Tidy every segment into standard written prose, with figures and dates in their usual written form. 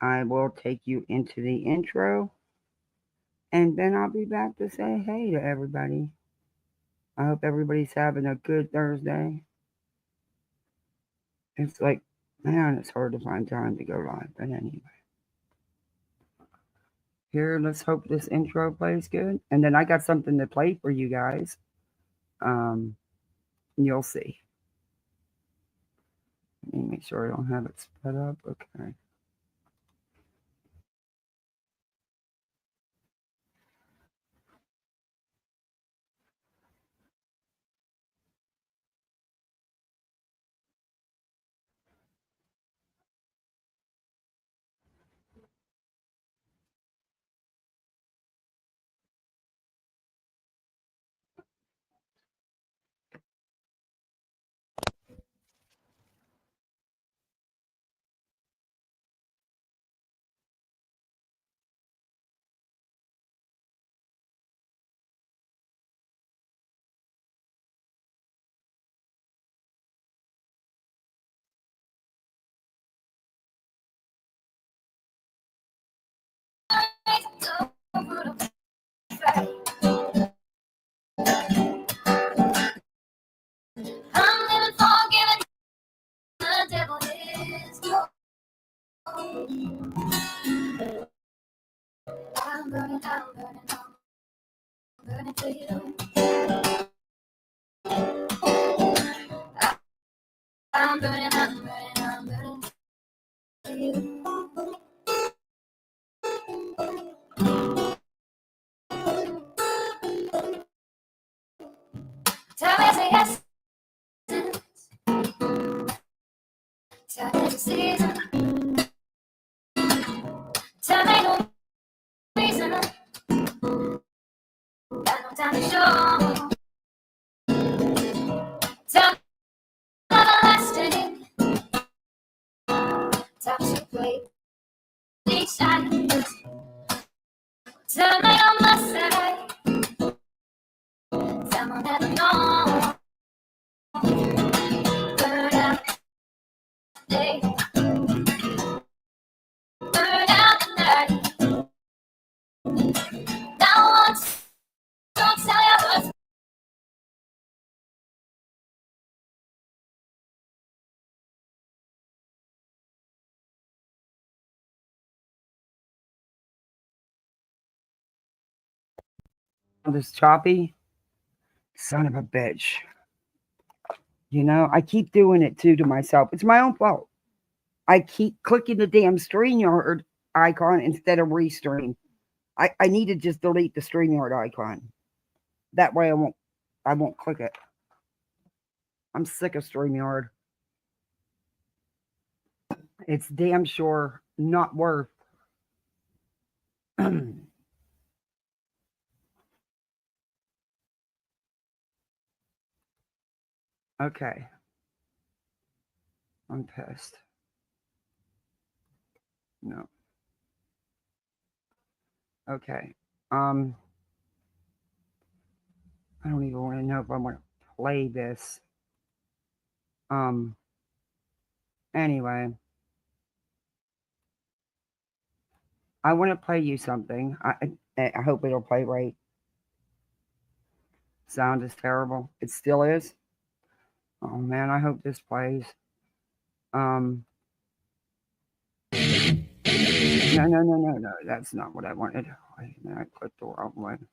I will take you into the intro, and then I'll be back to say hey to everybody. I hope everybody's having a good Thursday. It's like, man, it's hard to find time to go live. But anyway, here, let's hope this intro plays good. And then I got something to play for you guys. Um, you'll see. Let me make sure I don't have it sped up. Okay. This choppy son of a bitch. You know, I keep doing it too to myself. It's my own fault. I keep clicking the damn StreamYard icon instead of restream. I need to just delete the StreamYard icon. That way I won't click it. I'm sick of StreamYard. It's damn sure not worth. Okay. I'm pissed. No. Okay. Um I don't even want to know if I want to play this. Um anyway, I want to play you something. I hope it'll play right. Sound is terrible. It still is. Oh man, I hope this plays. Um no. That's not what I wanted. Wait a minute, I clicked the wrong one.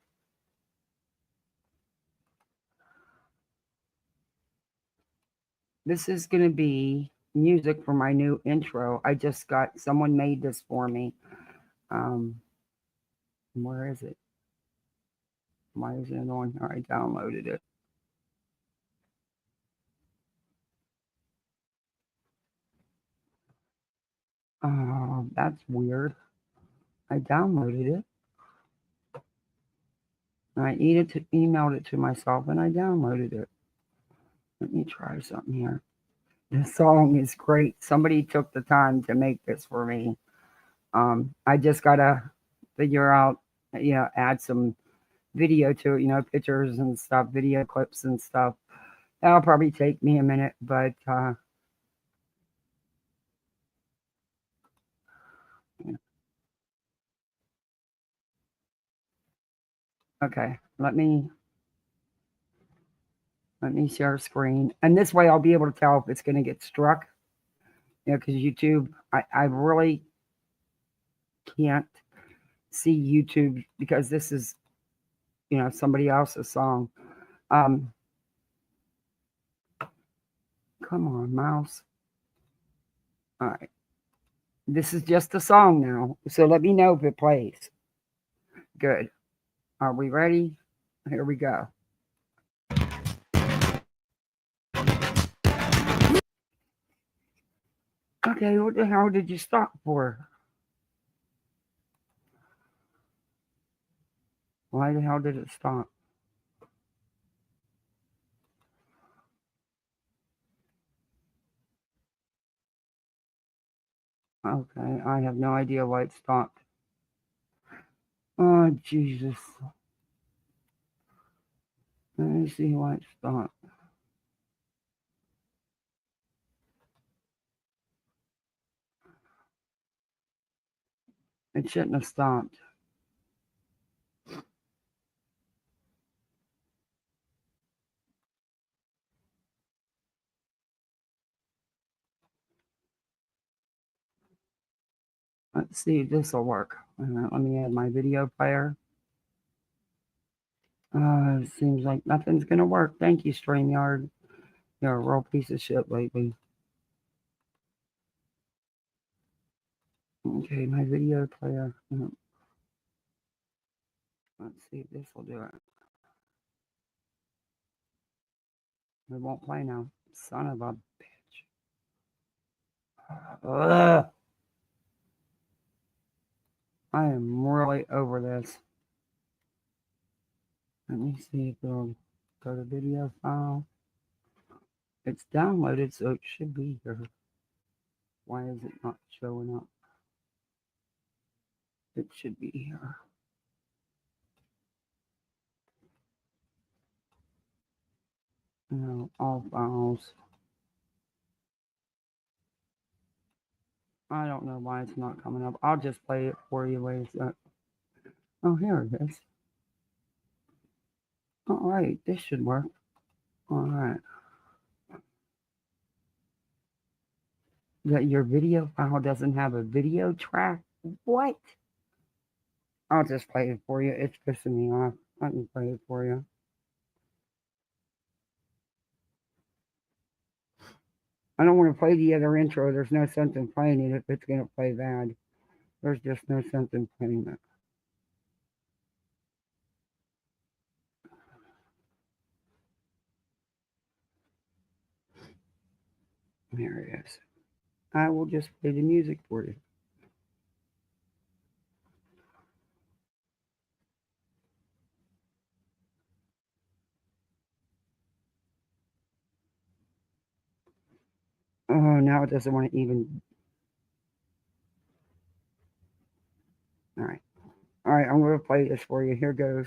This is gonna be music for my new intro. I just got someone made this for me. Um where is it? Why is it on? I downloaded it. Oh, that's weird. I downloaded it. I emailed it to myself and I downloaded it. Let me try something here. This song is great. Somebody took the time to make this for me. I just gotta figure out, add some video to it, pictures and stuff, video clips and stuff. That'll probably take me a minute, but Okay, let me share screen, and this way I'll be able to tell if it's going to get struck. Because YouTube, I really can't see YouTube because this is, somebody else's song. Um, come on, mouse. All right. This is just a song now, so let me know if it plays. Good. Are we ready? Here we go. Okay, what the hell did you stop for? Why the hell did it stop? Okay, I have no idea why it stopped. Oh, Jesus. Let me see why it stopped. It shouldn't have stopped. Let's see if this will work. Let me add my video player. It seems like nothing's going to work. Thank you, StreamYard. You're a real piece of shit lately. Okay, my video player. Let's see if this will do it. It won't play now. Son of a bitch. Ugh. I am really over this. Let me see if it'll go to video file. It's downloaded, so it should be here. Why is it not showing up? It should be here. No, all files. I don't know why it's not coming up. I'll just play it for you. Wait a sec. Oh, here it is. All right, this should work. All right. That your video file doesn't have a video track? What? I'll just play it for you. It's pissing me off. Let me play it for you. I don't want to play the other intro. There's no sense in playing it if it's going to play bad. There's just no sense in playing it. There it is. I will just play the music for you. Oh, now it doesn't want to even. All right. All right, I'm going to play this for you. Here goes.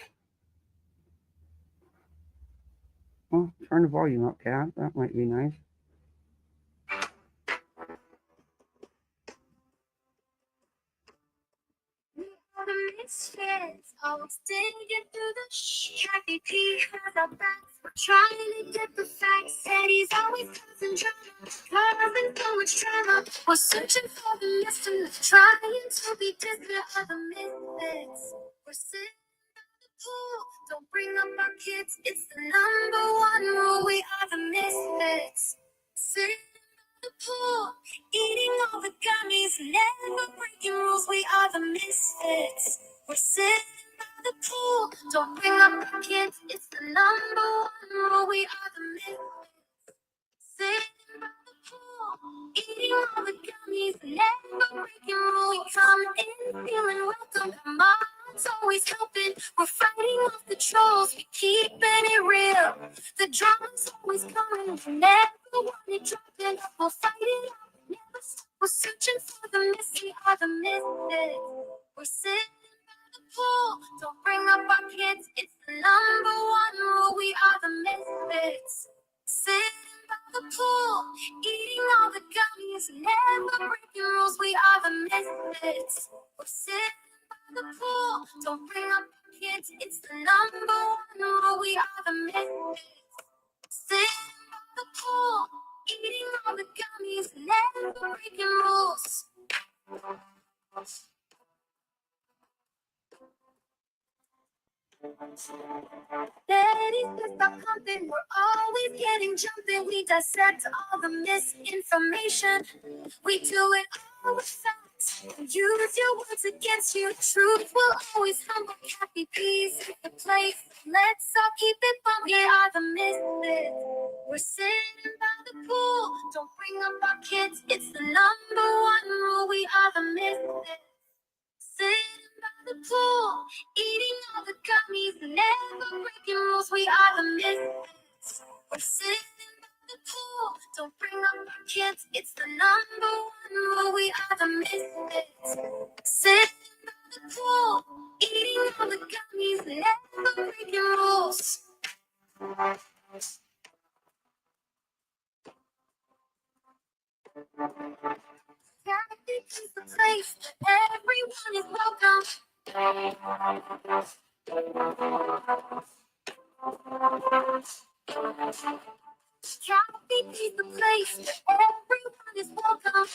Well, turn the volume up, Cat. That might be nice. Misfits, always digging through the Kathy P has our backs. We're trying to get the facts. Said he's always causing drama, causing so much drama. We're searching for the mystery, trying to be different other misfits. We're sitting by the pool, don't bring up our kids. It's the number one rule. We are the misfits. Sitting by the pool, eating all the gummies, never breaking rules. We are the misfits. We're sitting by the pool. Don't bring up the kids. It's the number one rule. We are the misfits. Sitting by the pool, eating all the gummies, never breaking rules. We come in feeling welcome. The mom's always helping. We're fighting off the trolls. We keeping it real. The drama's always coming. We never want it dropping. We'll fight it out. Never stop. We're searching for the mystery. Are the misfits. We're sitting by the pool. Don't bring up our kids. It's the number one rule. We are the misfits. Sitting by the pool, eating all the gummies, never breaking rules. We are the misfits. We're sitting by the pool. Don't bring up kids, it's the number one rule. We are the misfits. Sitting by the pool, eating all the gummies, never breaking rules. Daddy's just stop pumping, we're always getting jumping. We dissect all the misinformation. We do it all with facts. Use your words against you. Truth will always humble. Happy peace is the place. Let's all keep it fun. We are the misfits. We're sitting by the pool. Don't bring up our kids. It's the number one rule. We are the misfits. Sitting by the pool, eating all the gummies, never breaking rules. We are the misfits. We're sitting by the pool. Don't bring up our kids. It's the number one rule. We are the misfits. Sitting by the pool, eating all the gummies, never breaking rules. Contradictory is the place. Everyone is welcome. Contradictory is the place. Everyone is welcome.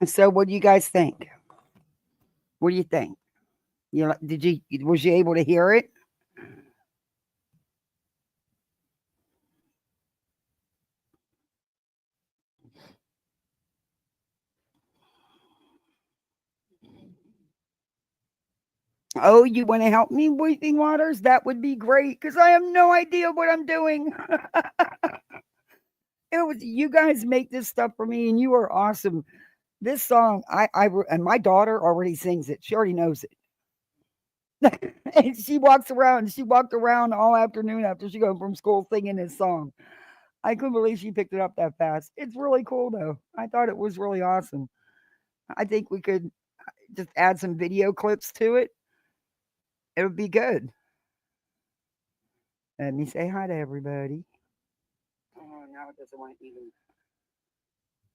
So, what do you guys think? What do you think? Was you able to hear it? Oh, you want to help me, Weeping Waters? That would be great because I have no idea what I'm doing. It was you guys make this stuff for me, and you are awesome. This song, and my daughter already sings it. She already knows it, and she walks around. She walked around all afternoon after she got from school singing this song. I couldn't believe she picked it up that fast. It's really cool though. I thought it was really awesome. I think we could just add some video clips to it. It would be good. Let me say hi to everybody. Oh, now it doesn't want to even.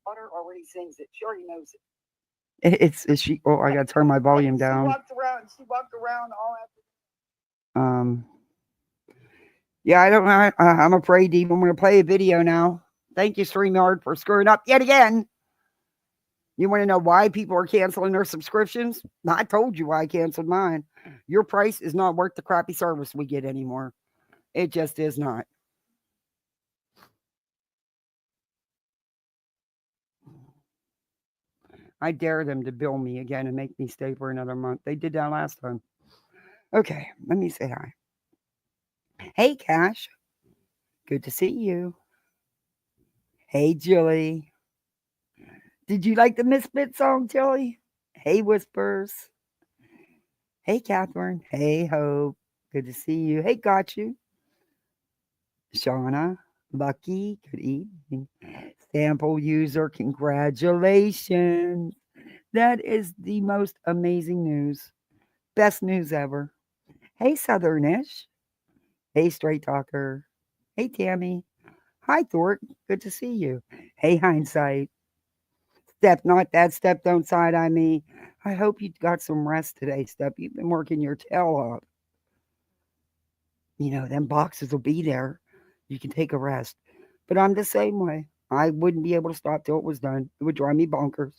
Butter already sings it. She already knows it. It's she. Oh, I got to turn my volume down. She walked around all after. Yeah, I don't know. I'm afraid, Dee. I'm going to play a video now. Thank you, StreamYard, for screwing up yet again. You want to know why people are canceling their subscriptions? I told you why I canceled mine. Your price is not worth the crappy service we get anymore. It just is not. I dare them to bill me again and make me stay for another month. They did that last time. Okay, let me say hi. Hey, Cash. Good to see you. Hey, Julie. Did you like the Misfit song, Julie? Hey, Whispers. Hey, Catherine. Hey, Hope. Good to see you. Hey, got you. Shauna. Lucky. Good evening. Sample user. Congratulations. That is the most amazing news. Best news ever. Hey, Southernish. Hey, Straight Talker. Hey, Tammy. Hi, Thort. Good to see you. Hey, Hindsight. Steph, not that Steph, don't side eye me. I hope you got some rest today, Steph. You've been working your tail off. You know, them boxes will be there. You can take a rest. But I'm the same way. I wouldn't be able to stop till it was done. It would drive me bonkers.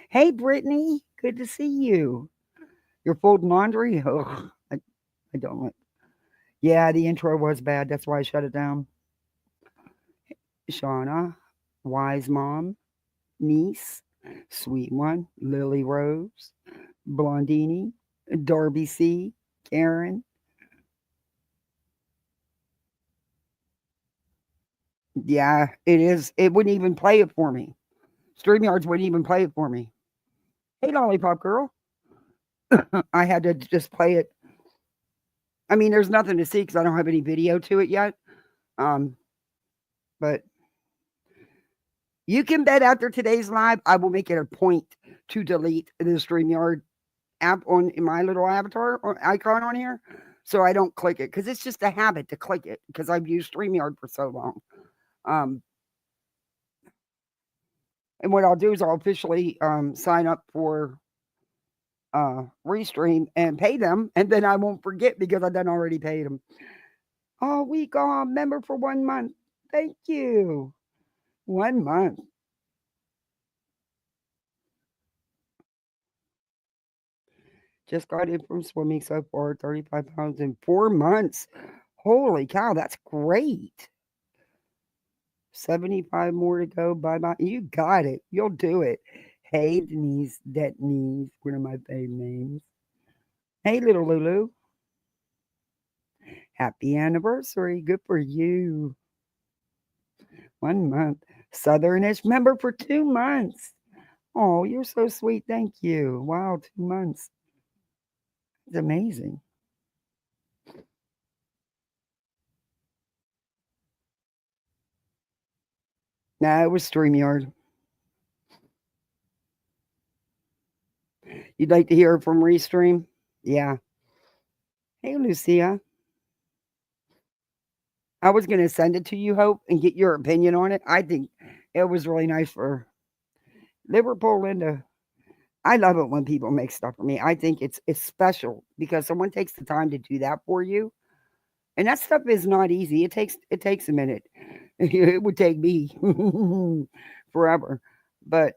Hey, Brittany. Good to see you. You're folding laundry? Ugh, I don't like. Yeah, the intro was bad. That's why I shut it down. Shauna, Wise Mom, Niece, Sweet One, Lily Rose, Blondini, Darby C, Karen. Yeah, it is. It wouldn't even play it for me. StreamYards wouldn't even play it for me. Hey, Lollipop Girl. I had to just play it. I mean, there's nothing to see because I don't have any video to it yet. But you can bet after today's live, I will make it a point to delete the StreamYard app on in my little avatar or icon on here, so I don't click it because it's just a habit to click it because I've used StreamYard for so long. Um, and what I'll do is I'll officially sign up for Restream and pay them, and then I won't forget because I done already paid them. Oh, week member for 1 month. Thank you. 1 month. Just got in from swimming so far, 35 pounds in 4 months. Holy cow, that's great. 75 more to go. Bye bye. You got it. You'll do it. Hey, Denise, Denise, one of my favorite names. Hey, little Lulu. Happy anniversary. Good for you. 1 month. Southernish member for 2 months. Oh, you're so sweet. Thank you. Wow, 2 months. It's amazing. Nah, it was StreamYard. You'd like to hear from Restream? Yeah. Hey, Lucia. I was going to send it to you, Hope, and get your opinion on it. I think it was really nice for Liverpool, Linda. I love it when people make stuff for me. I think it's special because someone takes the time to do that for you. And that stuff is not easy. It takes a minute. It would take me forever. But,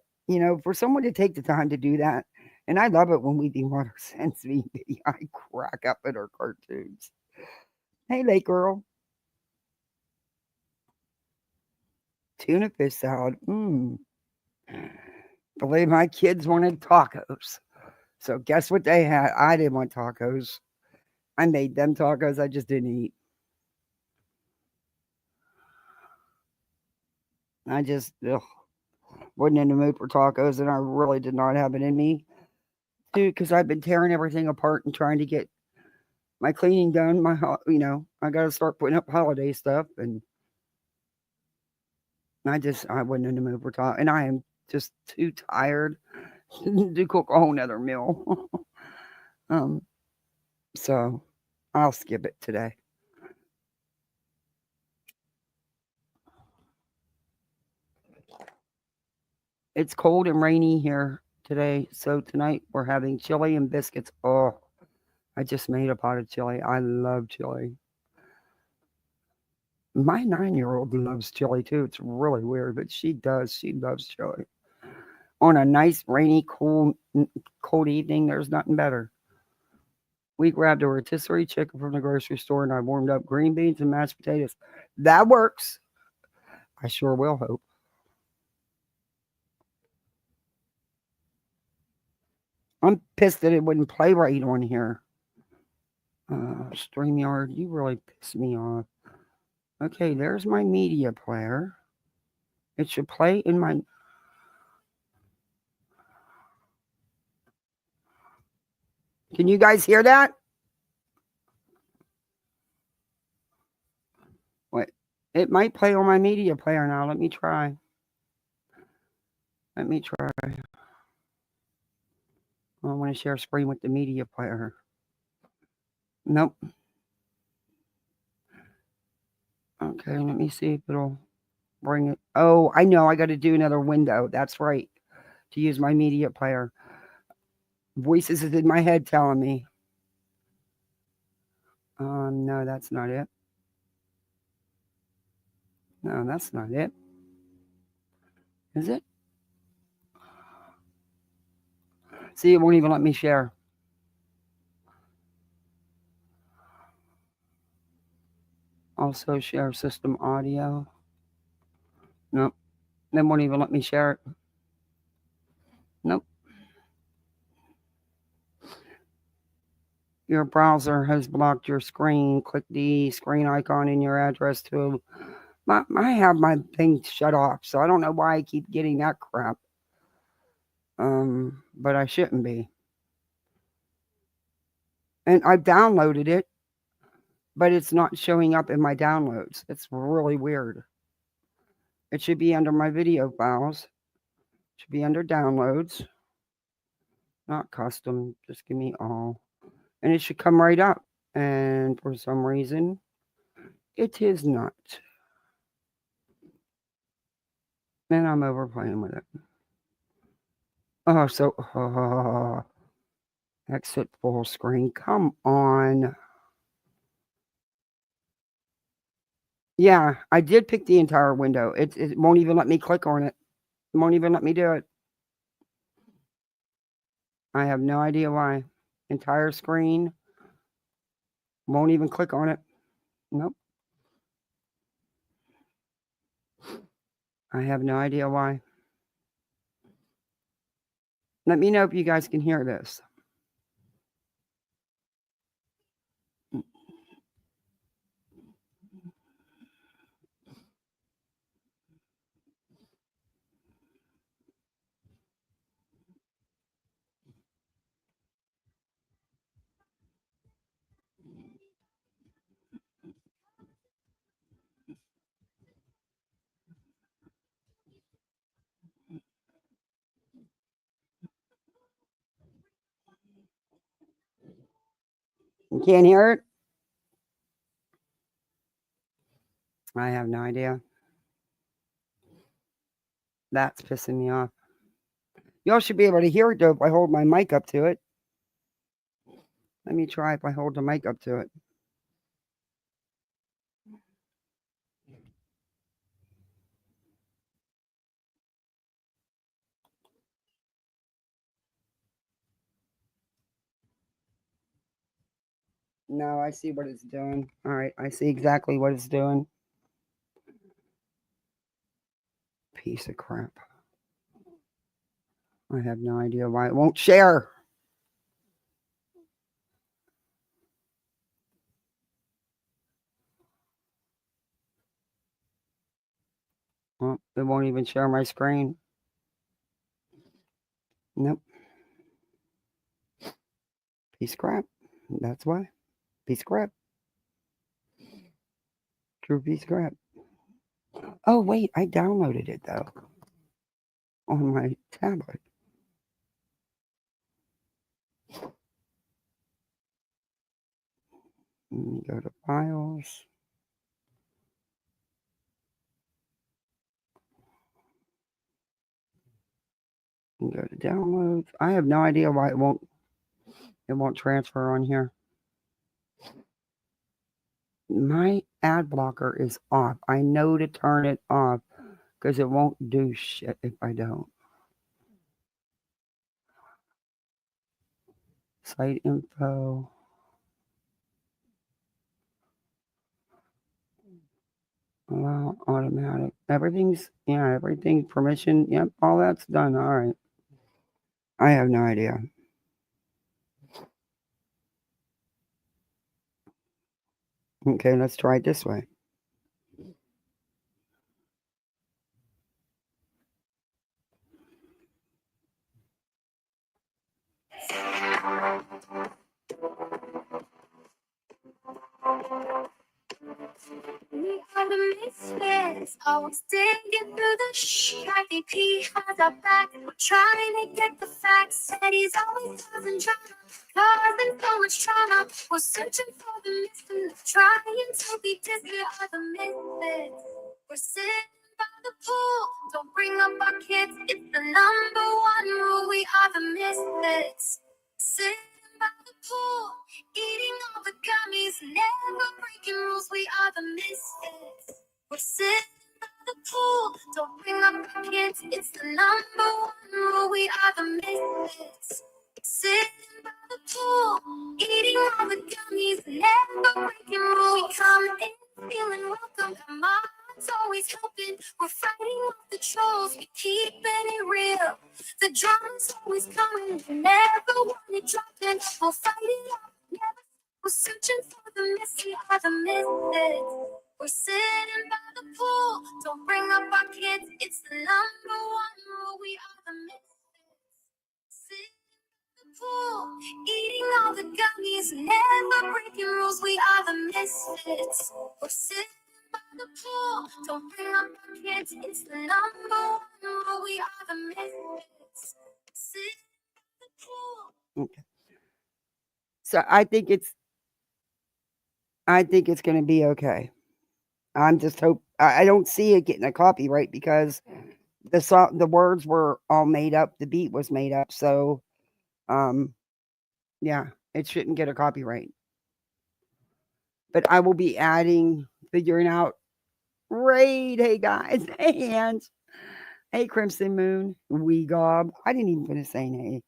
for someone to take the time to do that, and I love it when we do Water sends me. I crack up at her cartoons. Hey, late girl. Tuna fish salad. Believe my kids wanted tacos. So guess what they had? I didn't want tacos. I made them tacos. I just didn't eat. I just wasn't in the mood for tacos, and I really did not have it in me, dude. Because I've been tearing everything apart and trying to get my cleaning done. I got to start putting up holiday stuff, and I wasn't in the mood for tacos, and I am just too tired to cook a whole nother meal. um, so I'll skip it today. It's cold and rainy here today, so tonight we're having chili and biscuits. Oh, I just made a pot of chili. I love chili. My 9-year-old loves chili too. It's really weird, but she does. She loves chili. On a nice, rainy, cold evening, there's nothing better. We grabbed a rotisserie chicken from the grocery store and I warmed up green beans and mashed potatoes. That works. I sure will, Hope. I'm pissed that it wouldn't play right on here. StreamYard, you really pissed me off. Okay, there's my media player. It should play in my... Can you guys hear that? Wait, it might play on my media player now. Let me try. I want to share screen with the media player. Nope. Okay, let me see if it'll bring it. Oh, I know. I got to do another window. That's right. To use my media player. Voices is in my head telling me. No, that's not it. No, that's not it. Is it? See, it won't even let me share. Also share system audio. Nope. They won't even let me share it. Nope. Your browser has blocked your screen. Click the screen icon in your address to... I have my thing shut off, so I don't know why I keep getting that crap. But I shouldn't be. And I downloaded it, but it's not showing up in my downloads. It's really weird. It should be under my video files. It should be under downloads, not custom. Just give me all. And it should come right up. And for some reason, it is not. And I'm overplaying with it. Oh, so exit full screen. Come on. Yeah, I did pick the entire window. It won't even let me click on it. It won't even let me do it. I have no idea why. Entire screen. Won't even click on it. Nope. I have no idea why. Let me know if you guys can hear this. You can't hear it? I have no idea. That's pissing me off. Y'all should be able to hear it though if I hold my mic up to it. Let me try if I hold the mic up to it. No, I see what it's doing. All right, I see exactly what it's doing. Piece of crap. I have no idea why it won't share. Well, it won't even share my screen. Nope. Piece of crap. That's why. Piece of crap. True piece of crap. Oh, wait, I downloaded it though on my tablet. Let me go to files. And go to downloads. I have no idea why it won't transfer on here. My ad blocker is off. I know to turn it off because it won't do shit if I don't. Site info. Allow automatic. Everything's everything permission. Yep, all that's done. All right. I have no idea. Okay, let's try it this way. We are the misfits, always digging through the IDP has our back. We're trying to get the facts, and he's always causing drama, causing so much trauma. We're searching for the mystery, trying to be distant. We are the misfits. We're sitting by the pool, don't bring up our kids. It's the number one rule. We are the misfits. Sitting by the pool, eating all the gummies, never breaking rules. We are the misfits. We're sitting by the pool, don't bring up our kids. It's the number one rule. We are the misfits. Sitting by the pool, eating all the gummies, never breaking rules. We come in feeling welcome. Our mind's always helping. We're fighting off the trolls. We keeping it real. The drama's always coming. We never want it dropping. We'll fight it out. Never. We're searching for the missing are the misfits. We're sitting by the pool. Don't bring up our kids. It's the number one rule. We are the misfits. Sitting by the pool, eating all the gummies, never breaking rules. We are the misfits. We're sitting by the pool. Don't bring up our kids. It's the number one rule. We are the misfits. Sitting by the pool. Okay. So I think it's going to be okay. I'm just hope I don't see it getting a copyright because the words were all made up, the beat was made up, so yeah, it shouldn't get a copyright. But I will be figuring out raid. Hey guys, hey hands, hey Crimson Moon, we gob. I didn't even finish saying hey.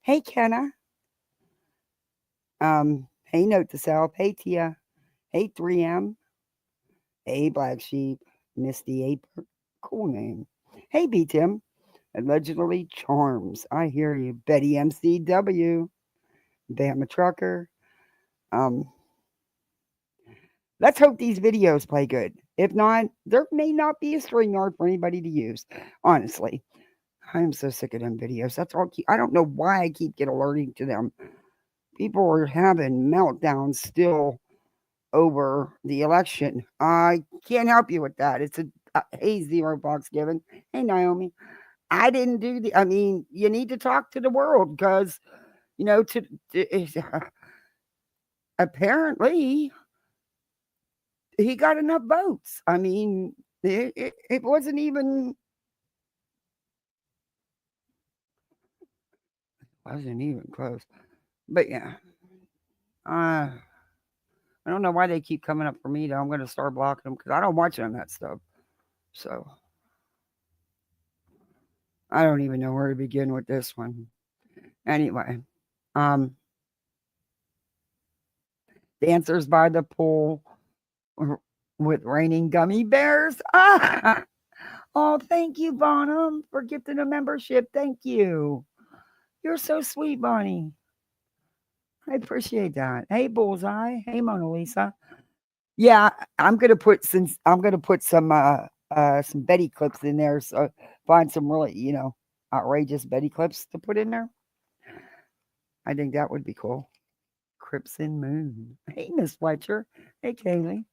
Hey Kenna. Hey Note to Self, hey Tia, hey 3M, hey Black Sheep, Misty Ape, cool name. Hey B Tim, allegedly Charms. I hear you. Betty MCW, Bama Trucker. Let's hope these videos play good. If not, there may not be a string yard for anybody to use. Honestly, I'm so sick of them videos. That's all. I don't know why I keep getting alerting to them. People are having meltdowns still over the election. I can't help you with that. It's hey, Zero Box Given. Hey, Naomi. I didn't do I mean, you need to talk to the world because, apparently he got enough votes. I mean, it wasn't even close. But yeah, I don't know why they keep coming up for me. Though I'm going to start blocking them because I don't watch on that stuff. So I don't even know where to begin with this one. Anyway, dancers by the pool with raining gummy bears. Oh, thank you, Bonham, for gifting a membership. Thank you. You're so sweet, Bonnie. I appreciate that. Hey, Bullseye. Hey, Mona Lisa. Yeah, I'm gonna put some Betty clips in there. So find some really outrageous Betty clips to put in there. I think that would be cool. Crimson Moon. Hey, Miss Fletcher. Hey, Kaylee.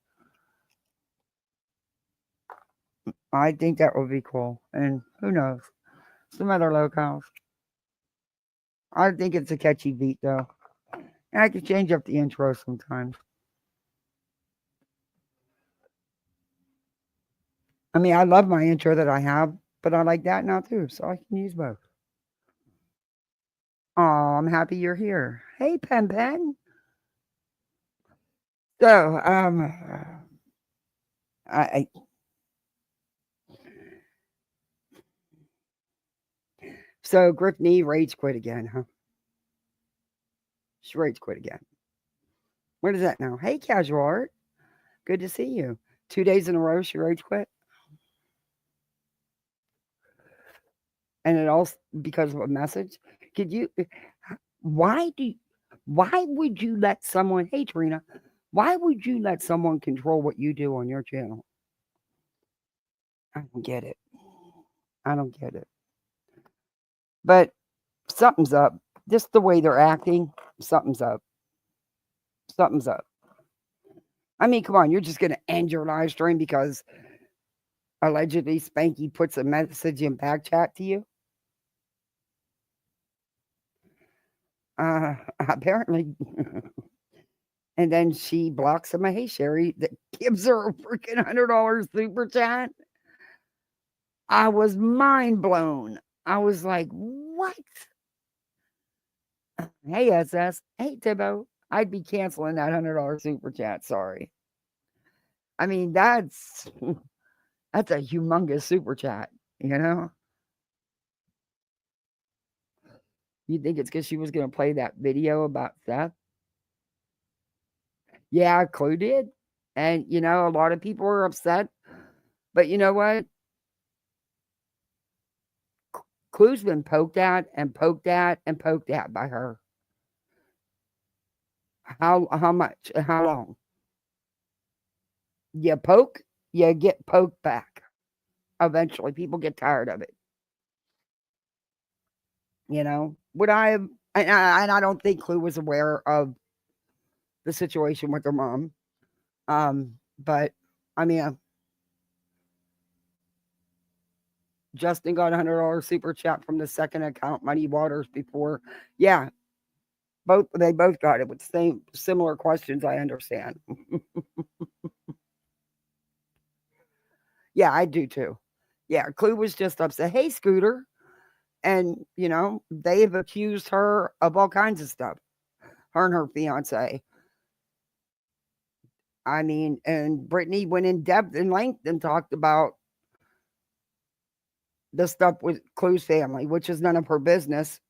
I think that would be cool. And who knows? Some other locales. I think it's a catchy beat though. And I can change up the intro sometimes. I mean, I love my intro that I have, but I like that now too, so I can use both. Oh, I'm happy you're here. Hey, Pen Pen. So, I so Griffney rage quit again, huh? She rage quit again. What is that now? Hey, Casual Art. Good to see you. 2 days in a row, she rage quit. And it all because of a message. Could you? Why would you let someone? Hey, Trina. Why would you let someone control what you do on your channel? I don't get it. I don't get it. But something's up. Just the way they're acting, something's up. Something's up. I mean, come on, you're just going to end your live stream because allegedly Spanky puts a message in back chat to you? Apparently. And then she blocks him a hey Sherry that gives her a freaking $100 super chat. I was mind blown. I was like, what? Hey SS. Hey Tibbo. I'd be canceling that $100 super chat. Sorry. I mean, that's a humongous super chat, you know? You think it's because she was going to play that video about Seth? Yeah, Clue did. And, a lot of people are upset. But you know what? Clue's been poked at and poked at and poked at by her. How much? How long? You poke, you get poked back. Eventually, people get tired of it. Would I have And I don't think Clue was aware of the situation with her mom. But I mean, Justin got $100 super chat from the second account, Muddy Waters, before. Yeah, they both got it with the same similar questions. I understand. Yeah, I do too. Yeah, Clue was just upset. Hey, Scooter. And, they have accused her of all kinds of stuff, her and her fiance. I mean, and Brittany went in depth and length and talked about the stuff with Clue's family, which is none of her business.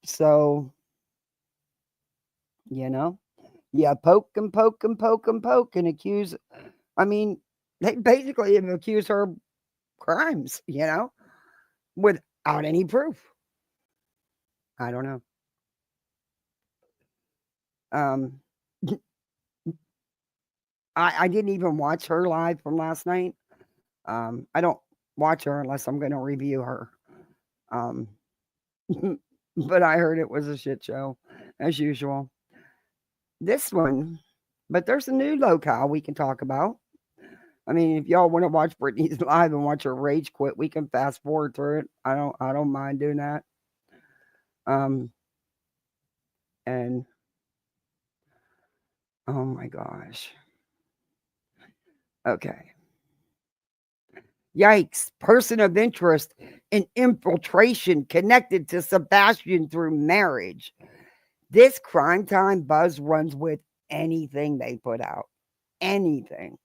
So, yeah, poke and poke and poke and poke and accuse. I mean, they basically have accused her of crimes, without any proof. I don't know. Um, I didn't even watch her live from last night. I don't watch her unless I'm going to review her. Um, but I heard it was a shit show, as usual. This one, but there's a new locale we can talk about. I mean, if y'all want to watch Britney's live and watch her rage quit, we can fast forward through it. I don't mind doing that. Um, and oh my gosh. Okay. Yikes. Person of interest in infiltration connected to Sebastian through marriage. This crime time buzz runs with anything they put out. Anything.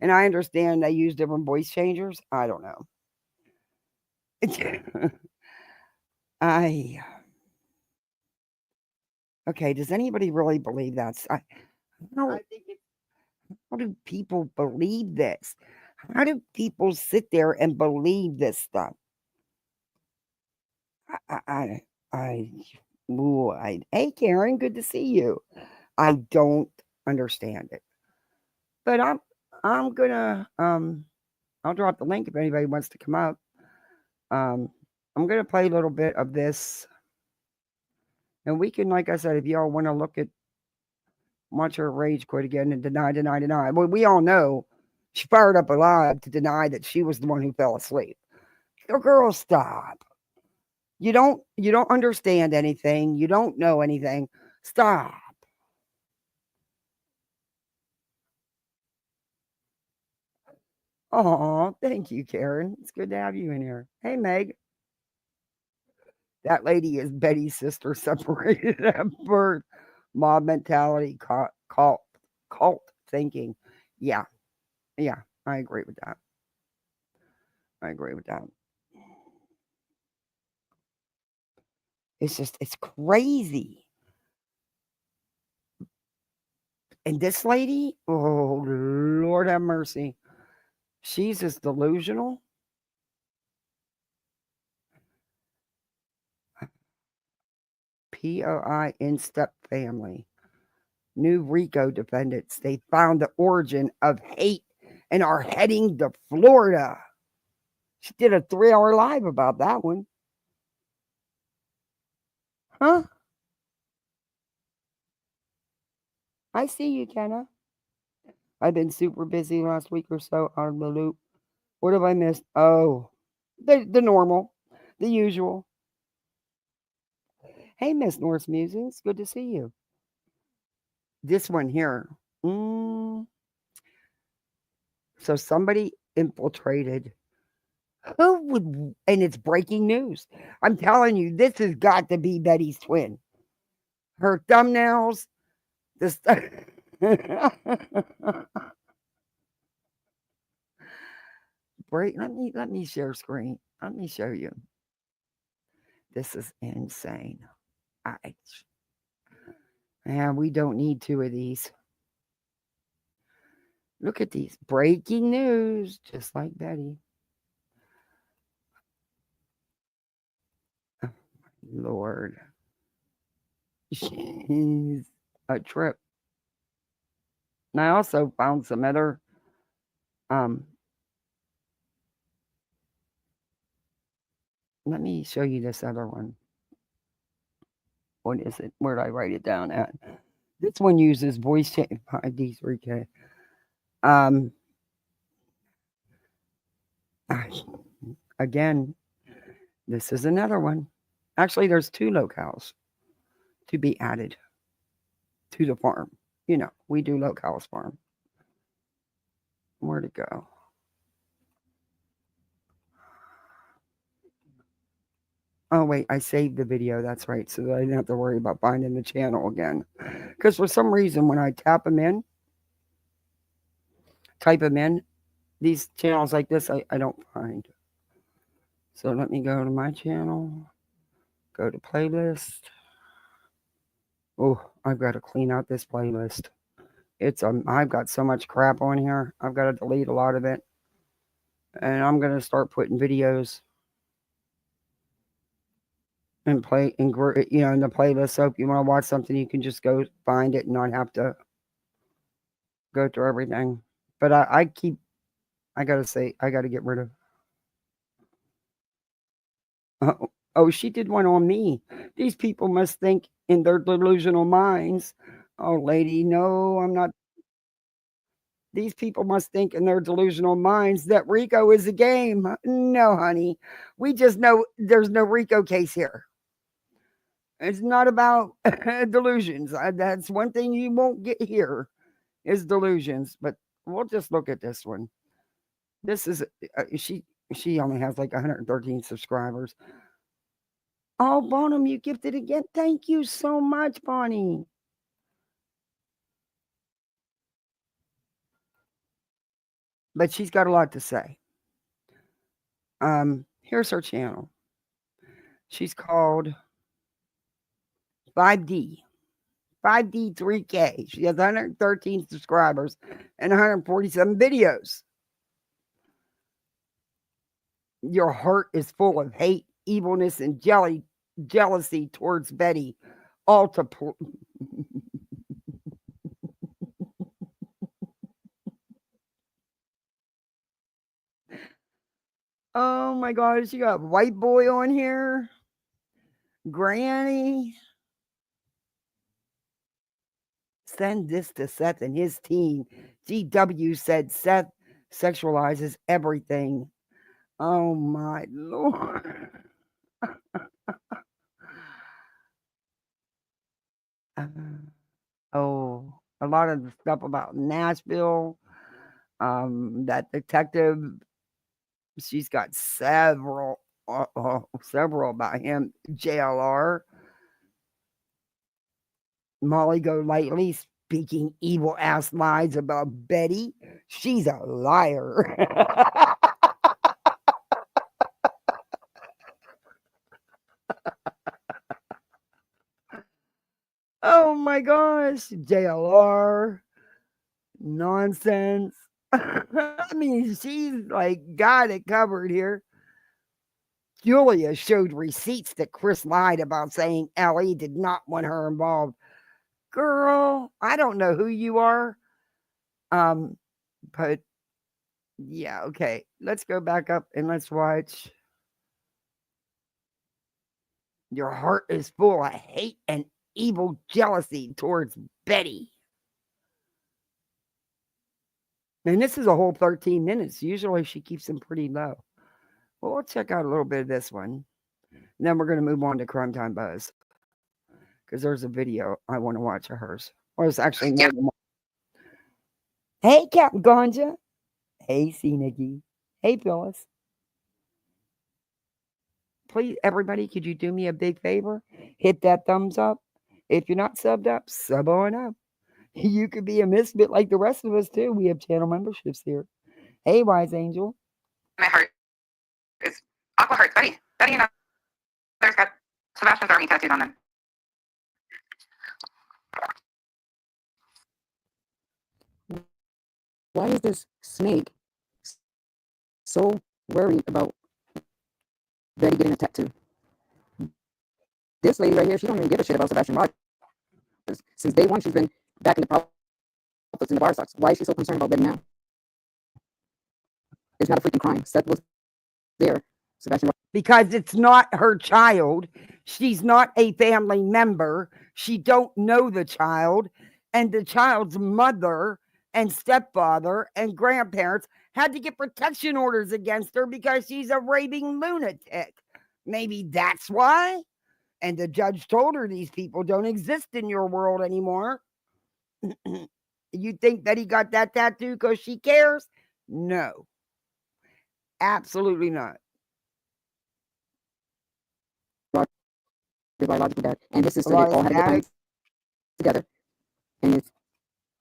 And I understand they use different voice changers. I don't know. I okay. Does anybody really believe that? How do people believe this? How do people sit there and believe this stuff? I, hey Karen, good to see you. I don't understand it, but I'm gonna I'll drop the link if anybody wants to come up. Um, I'm gonna play a little bit of this, and we can, like I said, if y'all want to look at watch her rage quit again and deny. Well, we all know she fired up alive to deny that she was the one who fell asleep. Oh, girl, stop. You don't understand anything. You don't know anything. Stop. Oh, thank you, Karen. It's good to have you in here. Hey, Meg. That lady is Betty's sister, separated at birth. Mob mentality, cult thinking. Yeah, yeah, I agree with that. I agree with that. It's crazy. And this lady, oh Lord have mercy, she's as delusional. POI in step family. New RICO defendants. They found the origin of hate and are heading to Florida. She did a 3-hour live about that one. Huh? I see you, Kenna. I've been super busy last week or so, out of the loop. What have I missed? Oh, the normal, the usual. Hey, Miss Norse Musings, good to see you. This one here. So somebody infiltrated. Who would? And it's breaking news. I'm telling you, this has got to be Betty's twin. Her thumbnails. This. Break. Let me share screen. Let me show you. This is insane. Yeah, we don't need 2 of these. Look at these breaking news, just like Betty. Oh, Lord, she's a trip. And I also found some other. Let me show you this other one. What is it? Where did I write it down at? This one uses voice change. D3K. Um, again, this is another one. Actually, there's 2 locales to be added to the farm. You know, we do locales farm. Where'd it go? Oh, wait, I saved the video. That's right. So that I didn't have to worry about finding the channel again. Because for some reason, when I type them in, these channels like this, I don't find. So let me go to my channel, go to playlist. Oh, I've got to clean out this playlist. I've got so much crap on here. I've got to delete a lot of it. And I'm going to start putting videos and play in the playlist. So if you want to watch something, you can just go find it and not have to go through everything. But I got to get rid of. Oh, she did one on me. These people must think in their delusional minds. Oh, lady, no, I'm not. These people must think in their delusional minds that RICO is a game. No, honey. We just know there's no RICO case here. It's not about delusions. That's one thing you won't get here is delusions. But we'll just look at this one. This is she only has like 113 subscribers. Oh, Bonham, you gifted again. Thank you so much, Bonnie. But she's got a lot to say. Here's her channel. She's called 5D 3K. She has 113 subscribers and 147 videos. Your heart is full of hate, evilness, and jealousy towards Betty. All to Oh my gosh, you got white boy on here. Granny. Send this to Seth and his team. GW said Seth sexualizes everything. Oh my Lord. A lot of the stuff about Nashville. That detective, she's got several about him. JLR. Molly Golightly speaking evil ass lies about Betty. She's a liar. Oh my gosh, JLR. Nonsense. I mean, she's like got it covered here. Julia showed receipts that Chris lied about, saying Ellie did not want her involved. Girl, I don't know who you are. But yeah, okay. Let's go back up and let's watch. Your heart is full of hate and evil jealousy towards Betty. And this is a whole 13 minutes. Usually she keeps them pretty low. Well, we'll check out a little bit of this one. And then we're going to move on to Crime Time Buzz. Because there's a video I want to watch of hers. Or it's actually more than one. Hey, Captain Ganja. Hey, C. Nikki. Hey, Phyllis. Please, everybody, could you do me a big favor? Hit that thumbs up. If you're not subbed up, sub on up. You could be a misfit like the rest of us, too. We have channel memberships here. Hey, Wise Angel. My heart is Aqua Hearts. Betty and others got Sebastian's army tattooed on them. Why is this snake so worried about Betty getting a tattoo? This lady right here, she don't even give a shit about Sebastian Rogers. Since day one, she's been backing the profits in the bar stocks. Why is she so concerned about Betty now? It's not a freaking crime. Seth was there. Sebastian because it's not her child. She's not a family member. She don't know the child, and the child's mother and stepfather and grandparents had to get protection orders against her because she's a raving lunatic. Maybe that's why. And the judge told her these people don't exist in your world anymore. You think that he got that tattoo because she cares? No, absolutely not. Your biological dad, and his A sister, lot they of all had a good time static. together. And it's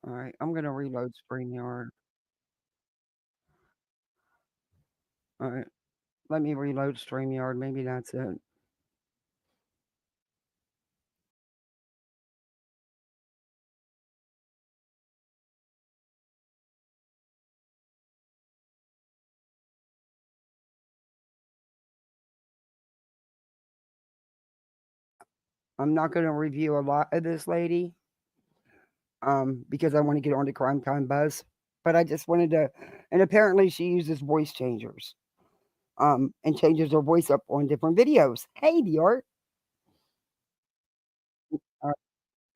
All right, I'm gonna reload StreamYard. All right, let me reload StreamYard. Maybe that's it. I'm not gonna review a lot of this lady, because I want to get on to Crime Time Buzz. But I just wanted to, and apparently she uses voice changers, and changes her voice up on different videos. Hey, Dior. Uh,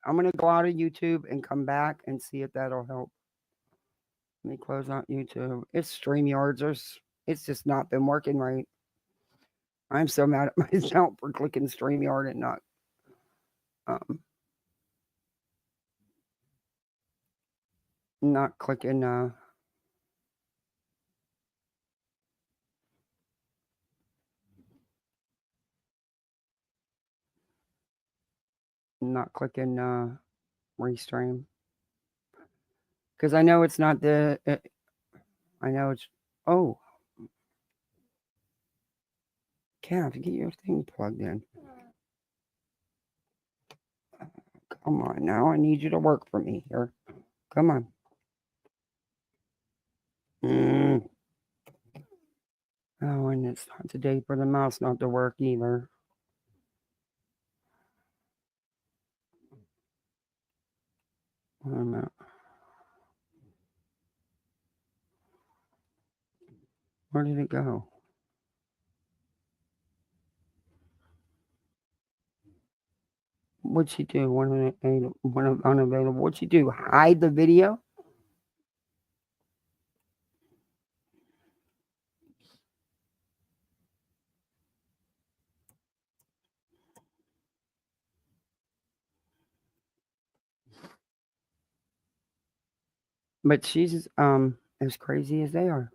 I'm gonna go out of YouTube and come back and see if that'll help. Let me close out YouTube. It's StreamYards. It's just not been working right. I'm so mad at myself for clicking StreamYard and um not clicking not clicking restream, because I know it's not I know it's, oh, Cav, get your thing plugged in. Come on now, I need you to work for me here. Come on. Mm. Oh, and it's not today for the mouse not to work either. Wait a minute. Where did it go? What'd she do? One unavailable. What'd she do? Hide the video? But she's as crazy as they are.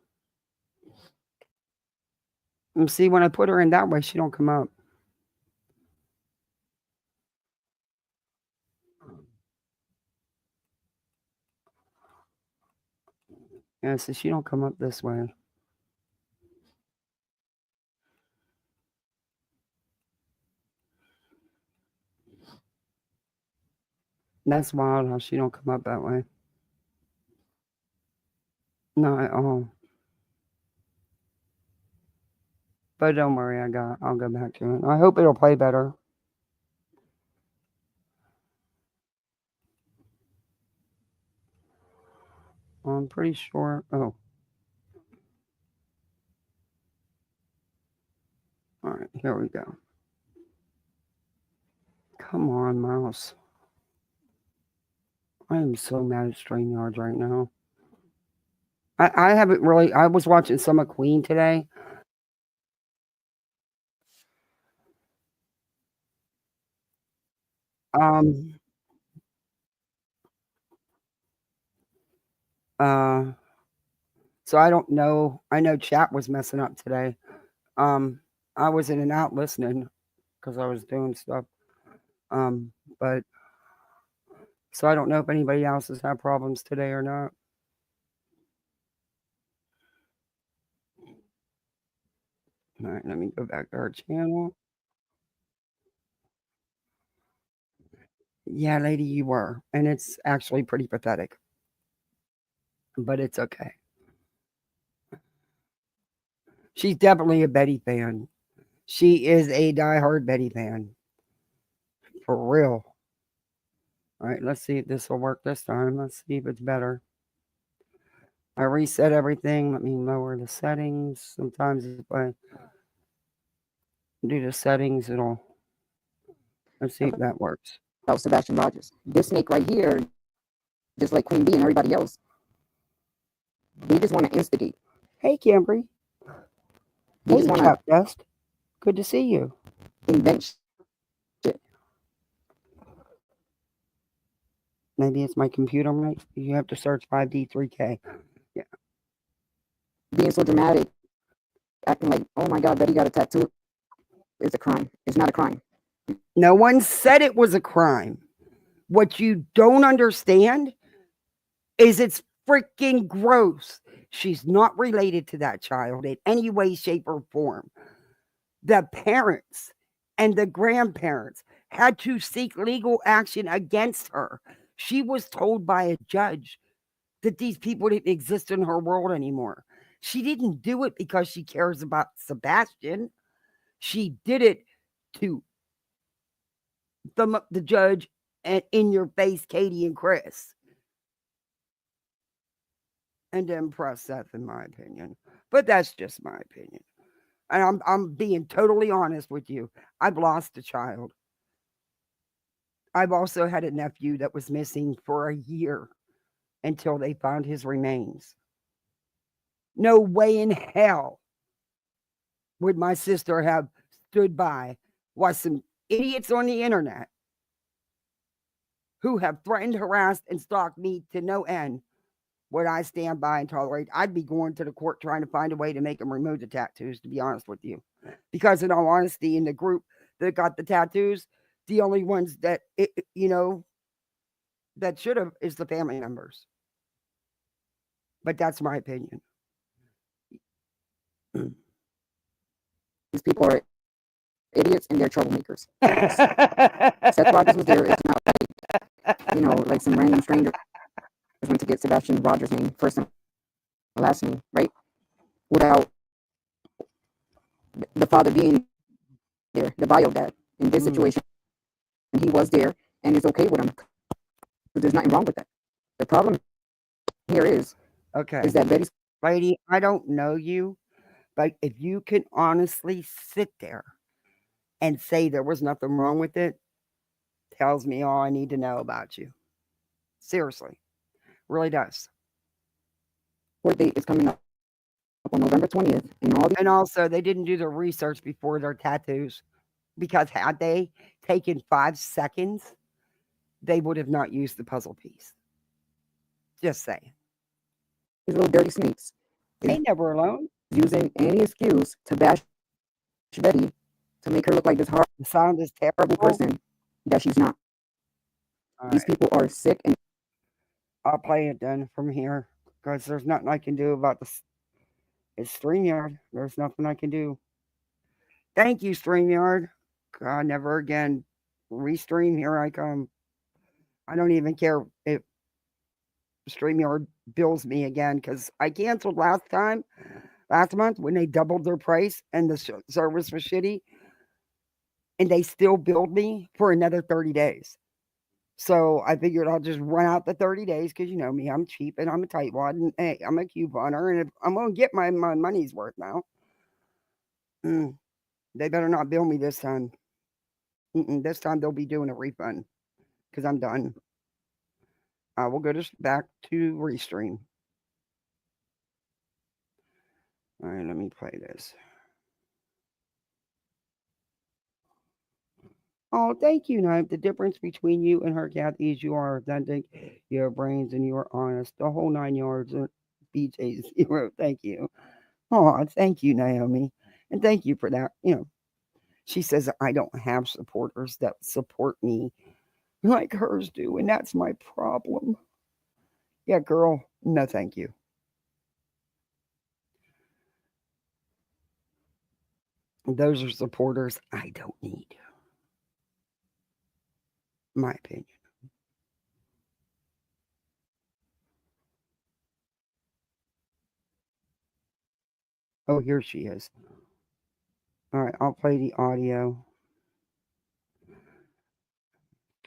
And see, when I put her in that way, she don't come up. Yeah, so she don't come up this way. That's wild how she don't come up that way. Not at all. But don't worry, I'll go back to it. I hope it'll play better. I'm pretty sure. Oh. All right, here we go. Come on, mouse. I am so mad at StreamYards right now. I haven't really. I was watching some of Queen today. Um. So I don't know. I know chat was messing up today. Um. I was in and out listening because I was doing stuff. Um. But so I don't know if anybody else has had problems today or not. All right, let me go back to our channel. Yeah, lady, you were. And it's actually pretty pathetic. But it's okay. She's definitely a Betty fan. She is a diehard Betty fan. For real. All right, let's see if this will work this time. Let's see if it's better. I reset everything. Let me lower the settings. Sometimes if I Do the settings and all. Let's see if that works. about Sebastian Rogers. This snake right here, just like Queen Bee and everybody else, they just want to instigate. Hey, Cambry. They Hey, just want Chap Dust. Good to see you. to invent shit. Maybe it's my computer, right? You have to search 5D 3K. Yeah. Being so dramatic, acting like, oh my God, Betty got a tattoo. It's a crime. It's not a crime. No one said it was a crime. What you don't understand is it's freaking gross. She's not related to that child in any way, shape, or form. The parents and the grandparents had to seek legal action against her. She was told by a judge that these people didn't exist in her world anymore. She didn't do it because she cares about Sebastian. She did it to thumb up the judge and in your face, Katie and Chris, and to impress Seth, in my opinion. But that's just my opinion. And I'm being totally honest with you. I've lost a child. I've also had a nephew that was missing for a year until they found his remains. No way in hell would my sister have stood by while some idiots on the internet who have threatened, harassed, and stalked me to no end would I stand by and tolerate. I'd be going to the court trying to find a way to make them remove the tattoos, to be honest with you. Because in all honesty, in the group that got the tattoos, the only ones that, that should have is the family members. But that's my opinion. These people are idiots and they're troublemakers. Seth Rogers was there. It's not like, like some random stranger went to get Sebastian Rogers' name, first and last name, right? Without the father being there, the bio dad. In this situation, he was there and it's okay with him. But there's nothing wrong with that. The problem here is that Betty's lady, I don't know you, but if you can honestly sit there and say there was nothing wrong with it, tells me all I need to know about you. Seriously. Really does. court date is coming up on November 20th. And also, they didn't do the research before their tattoos, because had they taken 5 seconds, they would have not used the puzzle piece. Just saying. These little dirty snakes. They never alone. Using any excuse to bash Betty to make her look like this horrible, the sound is terrible person that she's not. These people are sick. And I'll play it then from here because there's nothing I can do about this. It's StreamYard. There's nothing I can do. Thank you, StreamYard. God, never again. Restream, here I come. I don't even care if StreamYard bills me again because I canceled last month when they doubled their price and the service was shitty, and they still billed me for another 30 days. So I figured I'll just run out the 30 days because you know me, I'm cheap and I'm a tightwad, and hey, I'm a couponer, and if I'm going to get my money's worth now. They better not bill me this time. This time they'll be doing a refund because I'm done. We'll go back to Restream. All right, let me play this. Oh, thank you, Knife. The difference between you and her, Kathy, is you are authentic, you have brains, and you are honest. The whole 9 yards. BJ's hero. Thank you. Oh, thank you, Naomi. And thank you for that. She says I don't have supporters that support me like hers do, and that's my problem. Yeah, girl. No, thank you. Those are supporters I don't need. My opinion. Oh, here she is. All right, I'll play the audio.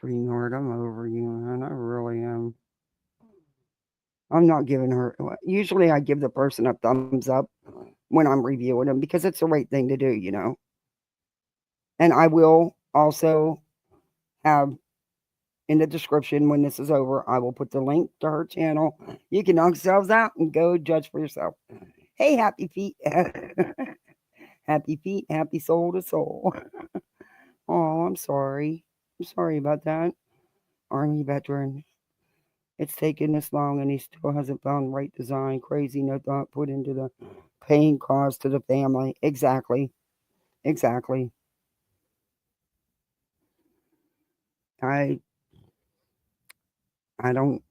StreamYard, I'm over you, man. I really am. I'm not giving her. Usually, I give the person a thumbs up when I'm reviewing them because it's the right thing to do, And I will also have in the description when this is over, I will put the link to her channel. You can knock yourselves out and go judge for yourself. Hey, happy feet. Happy feet, happy soul to soul. Oh, I'm sorry. I'm sorry about that. Army veteran. It's taken this long and he still hasn't found right design. Crazy, no thought put into the pain caused to the family. Exactly. Exactly. I don't,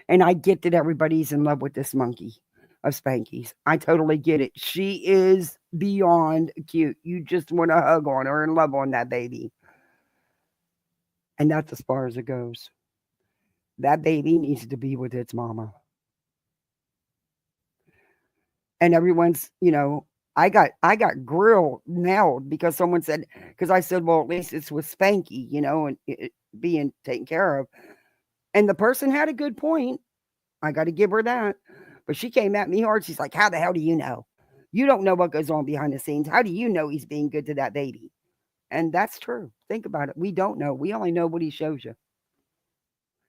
and I get that everybody's in love with this monkey of Spanky's. I totally get it. She is beyond cute. You just want to hug on her and love on that baby. And that's as far as it goes. That baby needs to be with its mama. And everyone's, I got grilled nailed because someone said, because I said, well, at least it's with Spanky, and it being taken care of. And the person had a good point. I got to give her that. But she came at me hard. She's like, how the hell do you know? You don't know what goes on behind the scenes. How do you know he's being good to that baby? And that's true. Think about it. We don't know. We only know what he shows you.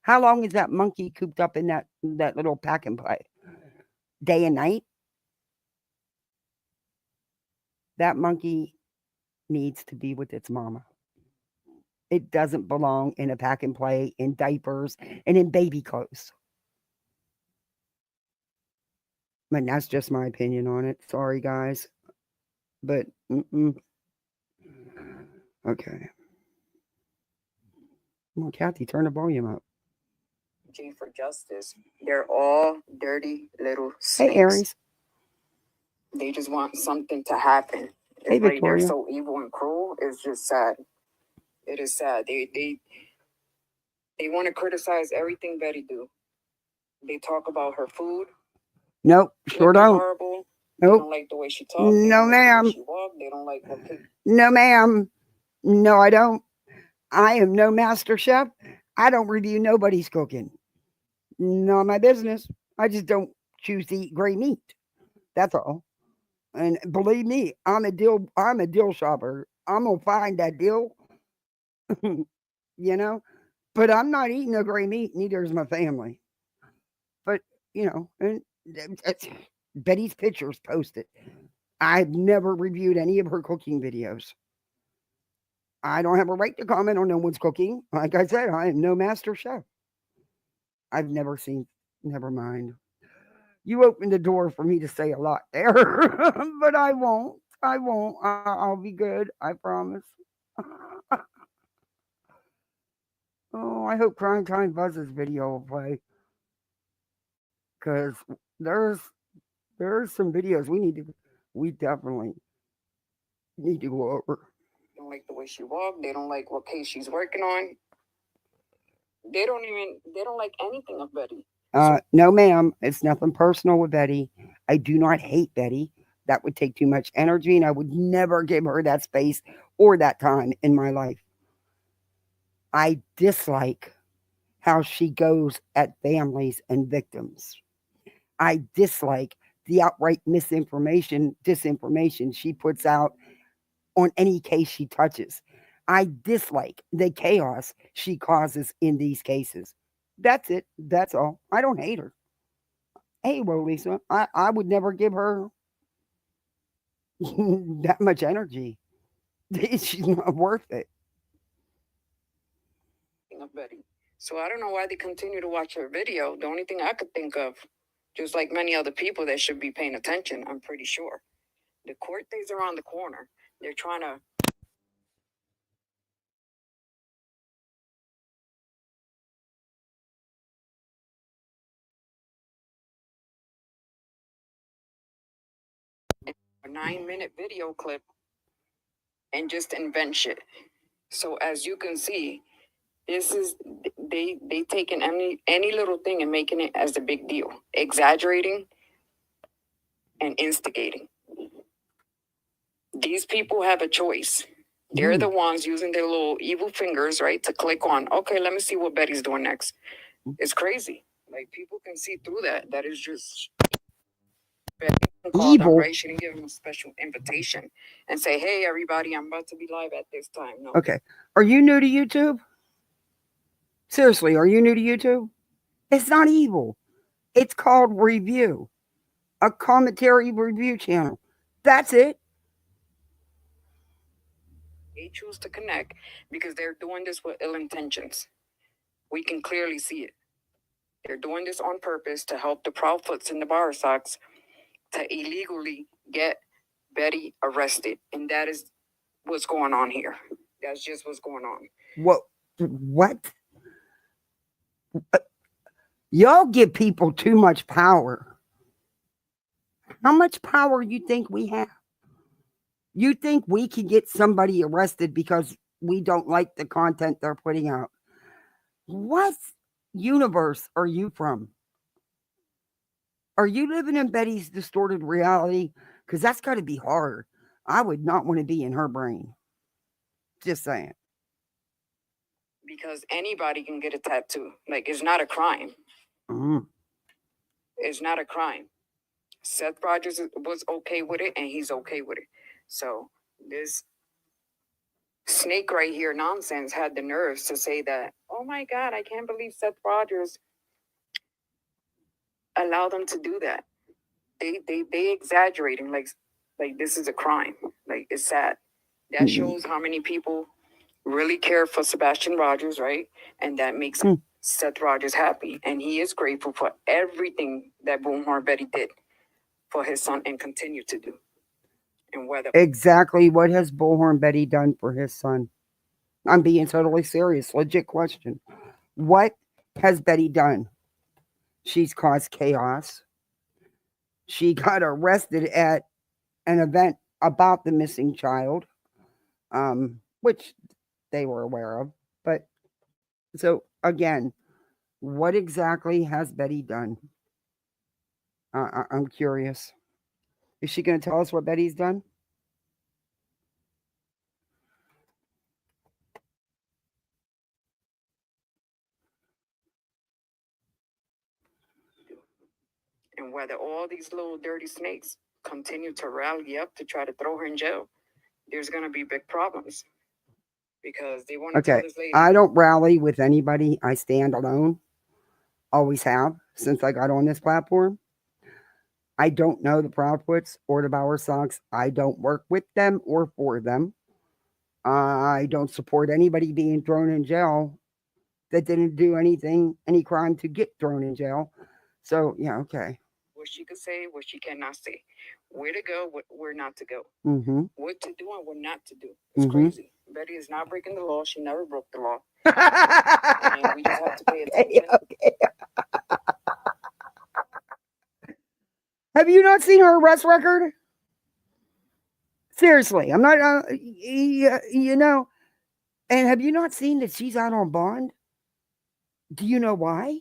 How long is that monkey cooped up in that little pack and play? Day and night? That monkey needs to be with its mama. It doesn't belong in a pack and play, in diapers, and in baby clothes. But that's just my opinion on it. Sorry, guys. But, okay. Come on, Kathy, turn the volume up. G for justice. They're all dirty little Hey, snakes. Aries. They just want something to happen. Hey, It's like Victoria. they're so evil and cruel. It's just sad. It is sad. They want to criticize everything Betty do. They talk about her food. Nope, sure looking don't. horrible. They Nope. don't like the way she talks. No, ma'am. She walk. They don't like what. No, ma'am. No, I don't. I am no master chef. I don't review nobody's cooking. Not my business. I just don't choose to eat gray meat. That's all. And believe me, I'm a deal shopper. I'm gonna find that deal. you know. But I'm not eating no gray meat, neither is my family. But and Betty's pictures posted. I've never reviewed any of her cooking videos. I don't have a right to comment on no one's cooking. Like I said, I am no master chef. I've never seen, never mind. You opened the door for me to say a lot there, but I won't. I won't. I'll be good. I promise. Oh, I hope Crime Time Buzz's video will play. Because there's some videos we definitely need to go over. They don't like the way she walks. They don't like what case she's working on. They don't like anything of Betty. No, ma'am. It's nothing personal with Betty. I do not hate Betty. That would take too much energy, and I would never give her that space or that time in my life. I dislike how she goes at families and victims. I dislike the outright disinformation she puts out on any case she touches. I dislike the chaos she causes in these cases. That's it. That's all. I don't hate her. Hey, well, Lisa, I would never give her that much energy. She's not worth it. Of Betty. So I don't know why they continue to watch her video. The only thing I could think of, just like many other people that should be paying attention, I'm pretty sure. The court days around the corner. They're trying to a 9-minute video clip and just invent shit. So as you can see, this is they taking any little thing and making it as a big deal, exaggerating and instigating. These people have a choice. They're the ones using their little evil fingers, right, to click on, okay, let me see what Betty's doing next. It's crazy. Like, people can see through that. That is just Betty called them, Evil. right? She didn't give him a special invitation and say, "Hey, everybody, I'm about to be live at this time." No. Okay. Are you new to YouTube? Seriously, are you new to YouTube? It's not evil. It's called Review, a commentary review channel. That's it. They choose to connect because they're doing this with ill intentions. We can clearly see it. They're doing this on purpose to help the Proudfoots and the Bar Sox to illegally get Betty arrested. And that is what's going on here. That's just what's going on. What? Y'all give people too much power. How much power you think we have? You think we can get somebody arrested because we don't like the content they're putting out? What universe are you from? Are you living in Betty's distorted reality? Because that's got to be hard. I would not want to be in her brain. Just saying. Because anybody can get a tattoo. Like, it's not a crime. Mm. It's not a crime. Seth Rogers was okay with it, and he's okay with it. So this snake right here, nonsense, had the nerves to say that, oh my God, I can't believe Seth Rogers allowed them to do that. They exaggerating like this is a crime. Like, it's sad. That shows how many people really care for Sebastian Rogers, right? And that makes Seth Rogers happy. And he is grateful for everything that Boomhorn Betty did for his son and continue to do. And whether Exactly what has Bullhorn Betty done for his son? I'm being totally serious. Legit question. What has Betty done? She's caused chaos. She got arrested at an event about the missing child, which they were aware of. But so again, what exactly has Betty done? I'm curious. Is she going to tell us what Betty's done? and whether all these little dirty snakes continue to rally up to try to throw her in jail, there's going to be big problems. Because they want to tell this lady. I don't rally with anybody. I stand alone. Always have since I got on this platform. I don't know the Proudfoots or the Bower Sox. I don't work with them or for them. I don't support anybody being thrown in jail that didn't do anything, any crime to get thrown in jail. So, yeah, okay. What she could say, what she cannot say. Where to go, where not to go. Mm-hmm. What to do and what not to do. It's crazy. Betty is not breaking the law. She never broke the law. And we just have to pay attention. Okay. Have you not seen her arrest record? Seriously, I'm not, you know, and have you not seen that she's out on bond? Do you know why?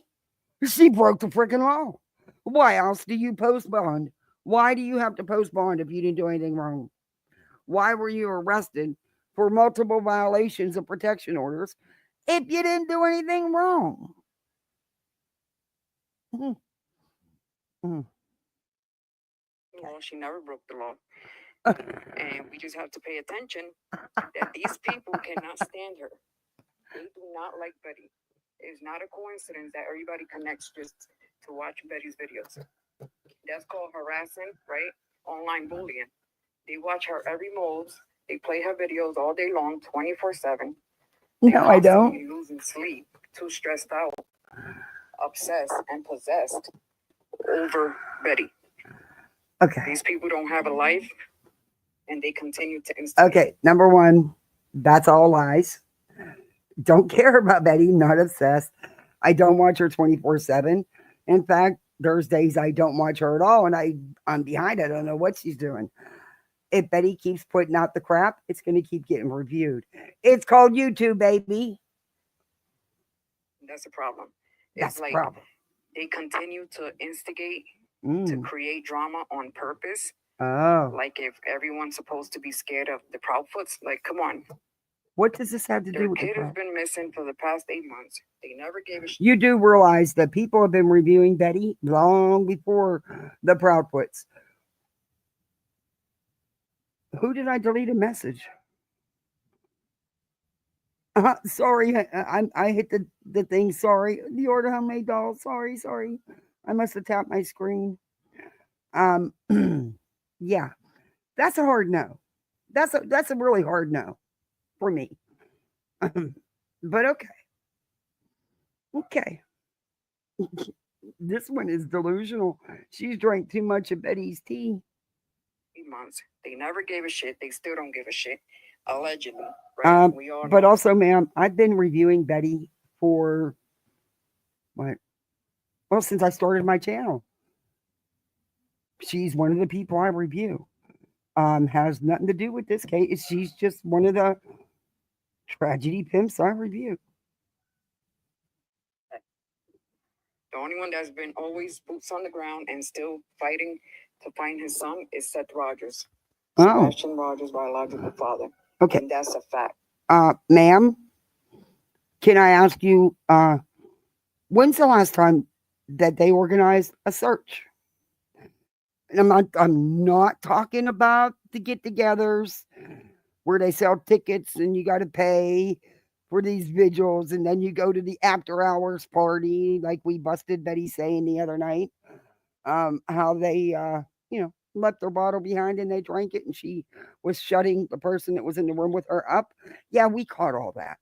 She broke the freaking law. Why else do you post bond? Why do you have to post bond if you didn't do anything wrong? Why were you arrested for multiple violations of protection orders if you didn't do anything wrong? Well, she never broke the law. And we just have to pay attention that these people cannot stand her. They do not like Betty. It's not a coincidence that everybody connects just to watch Betty's videos. That's called harassing, right? Online bullying. They watch her every move. They play her videos all day long, 24/7. No, I don't. Losing sleep, too stressed out, obsessed, and possessed over Betty. Okay. These people don't have a life, and they continue to instigate. Okay, number one, that's all lies. Don't care about Betty, not obsessed. I don't watch her 24/7. In fact, there's days I don't watch her at all, and I'm behind. I don't know what she's doing. If Betty keeps putting out the crap, it's going to keep getting reviewed. It's called YouTube, baby. That's a problem. That's It's like a problem. they continue to instigate, to create drama on purpose. Oh. Like if everyone's supposed to be scared of the Proudfoots, like, come on. What does this have to do with their the kid has been missing for the past 8 months. They never gave a shit. You do realize that people have been reviewing Betty long before the Proudfoots. Who did I delete a message? Sorry, I hit the thing. Sorry, the order homemade doll. Sorry. I must have tapped my screen. Um, yeah, that's a hard no. That's a really hard no for me. But okay. This one is delusional. She's drank too much of Betty's tea. Months. They never gave a shit. They still don't give a shit. Allegedly, right? We all But know. also, ma'am, I've been reviewing Betty for what? Well, since I started my channel. She's one of the people I review. Has nothing to do with this case. She's just one of the tragedy pimps I review. The only one that's been always boots on the ground and still fighting to find his son is Seth Rogers. Oh. Sebastian Rogers' biological father. Okay. And that's a fact. Ma'am, can I ask you, when's the last time that they organized a search? And I'm not talking about the get-togethers where they sell tickets and you got to pay for these vigils, and then you go to the after hours party like we busted Betty saying the other night. How they left their bottle behind and they drank it, and she was shutting the person that was in the room with her up. Yeah, we caught all that.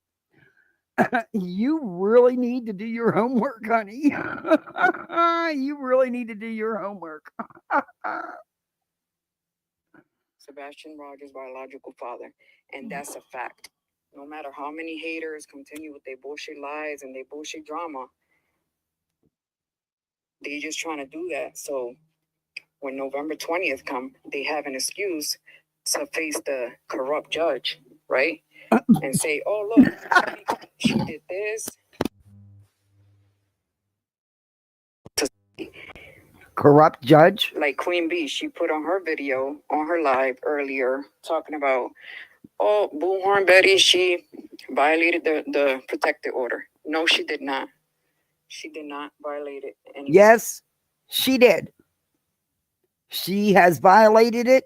You really need to do your homework, honey. You really need to do your homework. Sebastian Rogers' biological father. And that's a fact. No matter how many haters continue with their bullshit lies and their bullshit drama, they just trying to do that. So when November 20th come, they have an excuse to face the corrupt judge, right? And say, oh, look, she did this. Corrupt judge? Like Queen Bee, she put on her video, on her live earlier, talking about, oh, Bullhorn Betty, she violated the protective order. No, she did not. She did not violate it. Yes, she did. She has violated it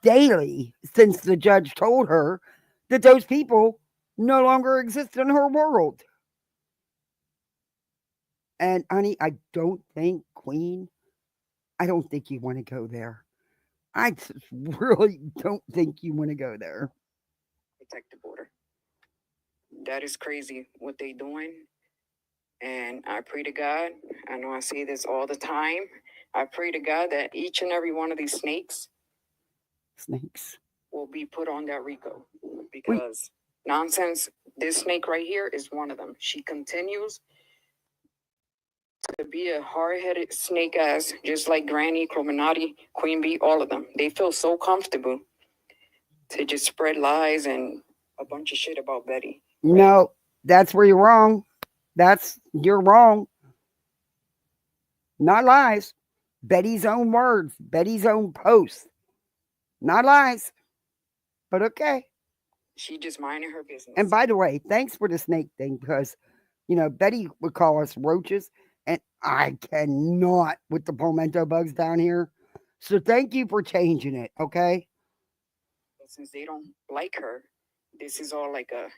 daily since the judge told her that those people no longer exist in her world. And honey, I don't think, Queen, I don't think you want to go there. I just really don't think you want to go there. Protective order. That is crazy what they doing. And I pray to God, I know I say this all the time, I pray to God that each and every one of these snakes will be put on that RICO. Because nonsense, this snake right here is one of them. She continues to be a hard-headed snake ass, just like Granny, Illuminati, Queen Bee, all of them. They feel so comfortable to just spread lies and a bunch of shit about Betty. Right? No, that's where you're wrong. You're wrong. Not lies. Betty's own words, Betty's own posts. Not lies. But okay. She just minding her business. And by the way, thanks for the snake thing, because Betty would call us roaches, and I cannot with the palmetto bugs down here. So thank you for changing it, okay? But since they don't like her, this is all like a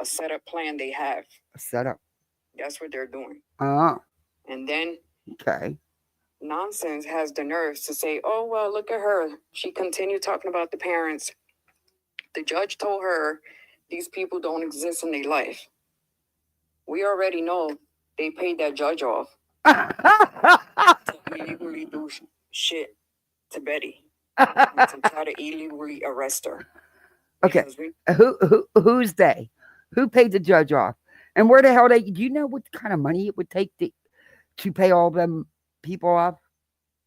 setup plan they have. A setup. That's what they're doing. And then okay. Nonsense has the nerves to say, oh, well, look at her. She continued talking about the parents. The judge told her these people don't exist in their life. We already know they paid that judge off to illegally do shit to Betty and to try to illegally arrest her. Okay, who's they? Who paid the judge off? And where the hell do you know what kind of money it would take to pay all them people off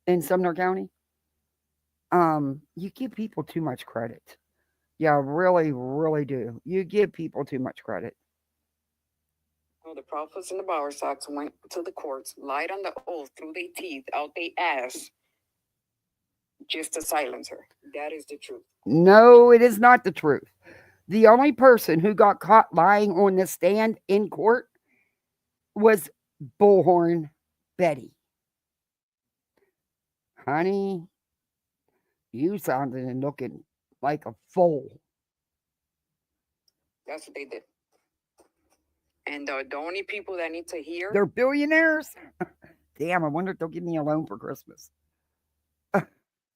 in Sumner County? You give people too much credit. Yeah, really, really do. You give people too much credit. The Prophets and the Bower Sox went to the courts, lied on the oath through their teeth, out their ass, just to silence her. That is the truth. No, it is not the truth. The only person who got caught lying on the stand in court was Bullhorn Betty. Honey, You sounding and looking like a fool. That's what they did. And the only people that need to hear, They're billionaires. Damn, I wonder if they'll give me a loan for Christmas.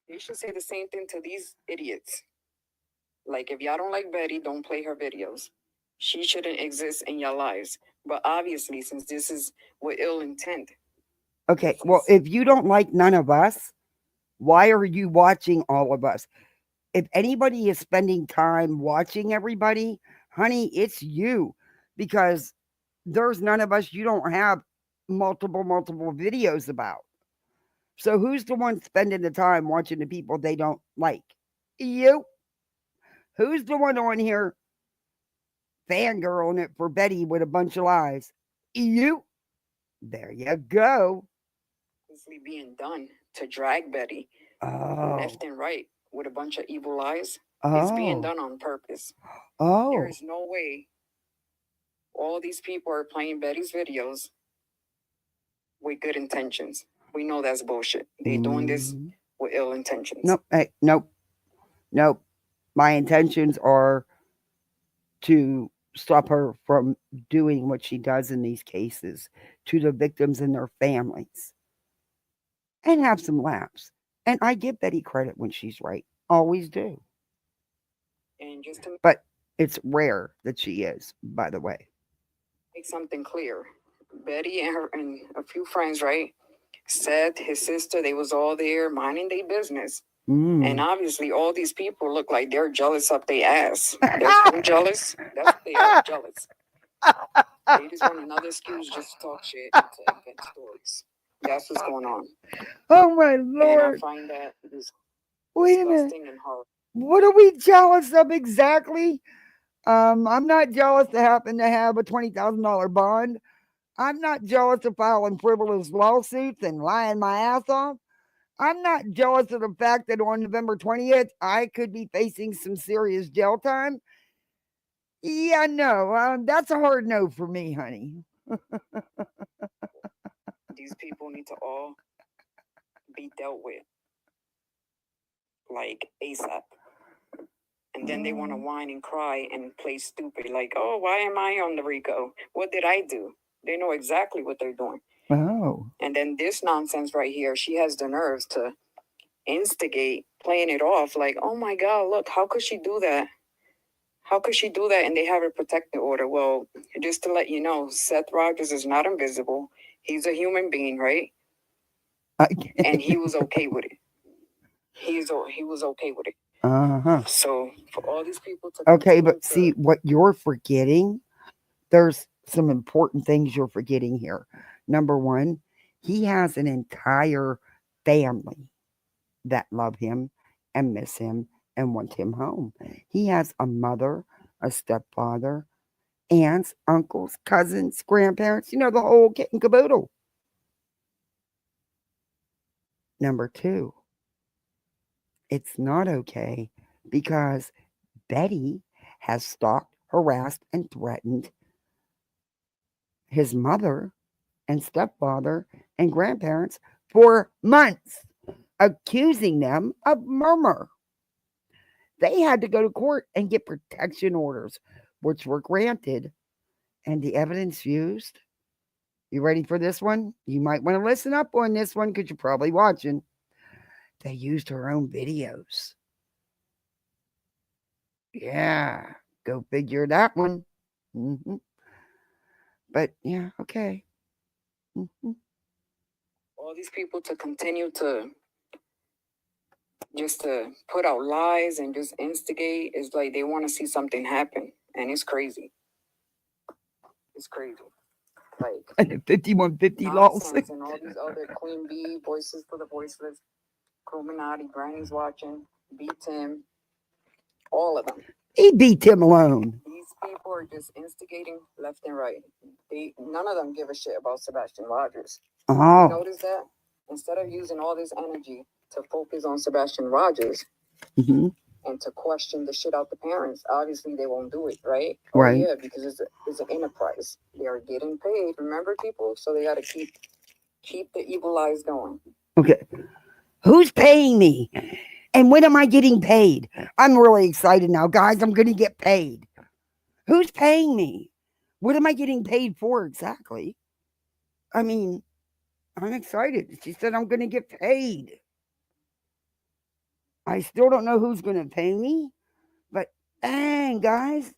you should say the same thing to these idiots. Like, if y'all don't like Betty, don't play her videos. She shouldn't exist in your lives. But obviously, since this is with ill intent. Okay, well, if you don't like none of us, why are you watching all of us? If anybody is spending time watching everybody, honey, it's you. Because there's none of us you don't have multiple videos about. So who's the one spending the time watching the people they don't like? You. Who's the one on here fangirling it for Betty with a bunch of lies? You. There you go. Being done to drag Betty left and right with a bunch of evil lies. It's being done on purpose. There is no way all these people are playing Betty's videos with good intentions. We know that's bullshit. They're doing this with ill intentions. Nope. Hey, nope. Nope. My intentions are to stop her from doing what she does in these cases to the victims and their families. And have some laughs. And I give Betty credit when she's right. Always do. And just but it's rare that she is, by the way. Make something clear. Betty and her and a few friends, right? Seth, his sister, they was all there minding their business. And obviously all these people look like they're jealous up their ass. They're so jealous. That's what they are, jealous. They just want another excuse just to talk shit and to invent stories. That's what's going on. Oh my Lord. And I find that Wait a minute. disgusting and horrible. What are we jealous of exactly? I'm not jealous to happen to have a $20,000 bond. I'm not jealous of filing frivolous lawsuits and lying my ass off. I'm not jealous of the fact that on November 20th, I could be facing some serious jail time. Yeah, no, that's a hard no for me, honey. These people need to all be dealt with, like ASAP. And then they want to whine and cry and play stupid, like, oh, why am I on the RICO? What did I do? They know exactly what they're doing. Oh. And then this nonsense right here, she has the nerves to instigate playing it off like, oh my God, look, how could she do that? How could she do that? And they have a protective order. Well, just to let you know, Seth Rogers is not invisible. He's a human being, right? And he was okay with it. He was okay with it. So for all these people to okay, but see what you're forgetting. There's some important things you're forgetting here. Number one, he has an entire family that love him and miss him and want him home. He has a mother, a stepfather, aunts, uncles, cousins, grandparents, the whole kit and caboodle. Number two, it's not okay because Betty has stalked, harassed, and threatened his mother and stepfather and grandparents for months, accusing them of murder. They had to go to court and get protection orders, which were granted, and the evidence used. You ready for this one? You might want to listen up on this one because you're probably watching. They used her own videos. Yeah, go figure that one. But yeah, okay. All these people to continue to just to put out lies and just instigate is like they want to see something happen, and it's crazy. It's crazy. Like and the 5150 lawsuit and all these other Queen Bee, Voices for the Voiceless, Illuminati, Granny's watching, beat him, all of them. He beat him alone. These people are just instigating left and right. None of them give a shit about Sebastian Rogers. Oh. You notice that? Instead of using all this energy to focus on Sebastian Rogers and to question the shit out the parents, obviously they won't do it, right? Right. Oh, yeah, because it's an enterprise. They are getting paid, remember, people? So they got to keep the evil lies going. Okay. Who's paying me? And when am I getting paid? I'm really excited now, guys. I'm going to get paid. Who's paying me? What am I getting paid for exactly? I mean, I'm excited. She said I'm going to get paid. I still don't know who's going to pay me, but dang, guys,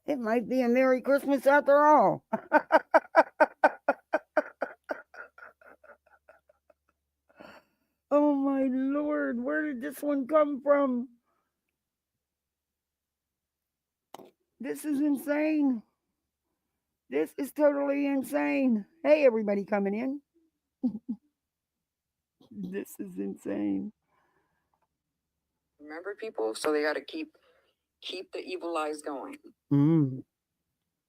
it might be a Merry Christmas after all. Oh my Lord, where did this one come from? This is insane. This is totally insane. Hey, everybody coming in. This is insane. Remember, people, so they got to keep the evil eyes going. Mm,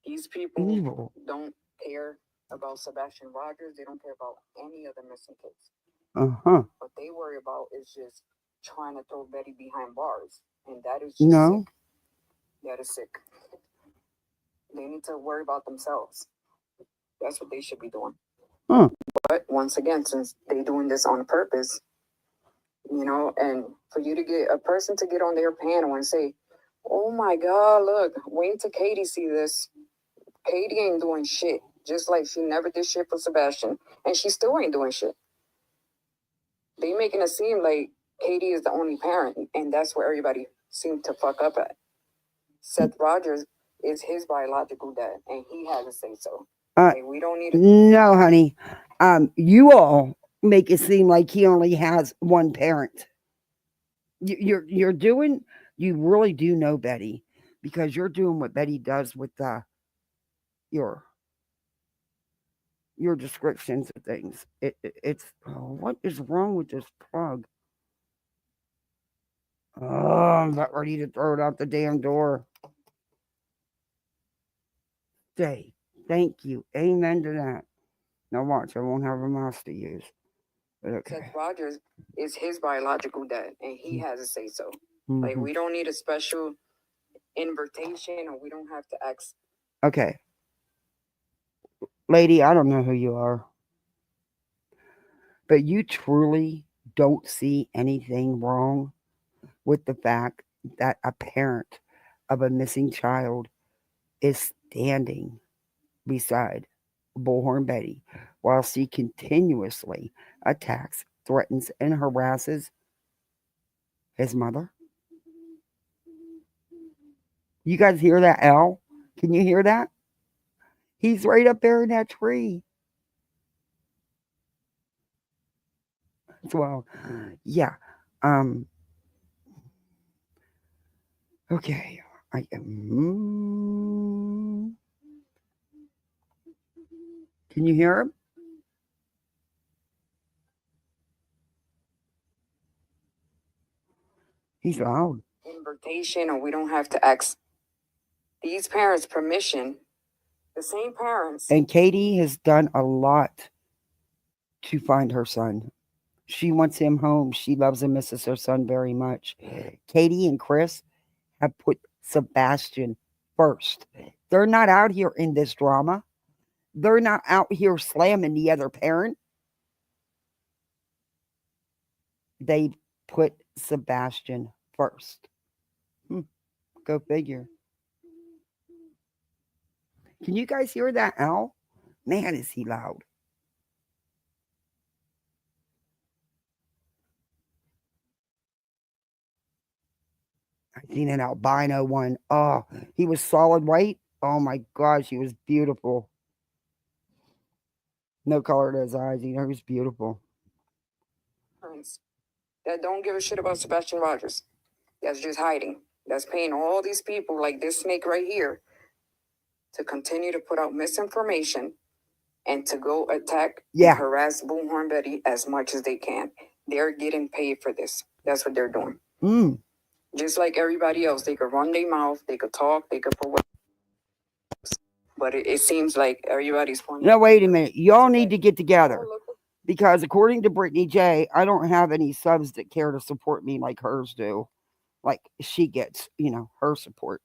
These people evil. don't care about Sebastian Rogers. They don't care about any of the missing kids. Uh-huh. What they worry about is just trying to throw Betty behind bars, and that is just No. sick. That is sick. They need to worry about themselves. That's what they should be doing. Huh. But once again, since they doing this on purpose, you know, and for you to get a person to get on their panel and say, "Oh my God, look, wait till Katie see this. Katie ain't doing shit. Just like she never did shit for Sebastian, and she still ain't doing shit." They making it seem like Katie is the only parent, and that's where everybody seemed to fuck up at. Seth Rogers is his biological dad, and he has a say so. Like, we don't need to. No, honey. You all make it seem like he only has one parent. You're doing. You really do know Betty, because you're doing what Betty does with your descriptions of things. It's what is wrong with this plug? Oh, I'm about ready to throw it out the damn door. Stay. Thank you. Amen to that. Now watch, I won't have a mouse to use. But okay. Seth Rogers is his biological dad, and he has a say so. Mm-hmm. Like, we don't need a special invitation, or we don't have to ask. Okay. Lady, I don't know who you are, but you truly don't see anything wrong with the fact that a parent of a missing child is standing beside Bullhorn Betty while she continuously attacks, threatens, and harasses his mother? You guys hear that, Al? Can you hear that? He's right up there in that tree. Well, yeah. Okay. Can you hear him? He's loud. Invitation, or we don't have to ask these parents permission. The same parents. And Katie has done a lot to find her son. She wants him home. She loves and misses her son very much. Katie and Chris have put Sebastian first. They're not out here in this drama. They're not out here slamming the other parent. They put Sebastian first. Go figure. Can you guys hear that, Al? Man, is he loud. I seen an albino one. Oh, he was solid white. Oh my gosh, he was beautiful. No color to his eyes. You know, he was beautiful. That don't give a shit about Sebastian Rogers. That's just hiding. That's paying all these people like this snake right here to continue to put out misinformation and to go attack and harass Bullhorn Betty as much as they can. They're getting paid for this. That's what they're doing. Just like everybody else, they could run their mouth, they could talk, they could put what. But it seems like everybody's pointing. No, wait a minute. Y'all need to get together. Because according to Brittany J, I don't have any subs that care to support me like hers do. Like she gets, her support.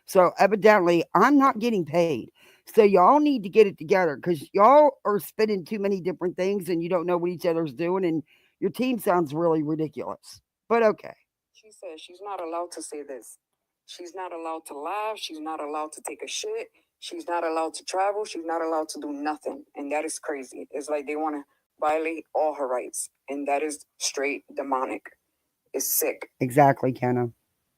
So evidently, I'm not getting paid. So y'all need to get it together, because y'all are spinning too many different things and you don't know what each other's doing, and your team sounds really ridiculous. But okay. She says she's not allowed to say this. She's not allowed to laugh. She's not allowed to take a shit. She's not allowed to travel. She's not allowed to do nothing. And that is crazy. It's like they want to violate all her rights. And that is straight demonic. It's sick. Exactly, Kenna.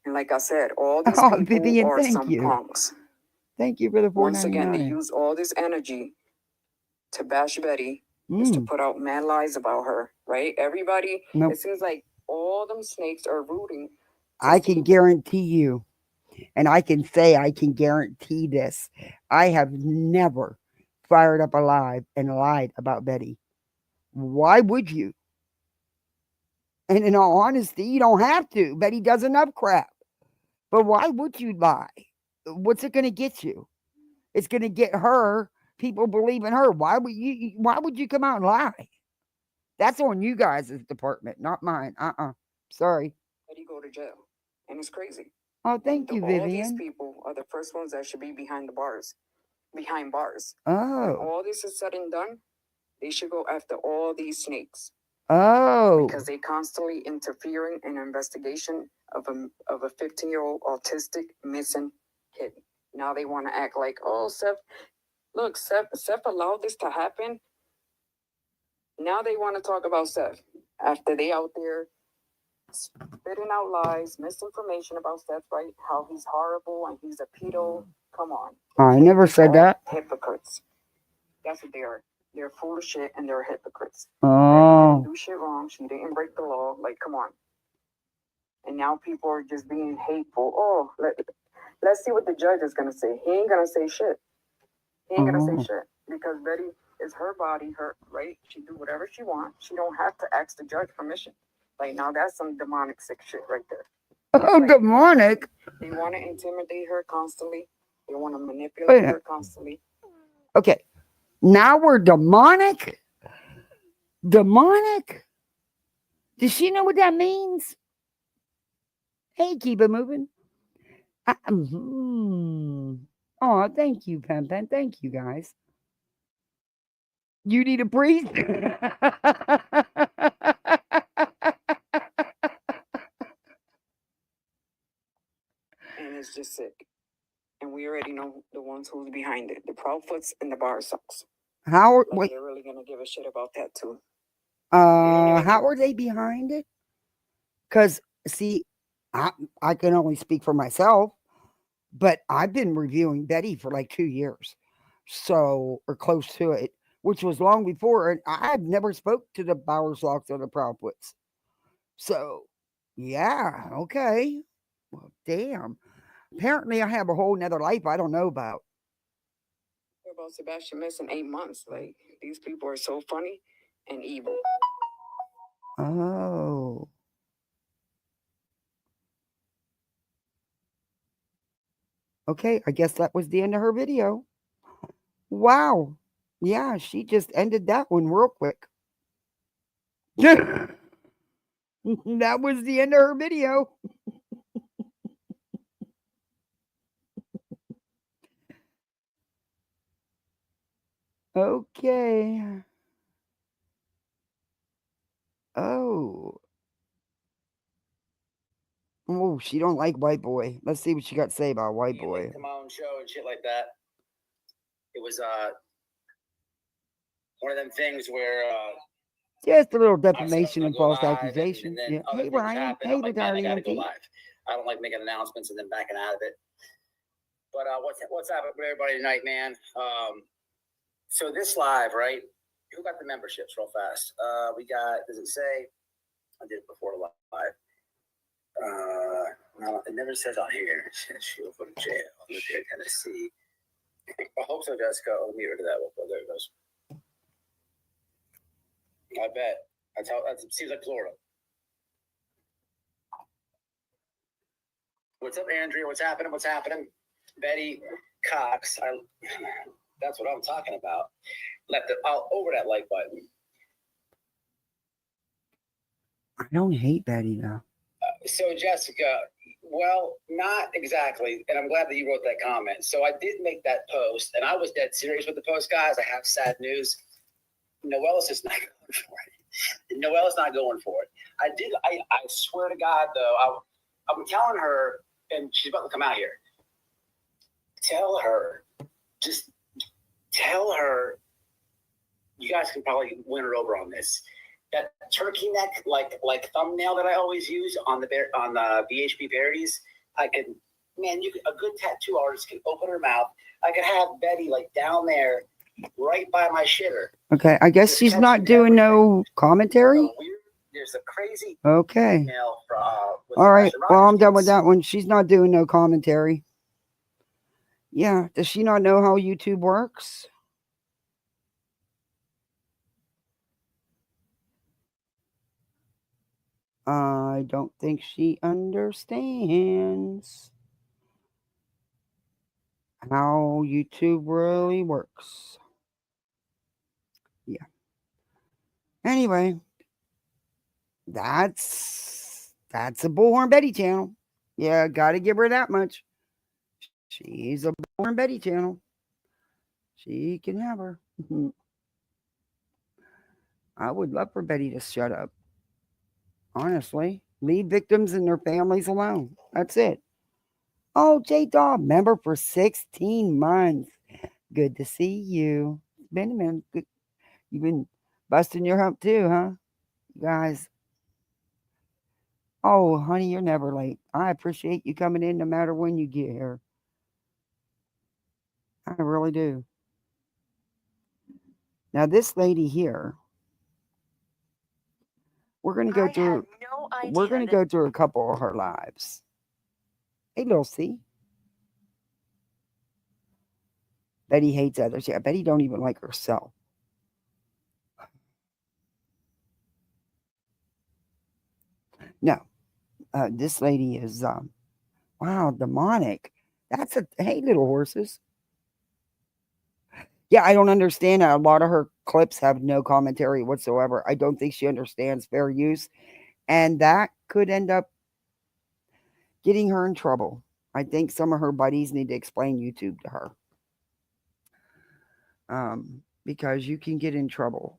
And like I said, all these Oh, people Vivian, are thank some you. punks. Thank you for the $4.99. Once again, they use all this energy to bash Betty, is to put out mad lies about her, right? Everybody, Nope. it seems like all them snakes are rooting. I can guarantee you, and I can say I can guarantee this, I have never fired up a live and lied about Betty. Why would you? And in all honesty, you don't have to. Betty does enough crap. But why would you lie? What's it going to get you? It's going to get her, people believe in her. Why would you come out and lie? That's on you guys' department, not mine. Sorry. Betty go to jail. And it's crazy. Oh, thank you, Vivian. All these people are the first ones that should be behind bars. When Oh. all this is said and done, they should go after all these snakes. Oh. Because they constantly interfering in an investigation of a 15-year-old autistic missing kid. Now they want to act like, oh, Seth allowed this to happen. Now they want to talk about Seth after they out there spitting out lies, misinformation about Seth, right? How he's horrible and he's a pedo. Come on. I never said that. Hypocrites. That's what they are. They're full of shit and they're hypocrites. Oh. She didn't do shit wrong. She didn't break the law. Like, come on. And now people are just being hateful. Oh, let's see what the judge is going to say. He ain't going to say shit. He ain't going to say shit. Because Betty is her body, her right? She do whatever she wants. She don't have to ask the judge permission. Like, now that's some demonic sick shit right there. Oh, like, demonic? They want to intimidate her constantly. They want to manipulate her constantly. Okay. Now we're demonic? Demonic? Does she know what that means? Hey, keep it moving. Oh, thank you, Pen Pen. Thank you, guys. You need a priest? And it's just sick. And we already know the ones who's behind it. The Proudfoots and the Bar Sox. How like they're really gonna give a shit about that too. How are they behind it? Because see, I can only speak for myself, but I've been reviewing Betty for like 2 years, so or close to it, which was long before, and I've never spoke to the Bowerslocks or the Proudfoots. So, yeah, okay. Well, damn. Apparently, I have a whole nother life I don't know about. About Sebastian missing 8 months. Like, these people are so funny and evil. Oh. Okay, I guess that was the end of her video. Wow. Yeah, she just ended that one real quick. That was the end of her video. Okay. Oh. Oh, she don't like White Boy. Let's see what she got to say about White Boy. To my own show and shit like that. It was one of them things where just a little defamation and false accusation. And yeah. Hey Ryan. Hey, like, man, I gotta go Auntie. live. I don't like making announcements and then backing out of it. But what's happening with everybody tonight, man? So this live, right? Who got the memberships real fast? We got, does it say? I did it before the live. No, it never says on here. She'll go to jail. I'm here, Tennessee. I hope so, Jessica. I'll meet her to that. Oh, there it goes. I bet. That seems like Florida. What's up, Andrea? What's happening? What's happening? Betty Cox. That's what I'm talking about. Over that like button. I don't hate Betty though. So Jessica, well, not exactly, and I'm glad that you wrote that comment. So I did make that post, and I was dead serious with the post, guys. I have sad news. Noellis is not going for it. Noelle's not going for it. I swear to God, though, I'm telling her, and she's about to come out here. Tell her, just tell her, you guys can probably win her over on this. That turkey neck, like thumbnail that I always use on the VHP parodies, a good tattoo artist can open her mouth. I could have Betty like down there, right by my shitter. Okay, I guess she's not doing no commentary. There's a crazy. Okay. All right. Well, I'm done with that one. She's not doing no commentary. Yeah. Does she not know how YouTube works? I don't think she understands how YouTube really works. Yeah. Anyway, that's a Bullhorn Betty channel. Yeah, gotta give her that much. She's a Bullhorn Betty channel. She can have her. I would love for Betty to shut up. Honestly, leave victims and their families alone. That's it. Oh, J-Dog, member for 16 months. Good to see you. Been a minute. Good. You've been busting your hump too, huh? You guys. Oh, honey, you're never late. I appreciate you coming in no matter when you get here. I really do. Now, this lady here, we're gonna go through. We're gonna go through a couple of her lives. Hey, little C. Betty hates others. Yeah, Betty don't even like herself. No, this lady is wow, demonic. That's hey, little horses. Yeah, I don't understand that. A lot of her clips have no commentary whatsoever. I don't think she understands fair use, and that could end up getting her in trouble. I think some of her buddies need to explain YouTube to her. Because you can get in trouble,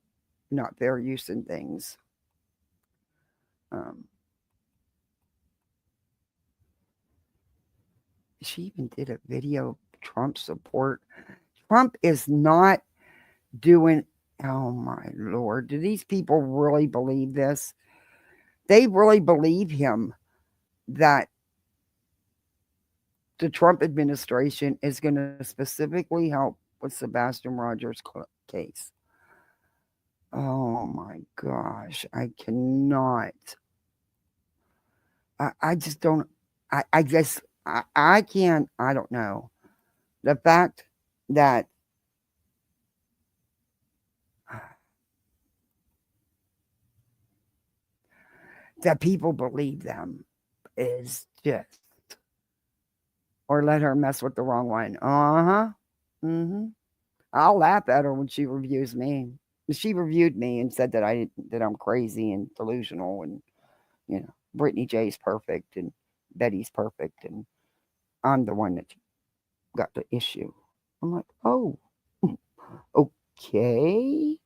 not fair use in things. She even did a video Trump support. Trump is not doing, oh my Lord, do these people really believe this? They really believe him that the Trump administration is going to specifically help with Sebastian Rogers' case. Oh my gosh, I cannot. I just don't, I guess I can't, I don't know. The fact that people believe them is just, or let her mess with the wrong one. I'll laugh at her when she reviews me. She reviewed me and said that I'm crazy and delusional, and you know, Brittany J's perfect and Betty's perfect, and I'm the one that got the issue. I'm like, oh, okay,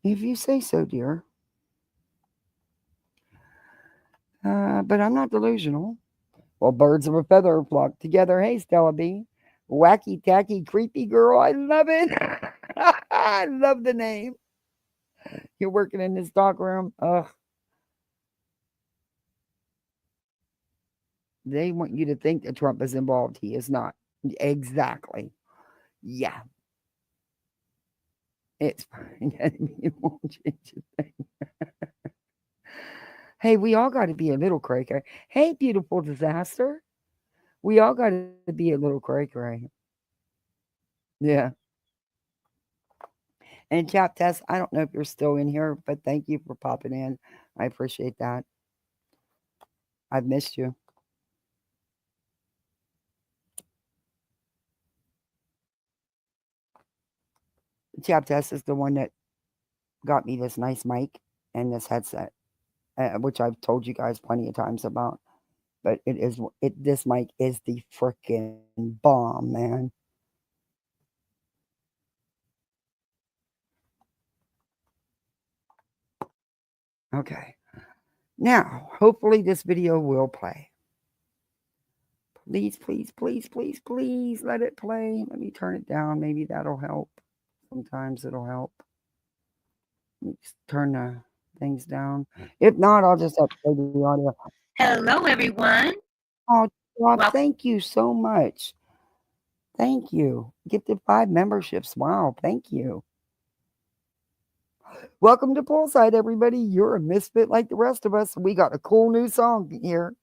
if you say so, dear. But I'm not delusional. Well, birds of a feather flock together. Hey, Stella B. Wacky, tacky, creepy girl. I love it. I love the name. You're working in this stock room. Ugh. They want you to think that Trump is involved. He is not. Exactly. Yeah. It's fine. It won't change a thing. Hey, we all got to be a little cray cray. Hey, beautiful disaster. We all got to be a little cray cray. Yeah. And Chap Test, I don't know if you're still in here, but thank you for popping in. I appreciate that. I've missed you. Chap Test is the one that got me this nice mic and this headset, which I've told you guys plenty of times about. But this mic is the freaking bomb, man. Okay. Now, hopefully this video will play. Please, please, please, please, please let it play. Let me turn it down. Maybe that'll help. Sometimes it'll help. Let me just turn the things down. If not, I'll just have to play the audio. Hello, everyone. Oh, Rob, Well- thank you so much. Thank you. Gifted 5 memberships. Wow, thank you. Welcome to Poolside, everybody. You're a misfit like the rest of us. We got a cool new song here.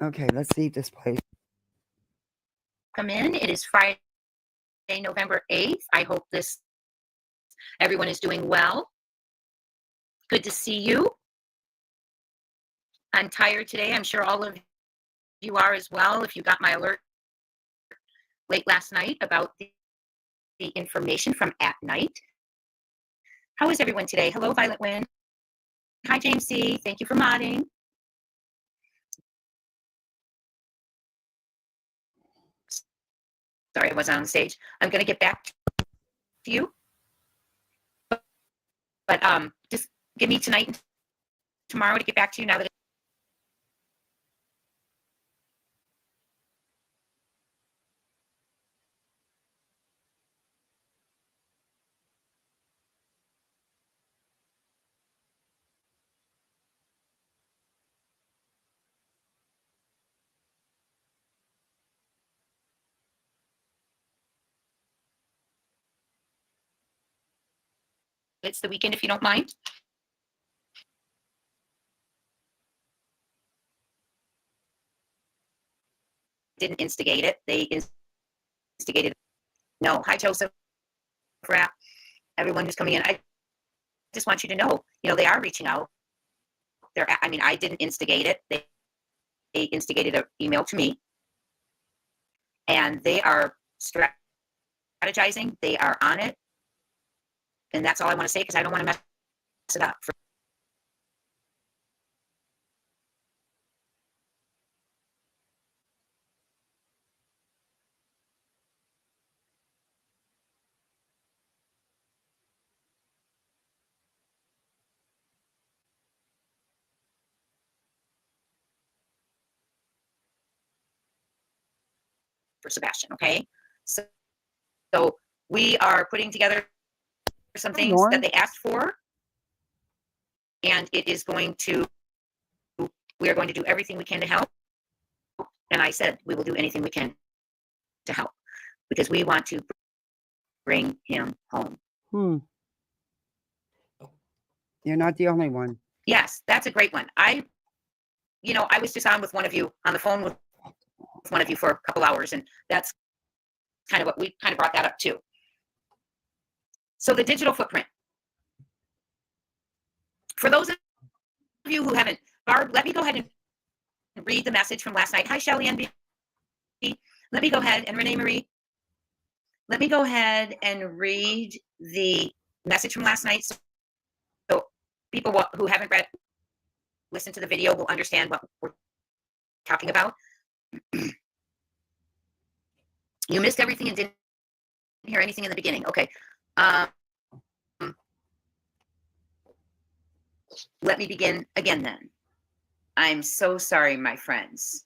Okay, let's see if this plays. Come in. It is Friday, November 8th. I hope everyone is doing well. Good to see you. I'm tired today. I'm sure all of you are as well. If you got my alert late last night about the information from at night. How is everyone today? Hello, Violet Wynn. Hi, James C. Thank you for modding. Sorry, I wasn't on the stage. I'm going to get back to you. But just give me tonight and tomorrow to get back to you now that it's the weekend, if you don't mind. Didn't instigate it. They instigated. No. Hi, Joseph. Rap. Everyone who's coming in. I just want you to know, they are reaching out. I didn't instigate it. They instigated an email to me. And they are strategizing. They are on it. And that's all I want to say because I don't want to mess it up. For Sebastian, okay? So we are putting together some things that they asked for, and we are going to do everything we can to help. And I said we will do anything we can to help because we want to bring him home. You're not the only one. Yes, that's a great one. I was just on the phone with one of you for a couple hours, and that's kind of what we kind of brought that up too. So the digital footprint. For those of you who haven't, Barb, let me go ahead and read the message from last night. Hi, Shelly NB. Let me go ahead, and Renee Marie. Let me go ahead and read the message from last night so people who haven't listened to the video will understand what we're talking about. You missed everything and didn't hear anything in the beginning. Okay. Let me begin again then. I'm so sorry, my friends.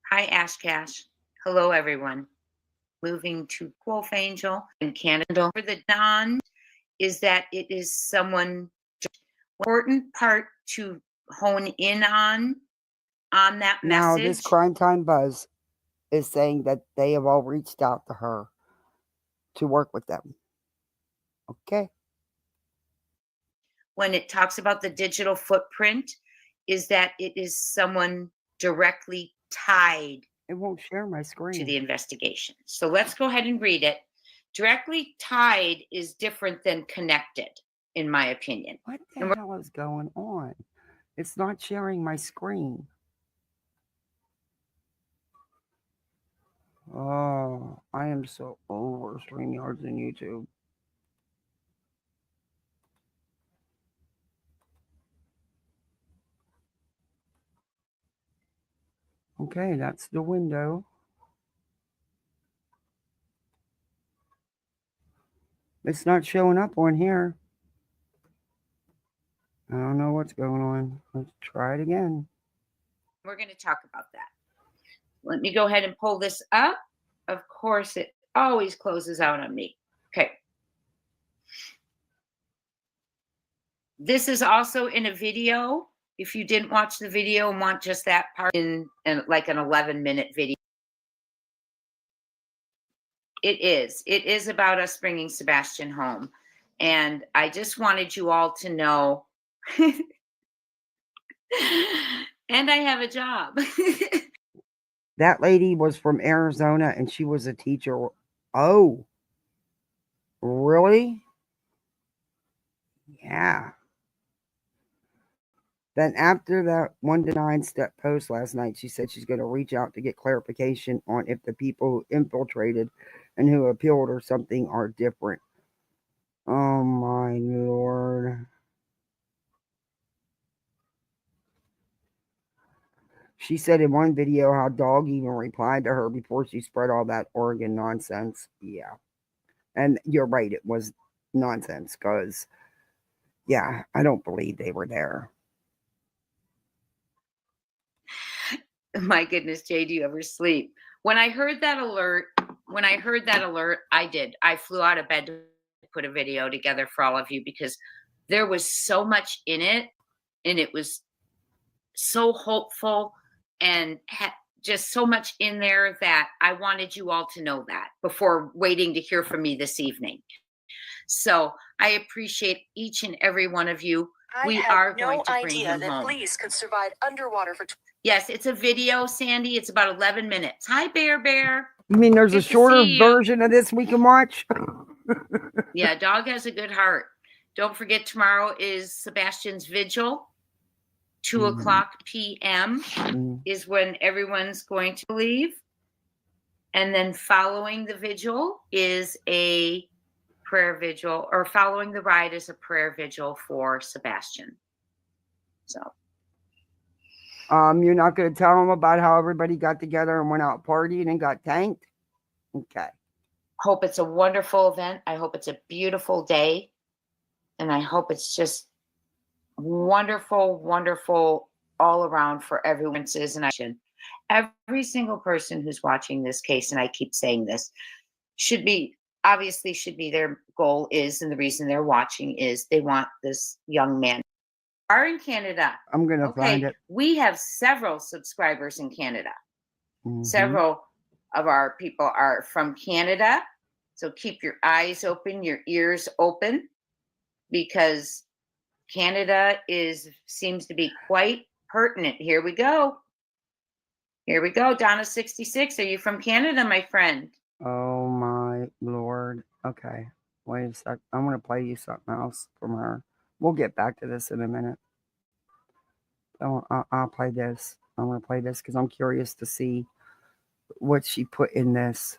Hi, Ash Cash. Hello, everyone. Moving to Wolf Angel in Canada. For the Don is that it is someone important part to hone in on that message. Now, this Crime Time Buzz is saying that they have all reached out to her to work with them. Okay. When it talks about the digital footprint, is that it is someone directly tied. It won't share my screen. To the investigation. So let's go ahead and read it. Directly tied is different than connected, in my opinion. What the hell is going on? It's not sharing my screen. Oh, I am so over StreamYards and YouTube. Okay, that's the window. It's not showing up on here. I don't know what's going on. Let's try it again. We're going to talk about that. Let me go ahead and pull this up. Of course, it always closes out on me. Okay. This is also in a video. If you didn't watch the video and want just that part in like an 11-minute video. It is about us bringing Sebastian home. And I just wanted you all to know. And I have a job. That lady was from Arizona and she was a teacher. Oh, really? Yeah. Then after that 1 to 9 step post last night, she said she's going to reach out to get clarification on if the people who infiltrated and who appealed or something are different. Oh my Lord. She said in one video how Dog even replied to her before she spread all that Oregon nonsense. Yeah. And you're right, it was nonsense because, yeah, I don't believe they were there. My goodness, Jay, do you ever sleep? When I heard that alert, I flew out of bed to put a video together for all of you because there was so much in it and it was so hopeful and just so much in there that I wanted you all to know that before waiting to hear from me this evening. So I appreciate each and every one of you. We are going to bring him home. Police could survive underwater for. Yes, it's a video, Sandy. It's about 11 minutes. Hi, Bear. You mean there's Good a to shorter see you. version of this we can watch? Yeah, Dog has a good heart. Don't forget, tomorrow is Sebastian's vigil. 2 o'clock p.m. is when everyone's going to leave. And then following the vigil is a prayer vigil, or following the ride is a prayer vigil for Sebastian. So. You're not going to tell them about how everybody got together and went out partying and got tanked? Okay. Hope it's a wonderful event. I hope it's a beautiful day. And I hope it's just wonderful, wonderful all around for everyone's and action. Every single person who's watching this case, and I keep saying this, should be their goal is, and the reason they're watching is they want this young man. Are in Canada. I'm going to find it. We have several subscribers in Canada. Several of our people are from Canada. So keep your eyes open, your ears open, because Canada seems to be quite pertinent. Here we go. Donna 66. Are you from Canada, my friend? Oh my Lord. Okay. Wait a sec. I'm going to play you something else from her. We'll get back to this in a minute. I'll play this. I'm going to play this because I'm curious to see what she put in this.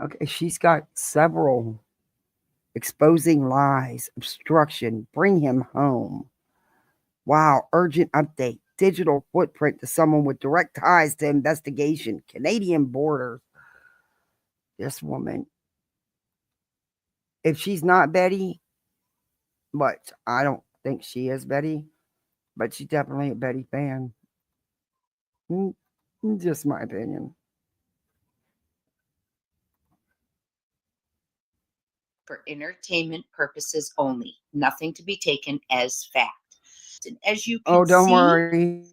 Okay, she's got several: exposing lies, obstruction, bring him home. Wow, urgent update, digital footprint to someone with direct ties to investigation, Canadian borders. This woman, if she's not Betty, but I don't think she is Betty, but she's definitely a Betty fan. Just my opinion. For entertainment purposes only, nothing to be taken as fact. And as you can don't see worry.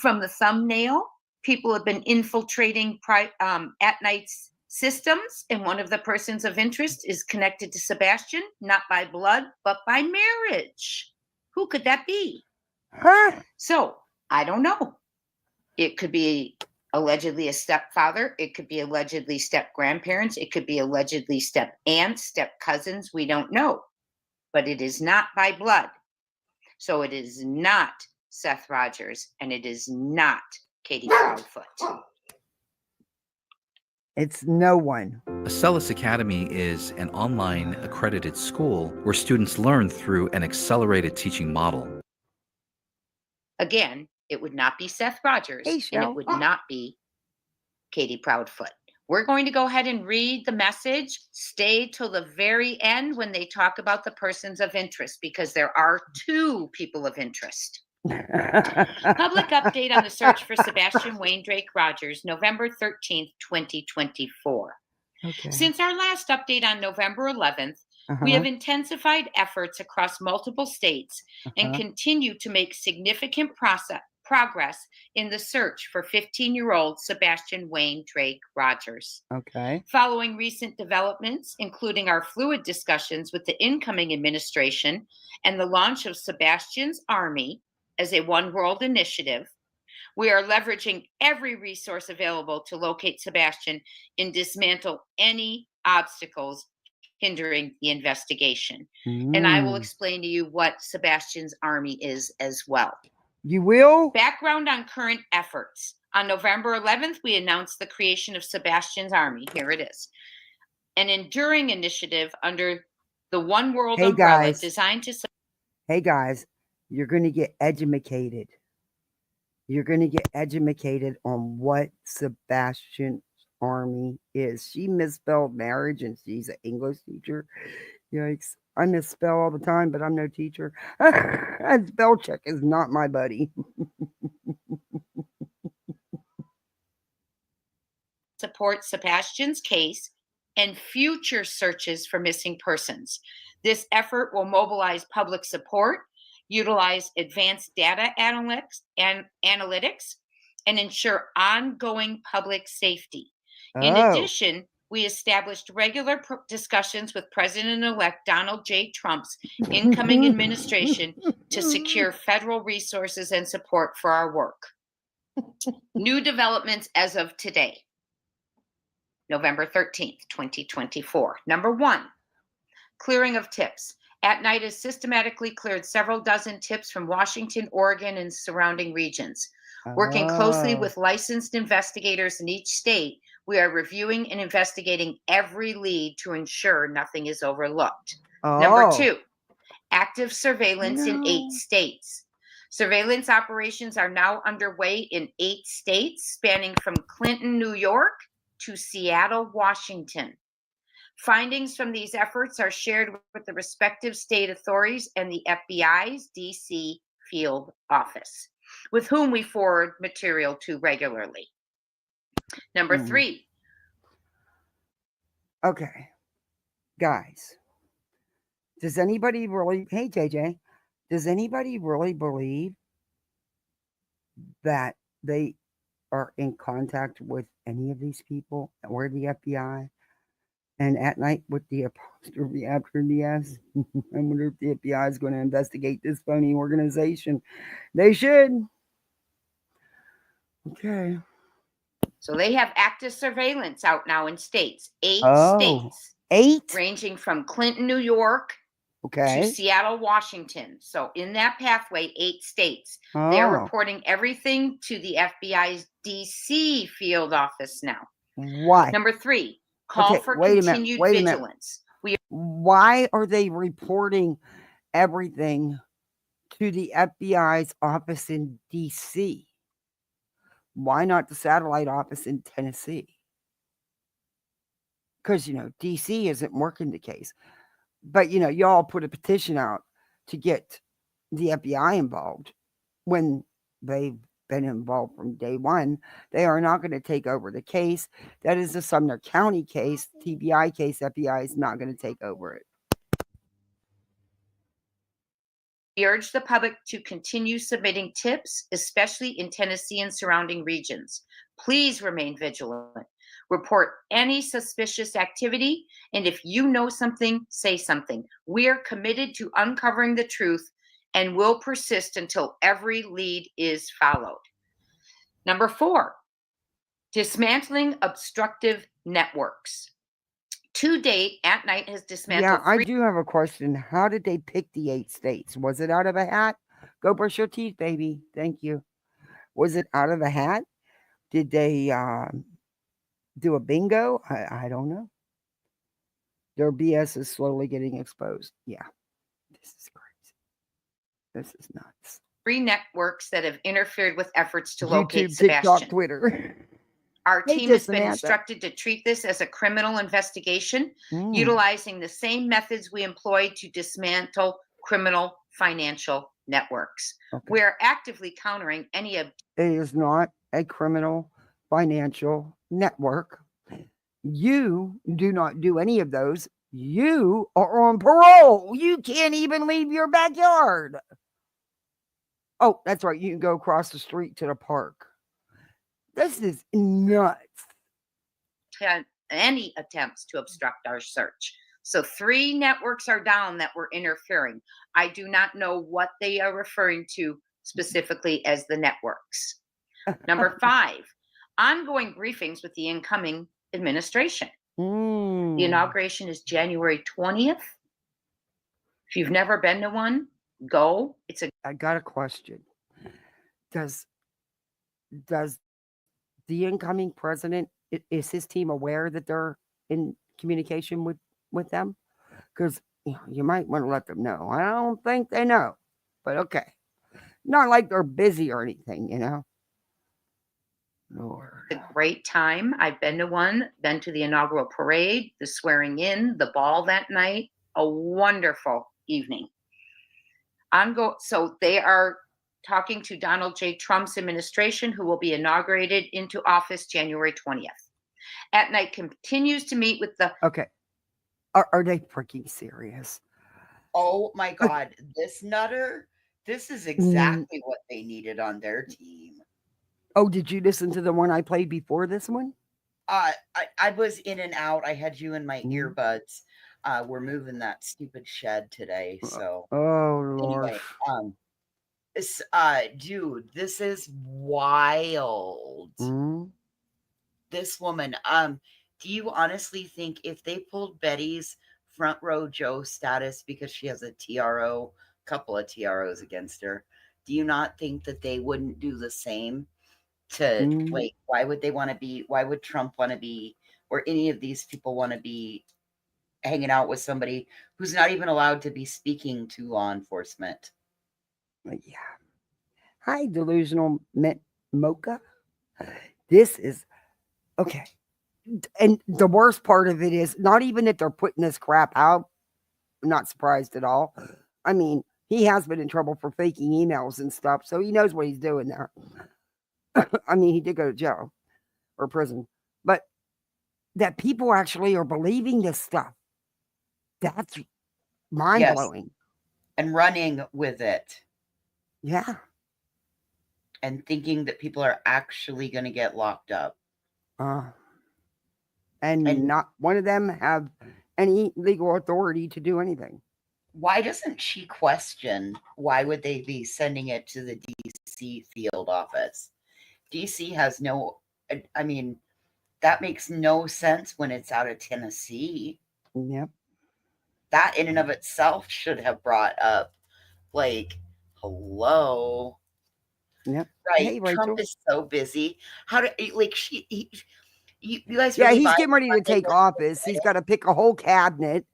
From the thumbnail, people have been infiltrating at night's systems, and one of the persons of interest is connected to Sebastian, not by blood, but by marriage. Who could that be? Huh? So, I don't know. It could be allegedly a stepfather. It could be allegedly step-grandparents. It could be allegedly step-aunts, step-cousins. We don't know. But it is not by blood. So it is not Seth Rogers, and it is not Katie Proudfoot. It's no one. Acellus Academy is an online accredited school where students learn through an accelerated teaching model. Again, It would not be Seth Rogers, Hey, and Shell. it would not be Katie Proudfoot. We're going to go ahead and read the message. Stay till the very end when they talk about the persons of interest, because there are 2 people of interest. Public update on the search for Sebastian Wayne Drake Rogers, November 13th, 2024. Okay. Since our last update on November 11th, we have intensified efforts across multiple states and continue to make significant progress in the search for 15-year-old Sebastian Wayne Drake Rogers. Okay. Following recent developments, including our fluid discussions with the incoming administration and the launch of Sebastian's Army as a One World initiative, we are leveraging every resource available to locate Sebastian and dismantle any obstacles hindering the investigation. And I will explain to you what Sebastian's Army is as well. You will? Background on current efforts. On November 11th, we announced the creation of Sebastian's Army. Here it is. An enduring initiative under the One World umbrella designed to... Hey, guys, you're going to get educated. You're going to get educated on what Sebastian's Army is. She misspelled marriage, and she's an English teacher. Yikes. I misspell all the time, but I'm no teacher. And spell check is not my buddy. Support Sebastian's case and future searches for missing persons. This effort will mobilize public support, utilize advanced data analytics, and ensure ongoing public safety. In addition, we established regular discussions with President-elect Donald J. Trump's incoming administration to secure federal resources and support for our work. New developments as of today, November 13th, 2024. Number 1, clearing of tips. At Night has systematically cleared several dozen tips from Washington, Oregon, and surrounding regions. Working closely with licensed investigators in each state, we are reviewing and investigating every lead to ensure nothing is overlooked. Number 2, active surveillance in 8 states. Surveillance operations are now underway in 8 states, spanning from Clinton, New York, to Seattle, Washington. Findings from these efforts are shared with the respective state authorities and the FBI's DC field office, with whom we forward material to regularly. Number 3. Okay. Guys, does anybody really, hey JJ, does anybody really believe that they are in contact with any of these people or the FBI? And at night with the apostrophe after the S? I wonder if the FBI is going to investigate this phony organization. They should. Okay. So they have active surveillance out now in states. 8 states. 8? Ranging from Clinton, New York, to Seattle, Washington. So in that pathway, 8 states. They're reporting everything to the FBI's DC field office now. Why? Number 3, call for continued vigilance. Why are they reporting everything to the FBI's office in DC? Why not the satellite office in Tennessee? Because, DC isn't working the case. But, y'all put a petition out to get the FBI involved when they've been involved from day one. They are not going to take over the case. That is the Sumner County case, TBI case. FBI is not going to take over it. We urge the public to continue submitting tips, especially in Tennessee and surrounding regions. Please remain vigilant. Report any suspicious activity, and if you know something, say something. We are committed to uncovering the truth and will persist until every lead is followed. Number 4, dismantling obstructive networks. To date, At Night has dismantled. Yeah, I do have a question. How did they pick the 8 states? Was it out of a hat? Go brush your teeth, baby. Thank you. Was it out of a hat? Did they do a bingo? I don't know. Their BS is slowly getting exposed. Yeah. This is crazy. This is nuts. 3 networks that have interfered with efforts to YouTube, locate TikTok, Sebastian. Twitter. Our Hey, team has just been Samantha. instructed to treat this as a criminal investigation, Mm. utilizing the same methods we employed to dismantle criminal financial networks. Okay. We're actively countering any of It is not a criminal financial network. You do not do any of those. You are on parole. You can't even leave your backyard. Oh, that's right. You can go across the street to the park. This is nuts. any attempts to obstruct our search. So 3 networks are down that were interfering. I do not know what they are referring to specifically as the networks. Number 5, ongoing briefings with the incoming administration. Mm. The inauguration is January 20th. If you've never been to one, go. I got a question. Does the incoming president, is his team aware that they're in communication with them? Because you might want to let them know. I don't think they know, but okay. Not like they're busy or anything, Lord. a great time. I've been to one, been to the inaugural parade, the swearing in, the ball that night. A wonderful evening. So they are talking to Donald J. Trump's administration, who will be inaugurated into office January 20th. At night continues to meet with the. Okay. Are they freaking serious? Oh my God, this nutter. This is exactly what they needed on their team. Oh, did you listen to the one I played before this one? I was in and out. I had you in my earbuds. We're moving that stupid shed today. So Oh Lord. anyway, dude, this is wild. Mm. This woman, do you honestly think if they pulled Betty's front row Joe status because she has a couple of TROs against her, do you not think that they wouldn't do the same to like, why would Trump want to be, or any of these people want to be hanging out with somebody who's not even allowed to be speaking to law enforcement? Yeah. Hi, delusional mocha. This is okay. And the worst part of it is not even that they're putting this crap out. I'm not surprised at all. I mean, he has been in trouble for faking emails and stuff, so he knows what he's doing there. I mean, he did go to jail or prison, but that people actually are believing this stuff, that's mind-blowing. Yes. And running with it. Yeah. And thinking that people are actually going to get locked up. And not one of them have any legal authority to do anything. Why doesn't she question why would they be sending it to the DC field office? DC has no, I mean, that makes no sense when it's out of Tennessee. Yep. That in and of itself should have brought up, like, hello. Yep. Right. Hey, Trump is so busy. You guys. Yeah, really he's getting ready to take office. He's got to pick a whole cabinet.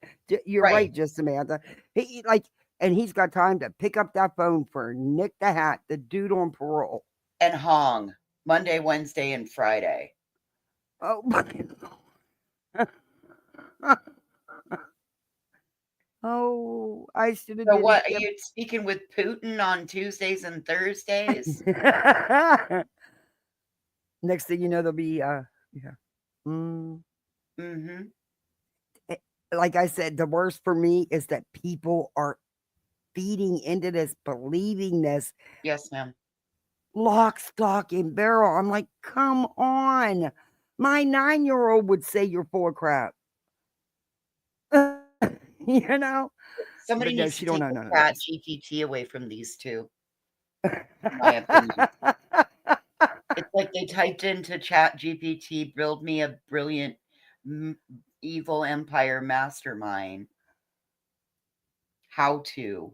You're right, just Samantha. And he's got time to pick up that phone for Nick the Hat, the dude on parole. And Hong, Monday, Wednesday, and Friday. Oh, oh, I should have. So what, are you speaking with Putin on Tuesdays and Thursdays? Next thing you know, there'll be, yeah. Like I said, the worst for me is that people are feeding into this, believing this. Yes, ma'am. Lock, stock, and barrel. I'm like, come on. My 9-year-old would say you're full of crap. You know? Somebody needs to take Chat GPT away from these two. In my opinion. It's like they typed into Chat GPT, build me a brilliant evil empire mastermind. How to.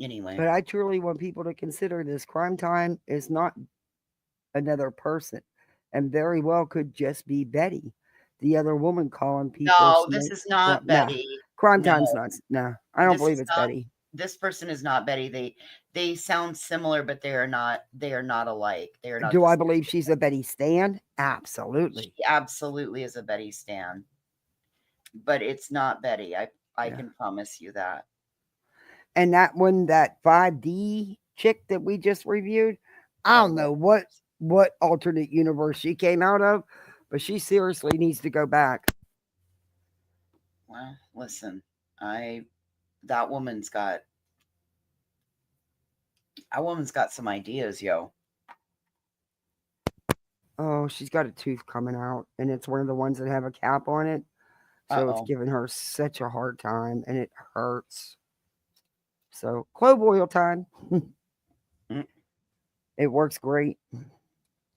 Anyway. But I truly want people to consider this. Crime time is not another person. And very well could just be Betty. The other woman calling people. No, this is not Betty. Crime time's not. No, I don't believe it's Betty. this person is not Betty. They sound similar, but they are not alike. They are not Do the I same. believe she's a Betty Stan? Absolutely. She absolutely is a Betty Stan. But it's not Betty. I Yeah. can promise you that. And that one, that 5D chick that we just reviewed, I don't know what alternate universe she came out of, but she seriously needs to go back. Well, listen, that woman's got some ideas, yo. Oh, she's got a tooth coming out, and it's one of the ones that have a cap on it. So it's Uh-oh. giving her such a hard time, and it hurts. So clove oil time. It works great.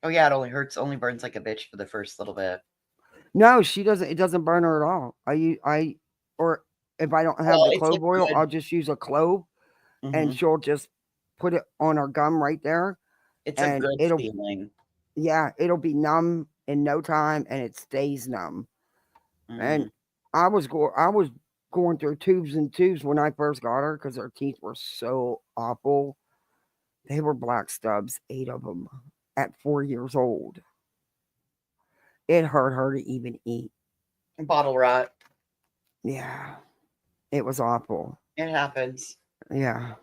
Oh yeah, it only burns like a bitch for the first little bit. No, she doesn't. It doesn't burn her at all. Or if I don't have Well, the it's a clove oil, good- I'll just use a clove, and Mhm. she'll just put it on her gum right there. It's a and good it'll feeling. yeah, it'll be numb in no time, and it stays numb. And Mhm. I was going through tubes and tubes when I first got her because her teeth were so awful. They were black stubs, 8 of them at 4 years old. It hurt her to even eat. Bottle rot. Yeah, it was awful. It happens. Yeah.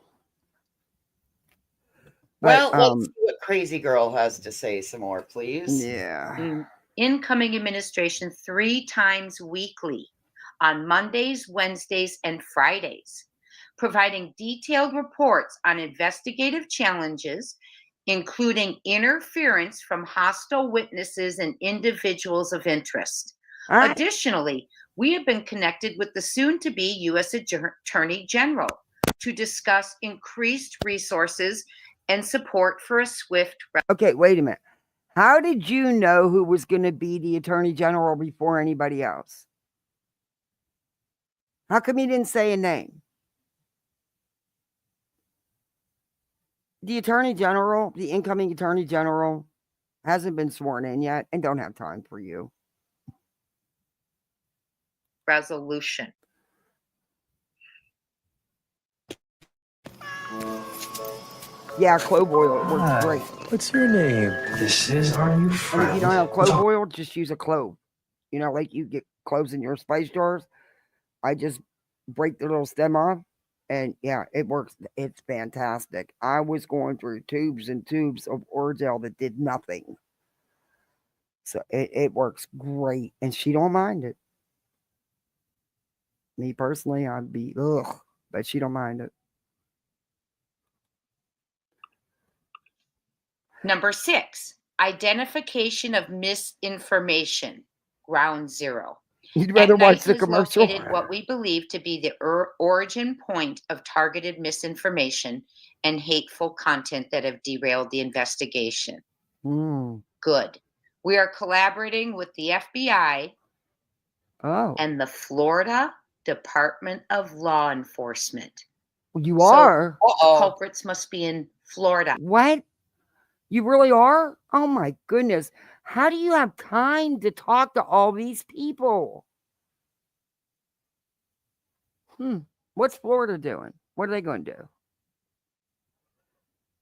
Well, But let's see what Crazy Girl has to say some more, please. yeah. Incoming administration 3 times weekly on Mondays, Wednesdays, and Fridays, providing detailed reports on investigative challenges, including interference from hostile witnesses and individuals of interest. All right. Additionally, we have been connected with the soon-to-be U.S. Attorney General to discuss increased resources and support for a swift. Okay, wait a minute. How did you know who was going to be the Attorney General before anybody else? How come you didn't say a name? The Attorney General, the incoming Attorney General, hasn't been sworn in yet and don't have time for you. Resolution. Yeah, clove oil. It works Hi, great. what's your name? This is our new And friend. if you don't have clove oil, just use a clove. You know, like you get cloves in your spice jars. I just break the little stem off, and yeah, it works. It's fantastic. I was going through tubes and tubes of Orgel that did nothing. So it works great, and she don't mind it. Me personally, I'd be ugh, but she don't mind it. Number 6, identification of misinformation, ground zero. You'd rather At watch night the has commercial. located what we believe to be the origin point of targeted misinformation and hateful content that have derailed the investigation. Good. We are collaborating with the FBI Oh, and the Florida Department of Law Enforcement. you So- are? The culprits must be in Florida. What? You really are? Oh my goodness. How do you have time to talk to all these people? What's Florida doing? What are they going to do?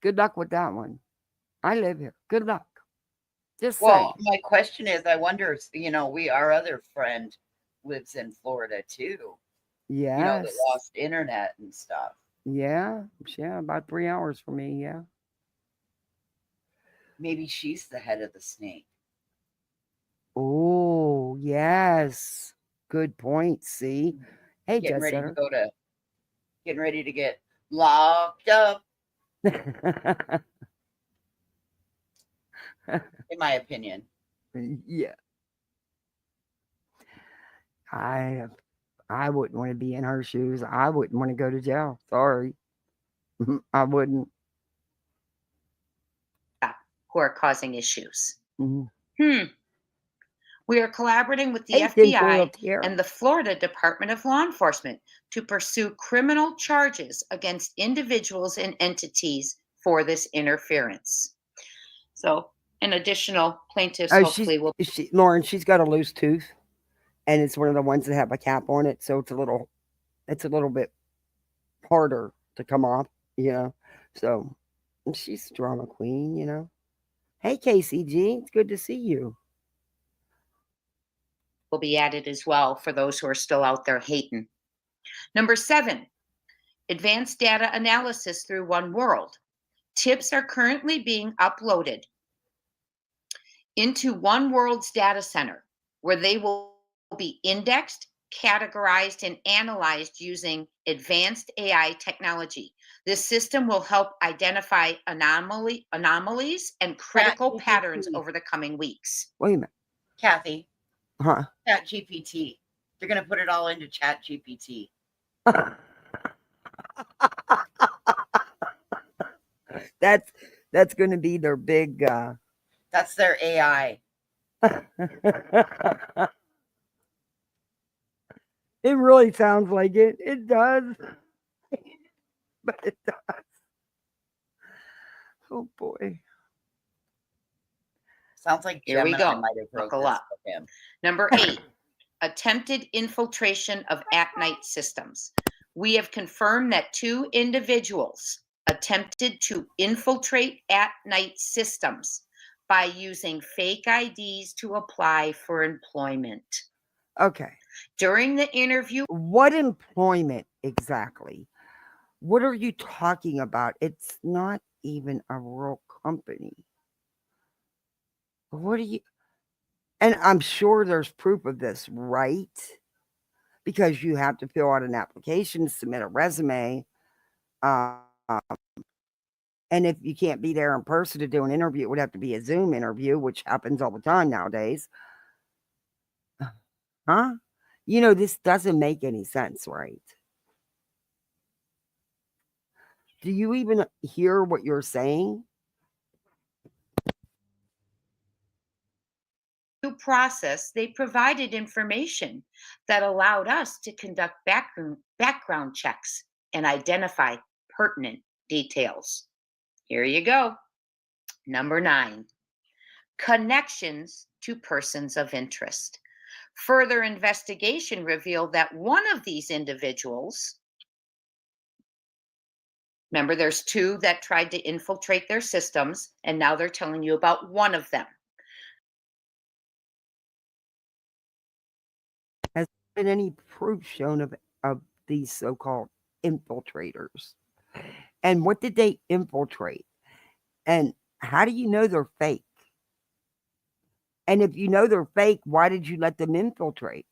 Good luck with that one. I live here. Good luck. Just Well, saying. my question is, I wonder, our other friend lives in Florida too. Yes. That lost internet and stuff. Yeah. Yeah. About 3 hours from me. Yeah. Maybe she's the head of the snake. Oh, yes. Good point. See? Hey, Getting ready Jessica. to get locked up, in my opinion. Yeah. I wouldn't want to be in her shoes. I wouldn't want to go to jail. Sorry. I wouldn't. Who are causing issues. Mhm. We are collaborating with the Hey, tinfoil FBI tear. and the Florida Department of Law Enforcement to pursue criminal charges against individuals and entities for this interference. So, an additional plaintiffs hopefully will. Lauren, she's got a loose tooth, and it's one of the ones that have a cap on it, so it's a little bit harder to come off, you know. So she's a drama queen, you know. Hey, KCG, it's good to see you. Will be added as well for those who are still out there hating. Number 7, advanced data analysis through One World. Tips are currently being uploaded into One World's data center, where they will be indexed, categorized, and analyzed using advanced AI technology. This system will help identify anomalies and critical patterns over the coming weeks. Wait a minute. Kathy, Huh? Chat GPT. They're going to put it all into Chat GPT. That's going to be their big That's their AI. It really sounds like it. It does. But it does. Oh boy. Sounds like Here we Gemini go. might have wrote Buckle this up. for him. Number 8, attempted infiltration of at-night systems. We have confirmed that 2 individuals attempted to infiltrate at-night systems by using fake IDs to apply for employment. Okay. During the interview, What employment exactly? What are you talking about? It's not even a real company. What are you? And I'm sure there's proof of this, right? Because you have to fill out an application, submit a resume. And if you can't be there in person to do an interview, it would have to be a Zoom interview, which happens all the time nowadays. Huh? You know, this doesn't make any sense, right? Do you even hear what you're saying? process, they provided information that allowed us to conduct background checks and identify pertinent details. Here you go. Number 9, connections to persons of interest. Further investigation revealed that one of these individuals, remember, there's 2 that tried to infiltrate their systems, and now they're telling you about one of them. Has there been any proof shown of these so-called infiltrators? And what did they infiltrate? And how do you know they're fake? And if you know they're fake, why did you let them infiltrate?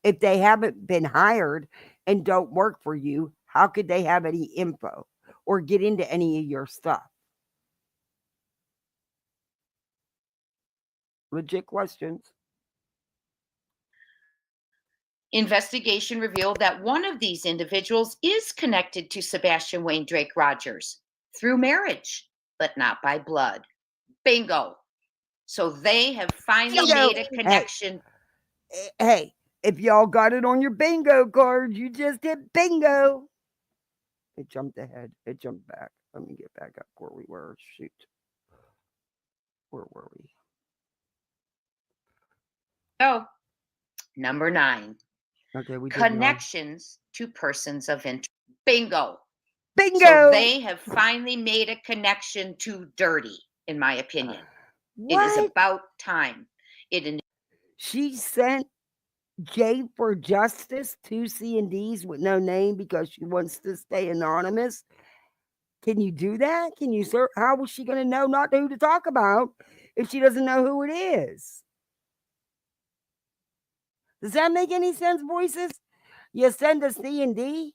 If they haven't been hired and don't work for you, how could they have any info or get into any of your stuff? Legit questions. Investigation revealed that one of these individuals is connected to Sebastian Wayne Drake Rogers through marriage, but not by blood. Bingo. So they have finally made a connection. Hey, if y'all got it on your bingo card, you just hit bingo. It jumped ahead. It jumped back. Let me get back up where we were. Shoot. Where were we? Oh, number 9. Okay, we did Connections to persons of interest. Bingo. Bingo. So they have finally made a connection to dirty, in my opinion. What? It is about time. She sent J for Justice 2 C&Ds with no name because she wants to stay anonymous. Can you do that? Can you, sir? How was she going to know not who to talk about if she doesn't know who it is? Does that make any sense, voices? You send a C&D,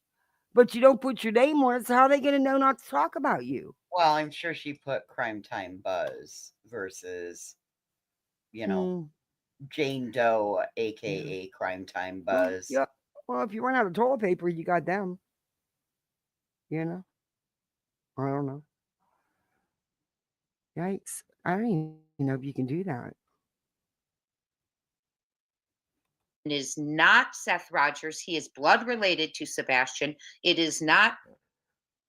but you don't put your name on it. So how are they going to know not to talk about you? Well, I'm sure she put Crime Time Buzz versus, you know, Jane Doe, aka Crime Time Buzz. Yeah. Well, if you run out of toilet paper, you got them. You know? I don't know. Yikes. I don't even know if you can do that. It is not Seth Rogers. He is blood related to Sebastian. It is not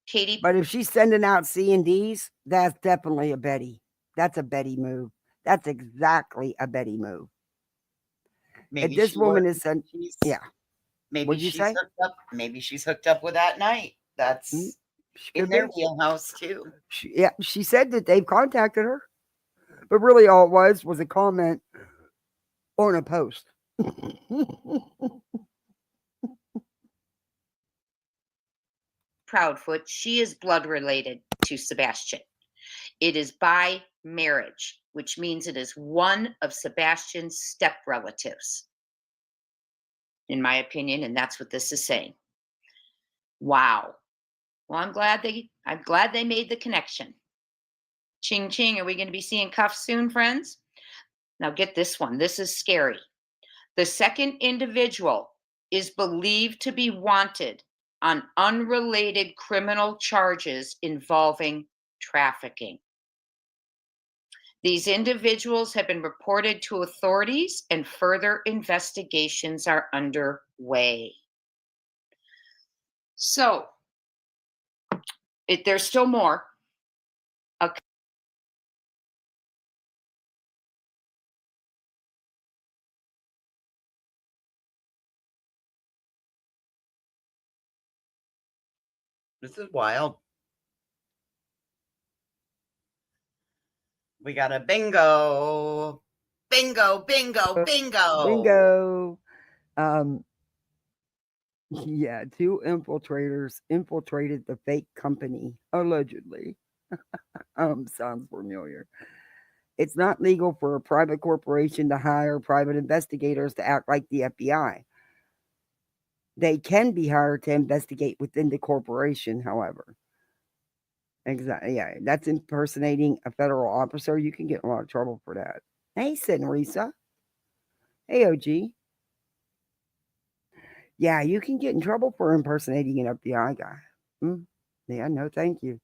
Katie. But if she's sending out C&Ds, that's definitely a Betty. That's a Betty move. That's exactly a Betty move. Maybe if this woman is sent, yeah. Maybe she's hooked up. Maybe she's hooked up with that night. That's She in could their be. wheelhouse too. She said that they've contacted her, but really all it was a comment on a post. Proudfoot, she is blood related to Sebastian. It is by marriage, which means it is one of Sebastian's step relatives, in my opinion, and that's what this is saying. Wow. Well, I'm glad they made the connection. Ching ching, are we going to be seeing cuffs soon, friends? Now get this one. This is scary. The second individual is believed to be wanted on unrelated criminal charges involving trafficking. These individuals have been reported to authorities and further investigations are underway. So, there's still more. This is wild. We got a bingo. Bingo, bingo, bingo. Bingo. Yeah, 2 infiltrators infiltrated the fake company, allegedly. Sounds familiar. It's not legal for a private corporation to hire private investigators to act like the FBI. They can be hired to investigate within the corporation, however. Exactly. Yeah, that's impersonating a federal officer. You can get in a lot of trouble for that. Hey, Senrisa. Hey, OG. Yeah, you can get in trouble for impersonating an FBI guy. Yeah, no, thank you.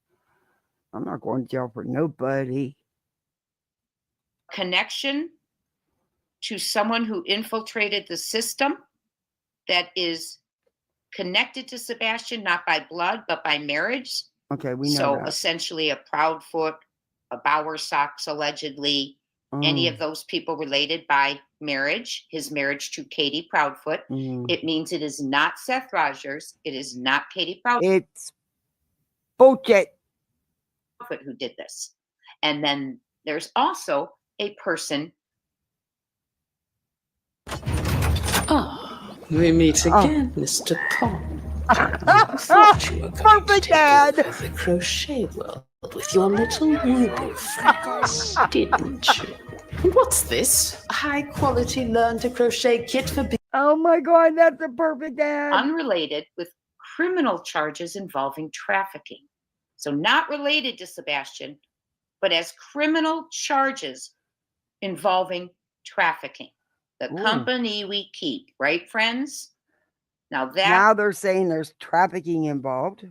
I'm not going to jail for nobody. Connection to someone who infiltrated the system that is connected to Sebastian, not by blood, but by marriage. Okay, we know so that. Essentially a Proudfoot, a Bowersox, allegedly, any of those people related by marriage, his marriage to Katie Proudfoot. It means it is not Seth Rogers. It is not Katie Proudfoot. It's bullshit. Who did this. And then there's also a person. Ah, we meet again, Mr. Pond. I thought you were going to take over the crochet world with your little Ruby friends, didn't you? What's this? A high-quality learn-to-crochet kit for... Oh my God, that's a perfect ad. Unrelated with criminal charges involving trafficking. So not related to Sebastian, but as criminal charges involving trafficking. The company we keep, right, friends? Now they're saying there's trafficking involved.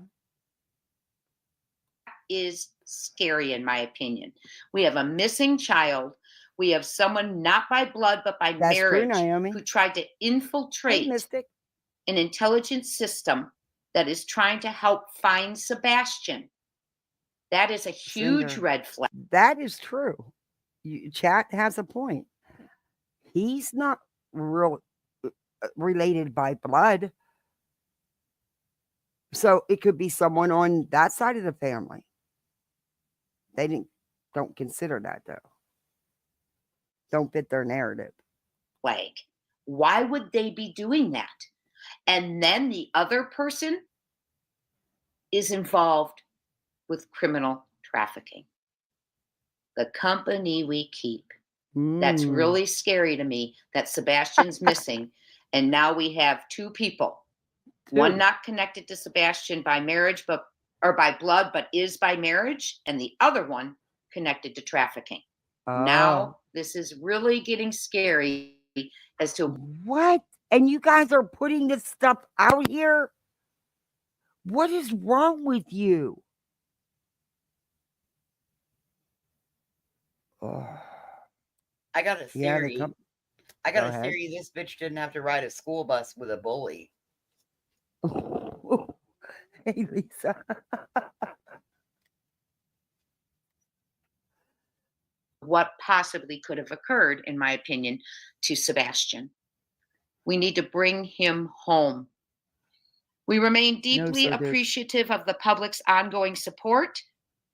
Is scary, in my opinion. We have a missing child. We have someone not by blood, but by marriage, who tried to infiltrate an intelligence system that is trying to help find Sebastian. That is a huge red flag. That is true. Chat has a point. He's not related by blood. So it could be someone on that side of the family. They don't consider that, though. Don't fit their narrative. Like, why would they be doing that? And then the other person is involved with criminal trafficking. The company we keep. That's really scary to me that Sebastian's missing. And now we have 2 people. One not connected to Sebastian by marriage, or by blood, but is by marriage. And the other one connected to trafficking. Now this is really getting scary as to what? And you guys are putting this stuff out here? What is wrong with you? I got a theory. I got a theory this bitch didn't have to ride a school bus with a bully. Hey, Lisa. what possibly could have occurred, in my opinion, to Sebastian. We need to bring him home. We remain No, deeply sir, dude. appreciative of the public's ongoing support.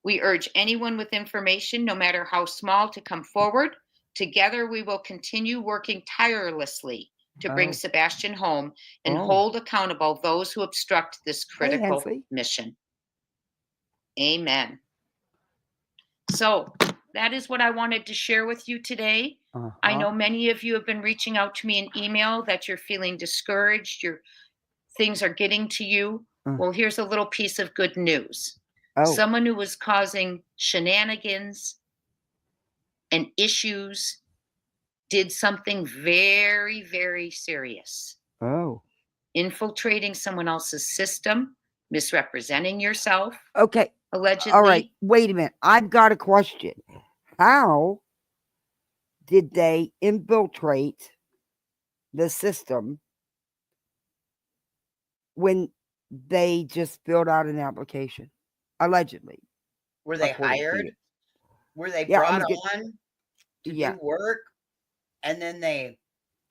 We urge anyone with information, no matter how small, to come forward. Together, we will continue working tirelessly to bring Oh. Sebastian home and Oh. hold accountable those who obstruct this Hey, critical Hensley. mission. Amen. So that is what I wanted to share with you today. I know many of you have been reaching out to me in email that you're feeling discouraged, your things are getting to you. Well, here's a little piece of good news. Oh. Someone who was causing shenanigans and issues did something very, very serious. Oh. Infiltrating someone else's system, misrepresenting yourself, Okay. allegedly. All right. Wait a minute. I've got a question. How did they infiltrate the system when they just filled out an application? Allegedly. Were they according to hired? you. Were they Yeah, brought I'm get- on to Yeah. do work? And then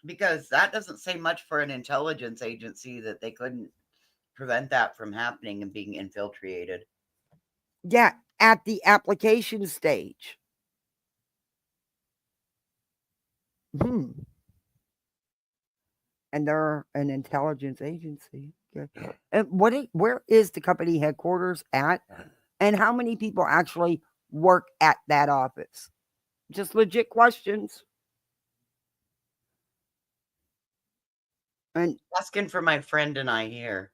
because that doesn't say much for an intelligence agency that they couldn't prevent that from happening and being infiltrated. Yeah, at the application stage. And they're an intelligence agency. Okay. And where is the company headquarters at? And how many people actually work at that office? Just legit questions. And Asking for my friend and I here.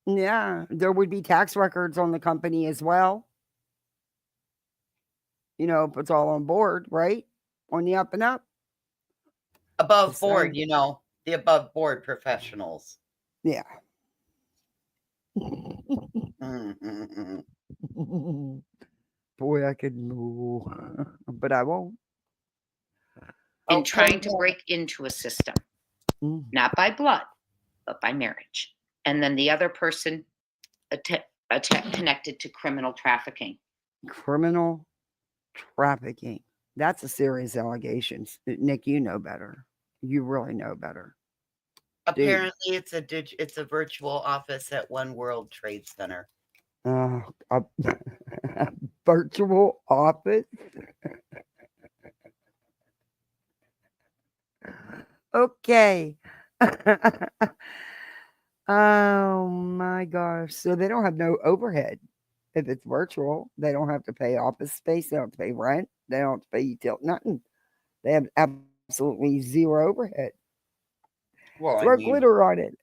yeah, there would be tax records on the company as well. You know, if it's all on board, right? On the up and up. Above Just board, saying. you know, the above board professionals. Yeah. Boy, I could move, but I won't. In trying to break into a system, not by blood, but by marriage. And then the other person connected to criminal trafficking. Criminal trafficking. That's a serious allegation. Nick, you know better. You really know better. Apparently, it's a virtual office at One World Trade Center. A virtual office. Okay. Oh my gosh. So they don't have no overhead. If it's virtual, they don't have to pay office space. They don't have to pay rent. They don't have to pay utility, nothing. They have absolutely zero overhead. Well, Throw glitter on it.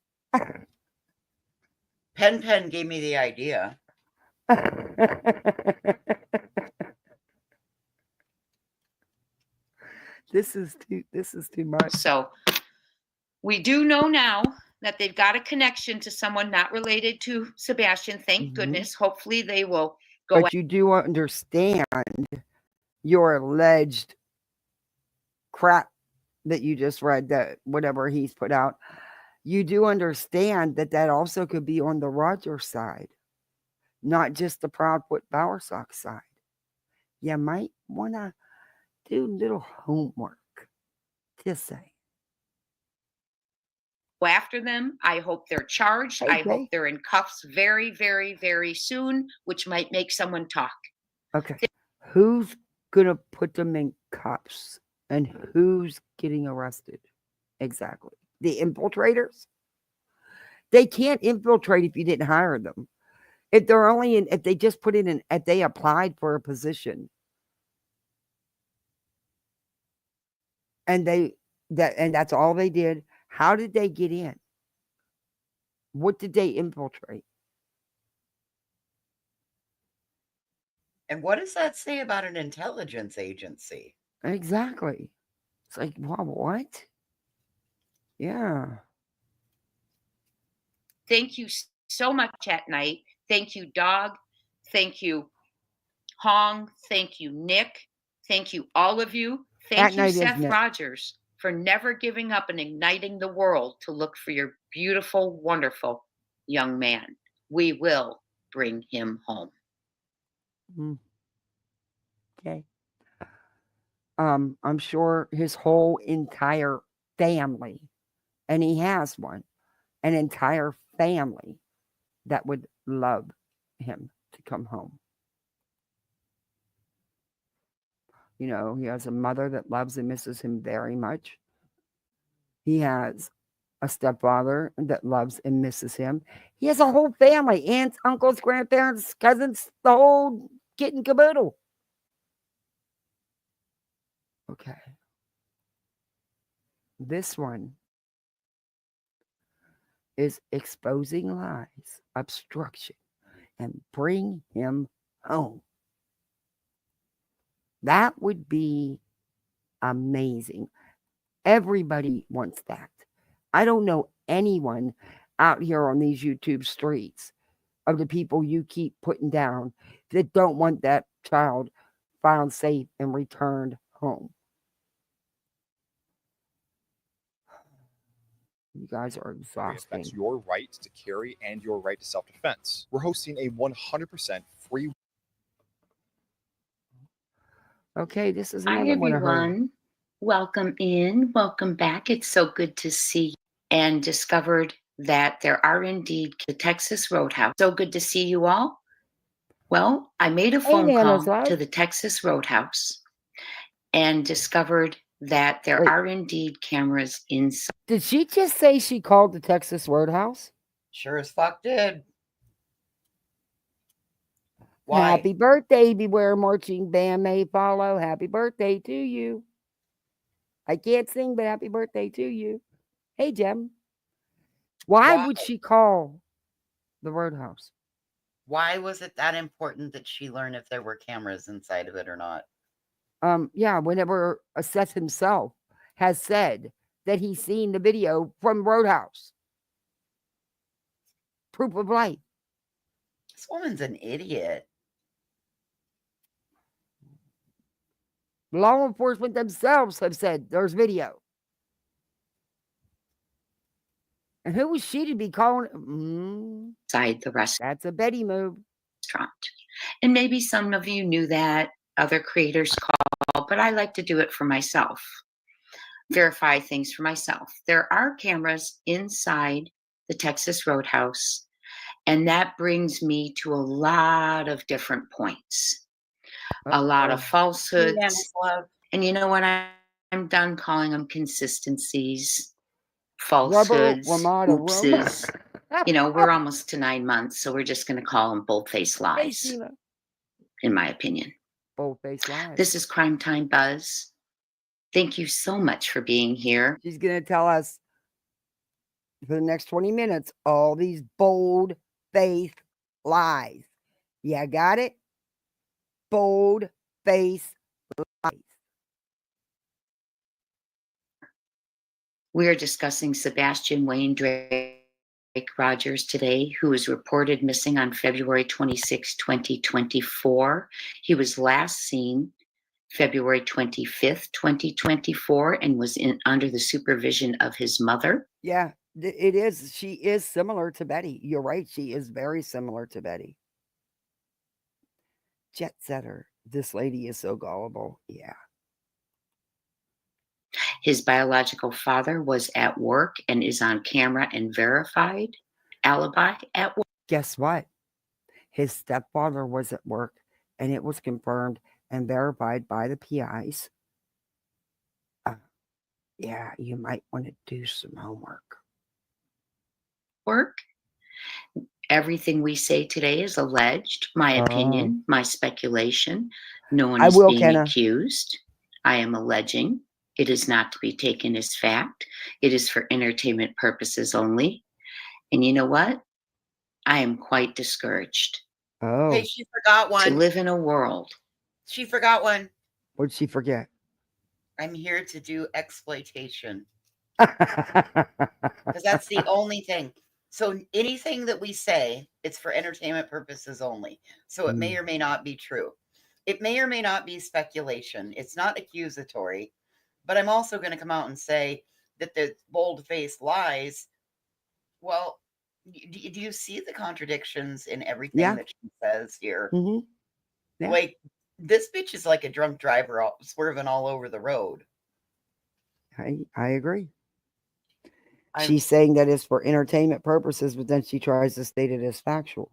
Pen gave me the idea. This is too much. So we do know now that they've got a connection to someone not related to Sebastian. Thank goodness. Hopefully they will go. But you do understand your alleged crap that you just read, that whatever he's put out. You do understand that also could be on the Roger side, not just the Proudfoot Bowersock side. You might want to do a little homework. Just say. Go after them. I hope they're charged. I hope they're in cuffs very, very, very soon, which might make someone talk. Okay. Who's going to put them in cuffs and who's getting arrested? Exactly. The infiltrators? They can't infiltrate if you didn't hire them. If they're only if they just put in if they applied for a position and that's all they did. How did they get in? What did they infiltrate? And what does that say about an intelligence agency? Exactly. It's like, wow, what? Yeah. Thank you so much at night. Thank you, Dog. Thank you, Hong. Thank you, Nick. Thank you, all of you. Thank you, Seth Rogers, for never giving up and igniting the world to look for your beautiful, wonderful young man. We will bring him home. Okay. I'm sure his whole entire family, and he has one, an entire family, that would love him to come home. You know, he has a mother that loves and misses him very much. He has a stepfather that loves and misses him. He has a whole family, aunts, uncles, grandparents, cousins, the whole kit and caboodle. Okay. This one is exposing lies, obstruction, and bring him home. That would be amazing. Everybody wants that. I don't know anyone out here on these YouTube streets of the people you keep putting down that don't want that child found safe and returned home. You guys are exhausting. Affects your right to carry and your right to self-defense. We're hosting a 100% free. Okay, this is Hi, another one I heard. everyone. Welcome in. Welcome back. It's so good to see you. And discovered that there are indeed the Texas Roadhouse. So good to see you all. Well, I made a phone Nana's call Love. to the Texas Roadhouse and discovered that there Wait. are indeed cameras inside. Did she just say she called the Texas Roadhouse? Sure as fuck did. Why? Happy birthday, Beware Marching Band may follow. Happy birthday to you. I can't sing, but happy birthday to you. Hey, Jem. Why would she call the Roadhouse? Why was it that important that she learn if there were cameras inside of it or not? Yeah, whenever Seth himself has said that he's seen the video from Roadhouse. Proof of life. This woman's an idiot. Law enforcement themselves have said there's video. And who was she to be calling? Inside the restaurant. That's a Betty move. And maybe some of you knew that. Other creators call, but I like to do it for myself. Verify things for myself. There are cameras inside the Texas Roadhouse, and that brings me to a lot of different points. A lot of falsehoods. And you know what? I'm done calling them consistencies, falsehoods, oopses. You know, we're almost to 9 months, so we're just going to call them bold-faced lies, in my opinion. Bold-faced lies. This is Crime Time Buzz. Thank you so much for being here. She's going to tell us for the next 20 minutes all these bold-faced lies. Yeah, got it? Bold-faced lies. We are discussing Sebastian Wayne Drake Rogers today, who was reported missing on February 26, 2024. He was last seen February 25th, 2024, and was under the supervision of his mother. Yeah, it is. She is similar to Betty. You're right. She is very similar to Betty. Jet setter. This lady is so gullible. Yeah. His biological father was at work and is on camera and verified alibi at work. Guess what? His stepfather was at work and it was confirmed and verified by the PIs. Yeah, you might want to do some homework. Work. Everything we say today is alleged, my opinion, my speculation. No one is being accused. I am alleging. It is not to be taken as fact. It is for entertainment purposes only. And you know what? I am quite discouraged. Oh. Hey, she forgot one. To live in a world. She forgot one. What did she forget? I'm here to do exploitation. Because that's the only thing. So anything that we say, it's for entertainment purposes only. So it may or may not be true. It may or may not be speculation. It's not accusatory. But I'm also going to come out and say that the bold-faced lies, well, do you see the contradictions in everything that she says here? Yeah. Like, this bitch is like a drunk driver swerving all over the road. I agree. She's saying that it's for entertainment purposes, but then she tries to state it as factual.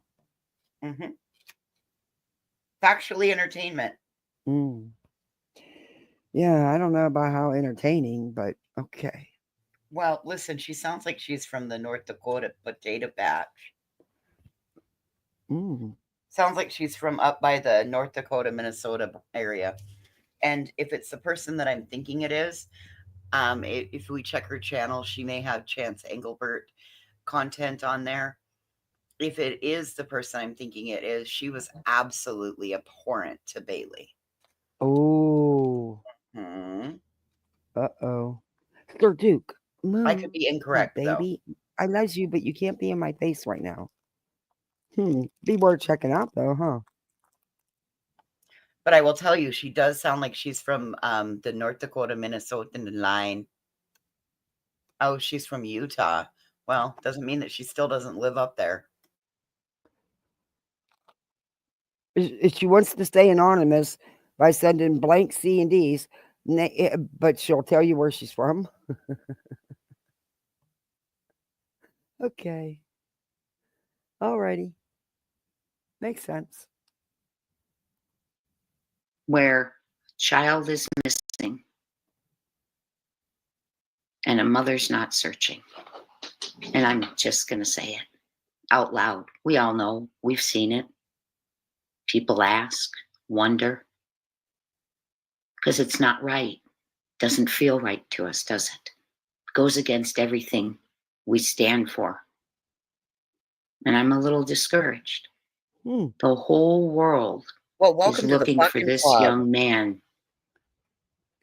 Mm-hmm. Factually entertainment. Yeah, I don't know about how entertaining, but okay. Well, listen, she sounds like she's from the North Dakota potato patch. Sounds like she's from up by the North Dakota, Minnesota area. And if it's the person that I'm thinking it is, if we check her channel, she may have Chance Engelbert content on there. If it is the person I'm thinking it is, she was absolutely abhorrent to Bailey. Oh. Uh-oh. Sir Duke. I could be incorrect, baby. I love you, but you can't be in my face right now. Be worth checking out, though, huh? But I will tell you, she does sound like she's from the North Dakota, Minnesota line. Oh, she's from Utah. Well, doesn't mean that she still doesn't live up there. She wants to stay anonymous by sending blank C&Ds, but she'll tell you where she's from. Okay. Alrighty. Makes sense. Where child is missing and a mother's not searching. And I'm just going to say it out loud. We all know, we've seen it. People ask, wonder, because it's not right. Doesn't feel right to us, does it? Goes against everything we stand for. And I'm a little discouraged. The whole world is looking for this young man.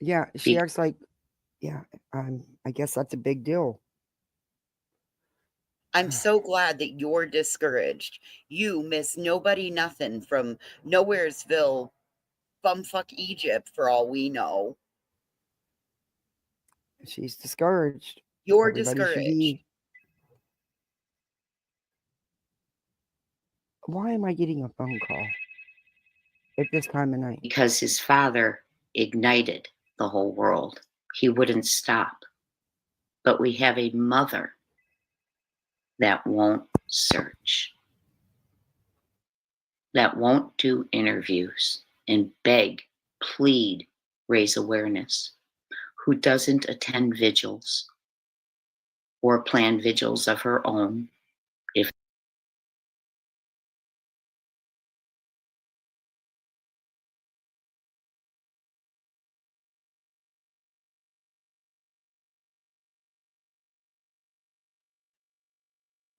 Yeah, she acts like, yeah, I guess that's a big deal. I'm so glad that you're discouraged. You miss nobody nothing from Nowheresville, bumfuck Egypt, for all we know. She's discouraged. You're Everybody discouraged. Why am I getting a phone call at this time of night? Because his father ignited the whole world. He wouldn't stop. But we have a mother that won't search, that won't do interviews and beg, plead, raise awareness, who doesn't attend vigils or plan vigils of her own. If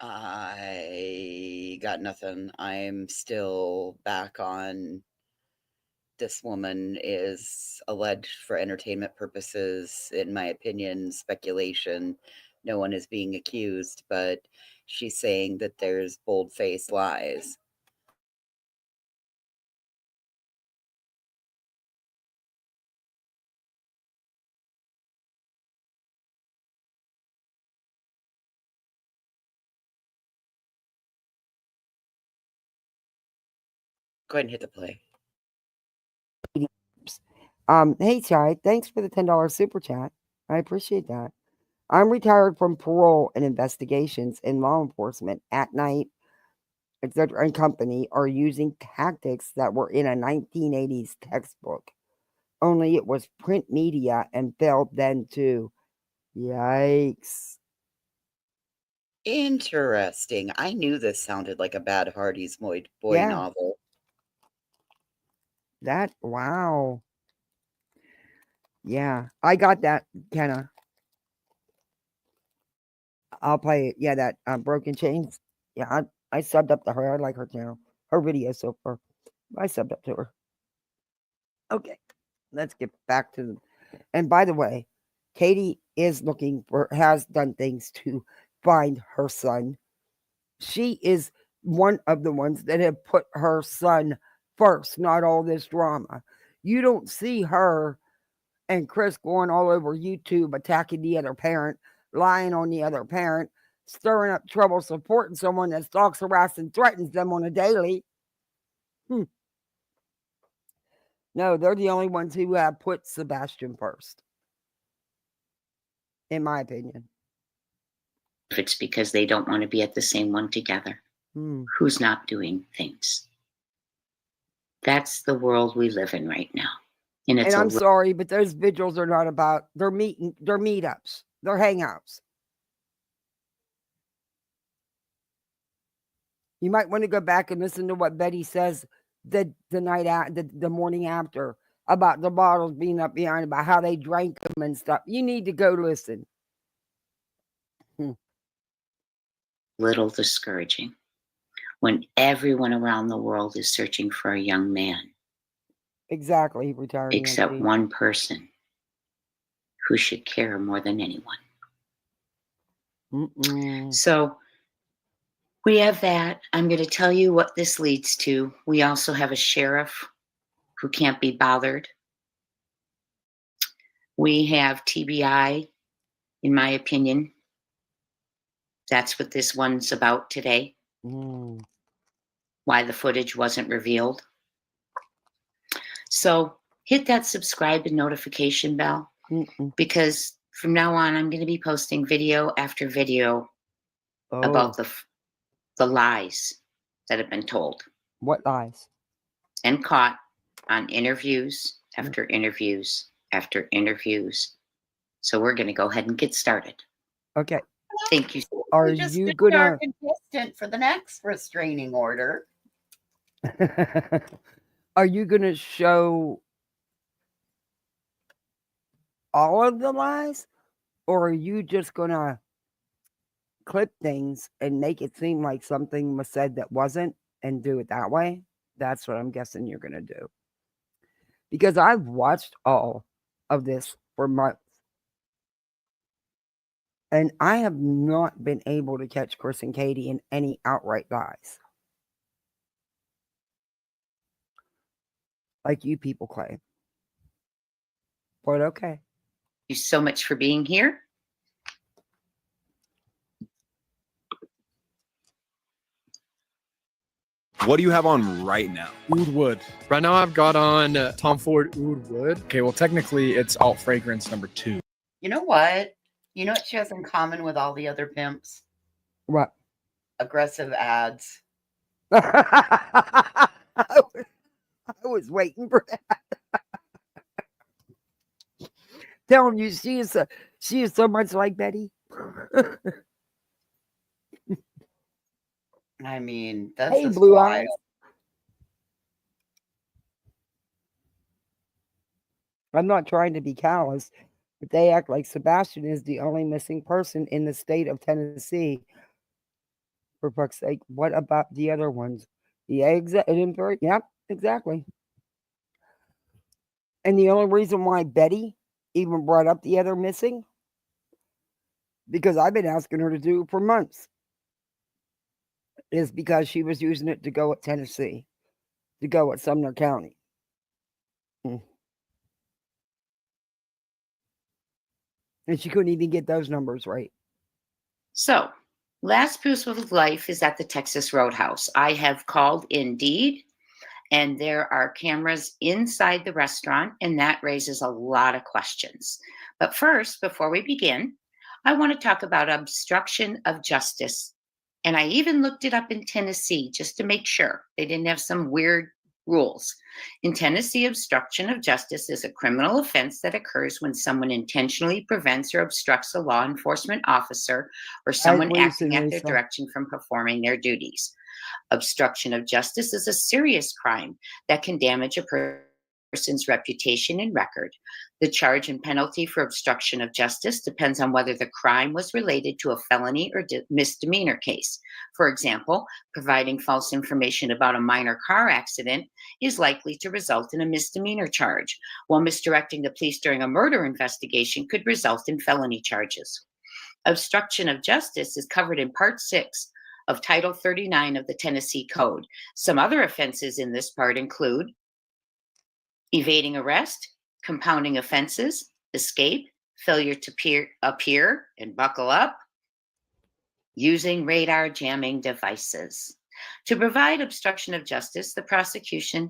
I got nothing. I'm still back on. This woman is alleged for entertainment purposes, in my opinion, speculation. No one is being accused, but she's saying that there's bold-faced lies. Go ahead and hit the play. Hey, Chai, thanks for the $10 super chat. I appreciate that. I'm retired from parole and investigations in law enforcement at night, etc. and company are using tactics that were in a 1980s textbook. Only it was print media and failed then too. Yikes. Interesting. I knew this sounded like a Bad Hardy's boy novel. Wow. Yeah, I got that, Kenna. I'll play it. Yeah, that Broken Chains. Yeah, I subbed up to her. I like her channel. Her video so far. I subbed up to her. Okay, let's get back to them. And by the way, Katie has done things to find her son. She is one of the ones that have put her son first, not all this drama. You don't see her and Chris going all over YouTube attacking the other parent, lying on the other parent, stirring up trouble, supporting someone that stalks, harasses, and threatens them on a daily. No, they're the only ones who have put Sebastian first, in my opinion. it's because they don't want to be at the same one together. Who's not doing things? That's the world we live in right now. And it's I'm sorry, but those vigils are not about, they're meetups, they're hangouts. You might want to go back and listen to what Betty says the morning after about the bottles being up behind, about how they drank them and stuff. You need to go listen. little discouraging when everyone around the world is searching for a young man. Exactly, retired Except Nancy. one person who should care more than anyone. So we have that. I'm going to tell you what this leads to. We also have a sheriff who can't be bothered. We have TBI, in my opinion. That's what this one's about today. Why the footage wasn't revealed. So hit that subscribe and notification bell, because from now on, I'm going to be posting video after video about the lies that have been told. What lies? And caught on interviews after interviews after interviews. So we're going to go ahead and get started. Okay. Thank you. Are you going to contestant for the next restraining order? Are you going to show all of the lies, or are you just going to clip things and make it seem like something was said that wasn't and do it that way? That's what I'm guessing you're going to do. Because I've watched all of this for months, and I have not been able to catch Chris and Katie in any outright lies like you people claim. But okay. Thank you so much for being here. What do you have on right now? Oud Wood. Right now I've got on Tom Ford Oud Wood. Okay, well technically it's alt fragrance number 2. You know what? You know what she has in common with all the other pimps? What? Aggressive ads. I was waiting for that. Telling you, she is so much like Betty. I mean, that's hey, just blue wild. eyes. I'm not trying to be callous, but they act like Sebastian is the only missing person in the state of Tennessee. For fuck's sake, what about the other ones? Yeah, exactly. And the only reason why Betty even brought up the other missing, because I've been asking her to do it for months, is because she was using it to go at Tennessee, to go at Sumner County. And she couldn't even get those numbers right. So, last proof of life is at the Texas Roadhouse. I have called Indeed, and there are cameras inside the restaurant, and that raises a lot of questions. But first, before we begin, I want to talk about obstruction of justice. And I even looked it up in Tennessee just to make sure they didn't have some weird rules. In Tennessee, obstruction of justice is a criminal offense that occurs when someone intentionally prevents or obstructs a law enforcement officer or someone acting at their direction from performing their duties. Obstruction of justice is a serious crime that can damage a person's reputation and record. The charge and penalty for obstruction of justice depends on whether the crime was related to a felony or misdemeanor case. For example, providing false information about a minor car accident is likely to result in a misdemeanor charge, while misdirecting the police during a murder investigation could result in felony charges. Obstruction of justice is covered in Part 6 of Title 39 of the Tennessee Code. Some other offenses in this part include evading arrest, compounding offenses, escape, failure to appear and buckle up, using radar jamming devices. To prove obstruction of justice, the prosecution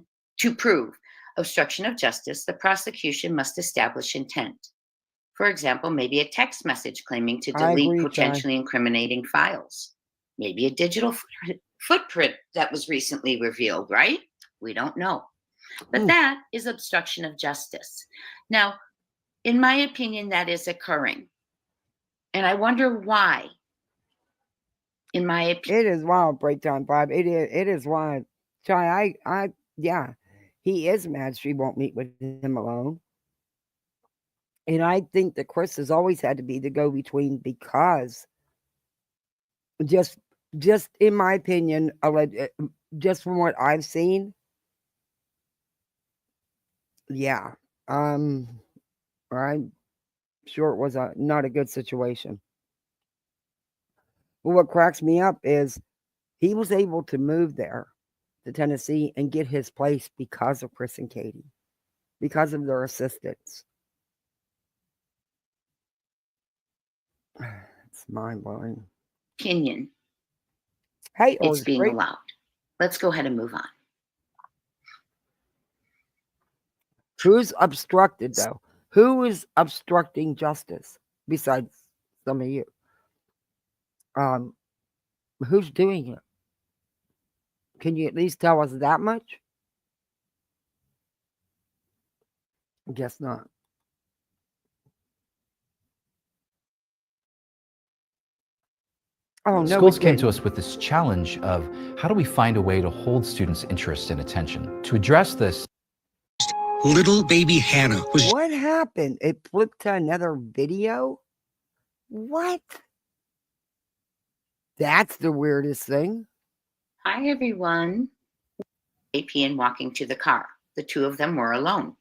must establish intent. For example, maybe a text message claiming to I delete agree, Chai. potentially incriminating files. Maybe a digital footprint that was recently revealed, right? We don't know. But that is obstruction of justice. Now, in my opinion, that is occurring. And I wonder why. In my opinion. It is wild, Breakdown 5. It is wild. Chai, yeah. He is mad she won't meet with him alone. And I think that Chris has always had to be the go-between because just in my opinion, just from what I've seen, yeah, I'm sure it was not a good situation. But what cracks me up is he was able to move there to Tennessee and get his place because of Chris and Katie, because of their assistance. It's mind-blowing. Opinion. Hey, it's being allowed. Let's go ahead and move on. Who's obstructed, though? Who is obstructing justice besides some of you? Who's doing it? Can you at least tell us that much? I guess not. Oh, no, Schools came to us with this challenge of how do we find a way to hold students' interest and attention? To address this, little baby Hannah was... What happened? It flipped to another video? What? That's the weirdest thing. Hi, everyone. AP and walking to the car. The two of them were alone.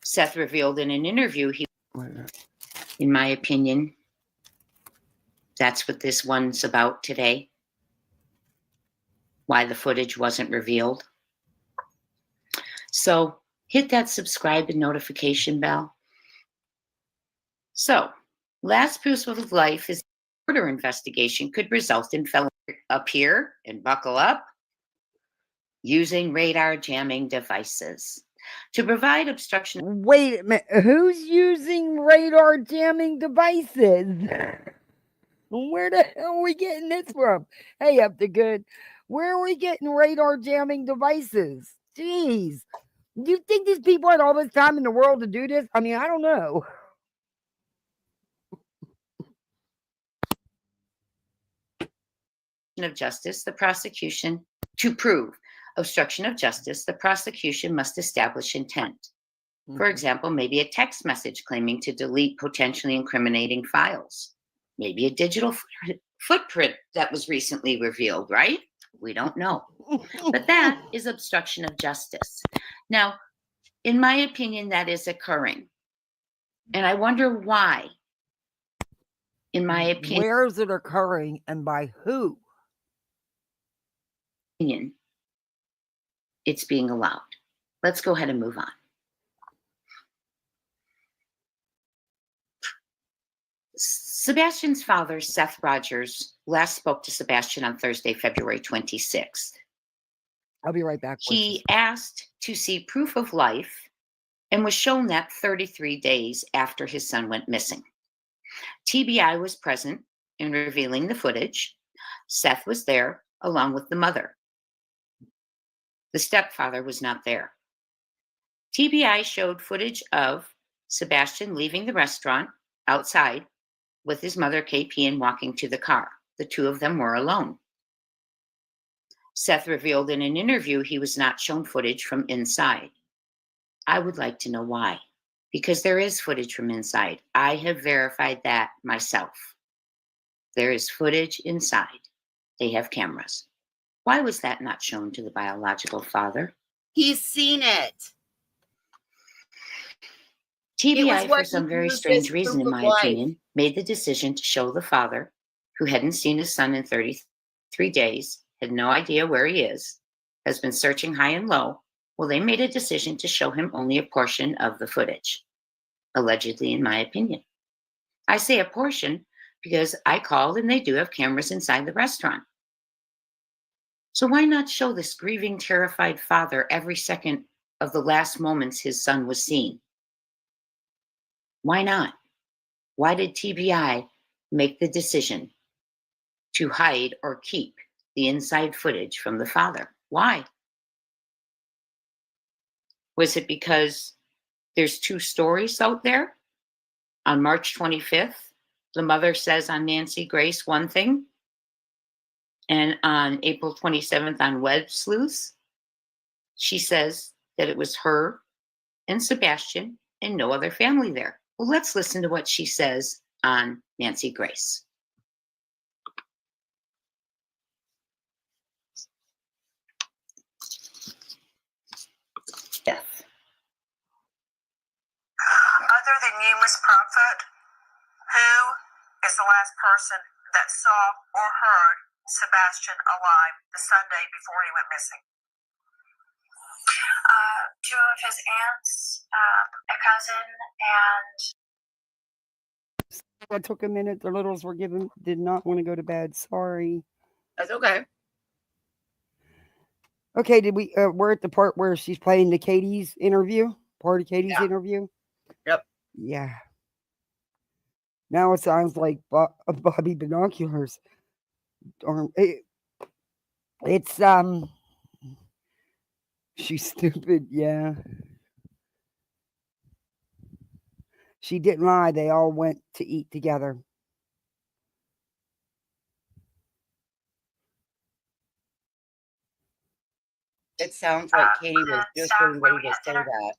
Seth revealed in an interview, in my opinion, that's what this one's about today. Why the footage wasn't revealed. So hit that subscribe and notification bell. So last proof of life is murder investigation could result in felony. Up here and buckle up. Using radar jamming devices to provide obstruction. Wait a minute. Who's using radar jamming devices? Where the hell are we getting this from? Hey, Up the Good. Where are we getting radar jamming devices? Jeez. Do you think these people had all this time in the world to do this? I mean, I don't know. Of justice, the prosecution, to prove obstruction of justice, the prosecution must establish intent. For example, maybe a text message claiming to delete potentially incriminating files. Maybe a digital footprint that was recently revealed, right? We don't know. But that is obstruction of justice. Now, in my opinion, that is occurring. And I wonder why. In my opinion. Where is it occurring and by who? It's being allowed. Let's go ahead and move on. Sebastian's father, Seth Rogers, last spoke to Sebastian on Thursday, February 26th. I'll be right back. He asked to see proof of life and was shown that 33 days after his son went missing. TBI was present in revealing the footage. Seth was there along with the mother. The stepfather was not there. TBI showed footage of Sebastian leaving the restaurant outside with his mother, KP, and walking to the car. The two of them were alone. Seth revealed in an interview he was not shown footage from inside. I would like to know why, because there is footage from inside. I have verified that myself. There is footage inside. They have cameras. Why was that not shown to the biological father? He's seen it. TBI, for some very strange reason, in my opinion, made the decision to show the father, who hadn't seen his son in 33 days, had no idea where he is, has been searching high and low. Well, they made a decision to show him only a portion of the footage, allegedly, in my opinion. I say a portion because I called and they do have cameras inside the restaurant. So why not show this grieving, terrified father every second of the last moments his son was seen? Why not? Why did TBI make the decision to hide or keep the inside footage from the father? Why? Was it because there's two stories out there? On March 25th, the mother says on Nancy Grace one thing, and on April 27th on Web Sleuths, she says that it was her and Sebastian and no other family there. Well, let's listen to what she says on Nancy Grace. Death. Other than you, Miss Prophet, who is the last person that saw or heard Sebastian alive the Sunday before he went missing? Two of his aunts, a cousin, and That took a minute. The littles did not want to go to bed. Sorry. That's okay. Okay, we're at the part where she's playing the Katie's interview? Part of Katie's interview? Yep. Yeah. Now it sounds like Bobby Binoculars. It's, she's stupid, yeah. She didn't lie. They all went to eat together. It sounds like Katie was just getting ready to say that.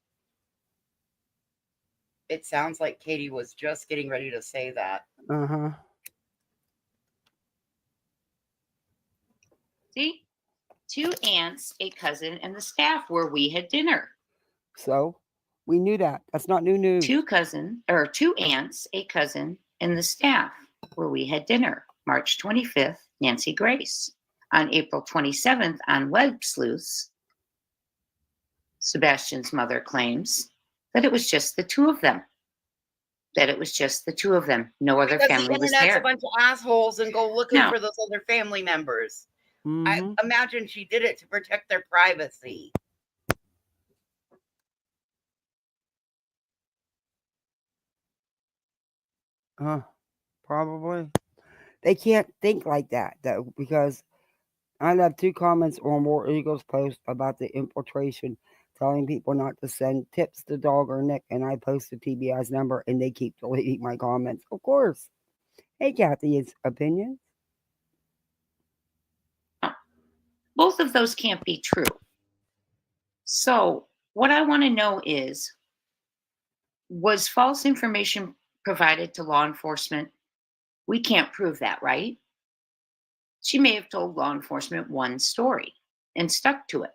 It sounds like Katie was just getting ready to say that. Uh-huh. See? Two aunts, a cousin, and the staff where we had dinner. So, we knew that. That's not new news. Two aunts, a cousin, and the staff where we had dinner. March 25th, Nancy Grace. On April 27th, on Web Sleuths, Sebastian's mother claims that it was just the two of them. No other because family the was internet's there. a bunch of assholes and go looking No. for those other family members. Mm-hmm. I imagine she did it to protect their privacy. Probably. They can't think like that, though, because I left 2 comments on War Eagle's post about the infiltration, telling people not to send tips to Dog or Nick, and I posted TBI's number, and they keep deleting my comments. Of course. Hey, Kathy, it's opinions. Both of those can't be true. So, what I want to know is, was false information provided to law enforcement? We can't prove that, right? She may have told law enforcement one story and stuck to it.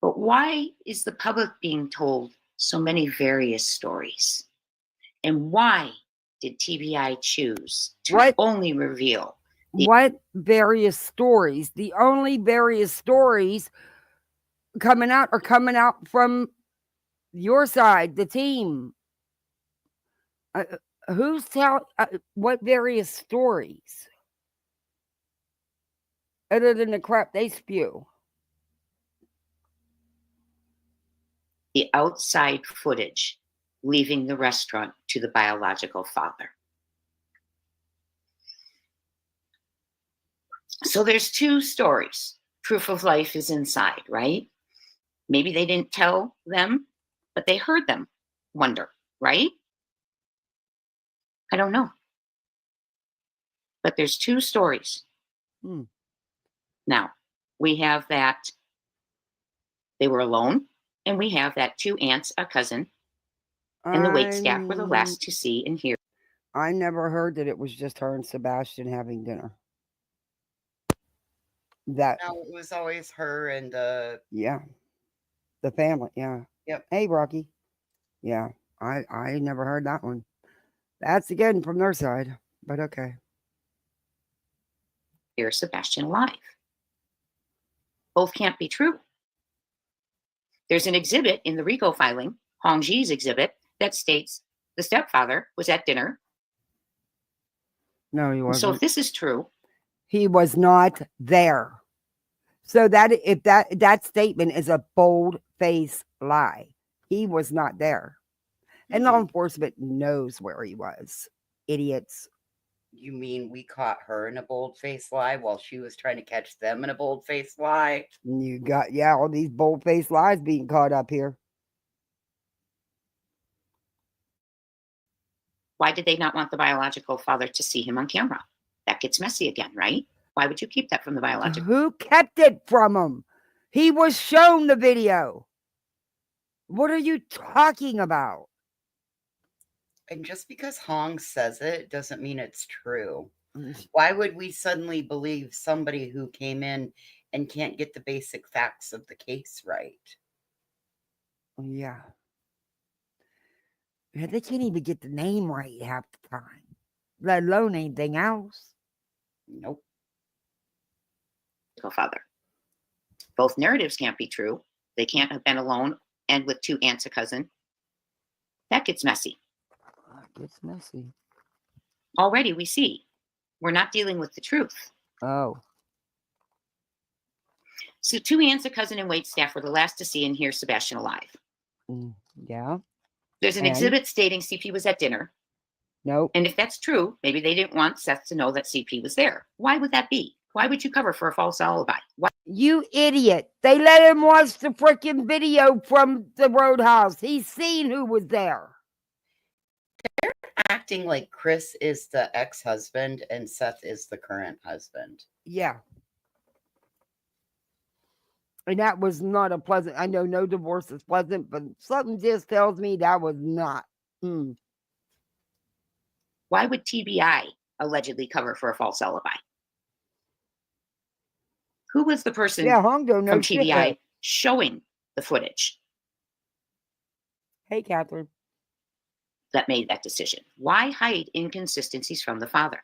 But why is the public being told so many various stories? And why did TBI choose to only reveal what various stories? The only various stories coming out are coming out from your side, the team. Who's telling what various stories? Other than the crap they spew. the outside footage leaving the restaurant to the biological father? So there's two stories. Proof of life is inside, right? Maybe they didn't tell them, but they heard them wonder, right? I don't know. But there's two stories. Now, we have that they were alone, and we have that two aunts, a cousin, and the wait staff were the last to see and hear. I never heard that it was just her and Sebastian having dinner. That No, it was always her and yeah, the family. Yeah. Yep. Hey, Rocky. Yeah, I never heard that one. That's again from their side, but okay. Hear Sebastian alive. Both can't be true. There's an exhibit in the RICO filing, Hongji's exhibit, that states the stepfather was at dinner. No, he wasn't. So if this is true, he was not there. So that if that statement is a bold-faced lie, he was not there. And law enforcement knows where he was. Idiots. You mean we caught her in a bold-faced lie while she was trying to catch them in a bold-faced lie? You got, all these bold-faced lies being caught up here. Why did they not want the biological father to see him on camera? That gets messy again, right? Why would you keep that from the biological? Who kept it from him? He was shown the video. What are you talking about? And just because Hong says it doesn't mean it's true. Why would we suddenly believe somebody who came in and can't get the basic facts of the case right? Yeah. They can't even get the name right half the time, let alone anything else. Nope. Father. Both narratives can't be true. They can't have been alone and with two aunts, a cousin. That gets messy. It's messy. Already we see we're not dealing with the truth. Oh. So two aunts, a cousin, and waitstaff were the last to see and hear Sebastian alive. Yeah. There's an exhibit stating CP was at dinner. Nope. And if that's true, maybe they didn't want Seth to know that CP was there. Why would that be? Why would you cover for a false alibi? Why? You idiot. They let him watch the freaking video from the Roadhouse. He's seen who was there. They're acting like Chris is the ex-husband and Seth is the current husband. Yeah. And that was not a pleasant. I know no divorce is pleasant, but something just tells me that was not. Why would TBI allegedly cover for a false alibi? Who was the person Hong don't know from shit, TBI though. showing the footage Hey, Catherine. that made that decision? Why hide inconsistencies from the father?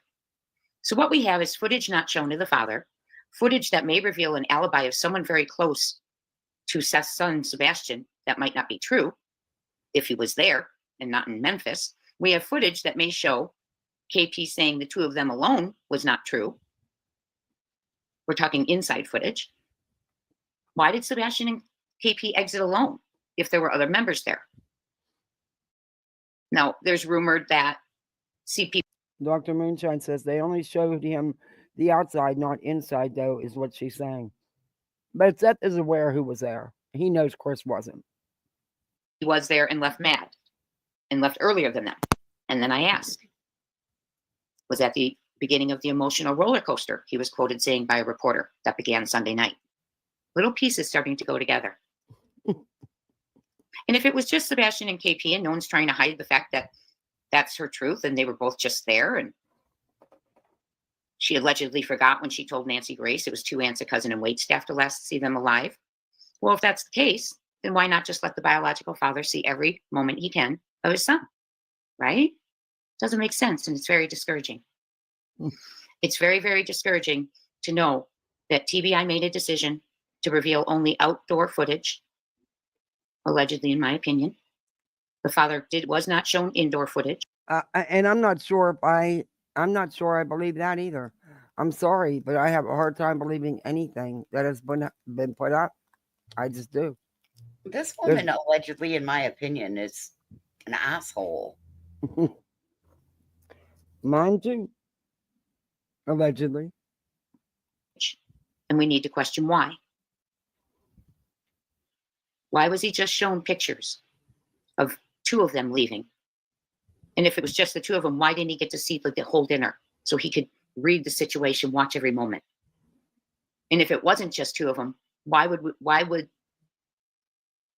So what we have is footage not shown to the father, footage that may reveal an alibi of someone very close to Seth's son, Sebastian, that might not be true if he was there and not in Memphis. We have footage that may show KP saying the two of them alone was not true. We're talking inside footage. Why did Sebastian and KP exit alone if there were other members there? Now, there's rumored that CP... Dr. Moonshine says they only showed him the outside, not inside, though, is what she's saying. But Seth is aware who was there. He knows Chris wasn't. He was there and left mad and left earlier than them. And then I ask, was that the beginning of the emotional roller coaster he was quoted saying by a reporter that began Sunday night? Little pieces starting to go together. And if it was just Sebastian and KP and no one's trying to hide the fact that that's her truth and they were both just there and she allegedly forgot when she told Nancy Grace it was two aunts, a cousin, and waitstaff to last see them alive. Well, if that's the case, then why not just let the biological father see every moment he can of his son, right? Doesn't make sense, and it's very discouraging. It's very, very discouraging to know that TBI made a decision to reveal only outdoor footage, allegedly, in my opinion. The father was not shown indoor footage. And I'm not sure I'm not sure I believe that either. I'm sorry, but I have a hard time believing anything that has been put up. I just do. This woman allegedly, in my opinion, is an asshole. Mine too. Allegedly. And we need to question why. Why was he just shown pictures of two of them leaving? And if it was just the two of them, why didn't he get to see the whole dinner so he could read the situation, watch every moment? And if it wasn't just two of them, why would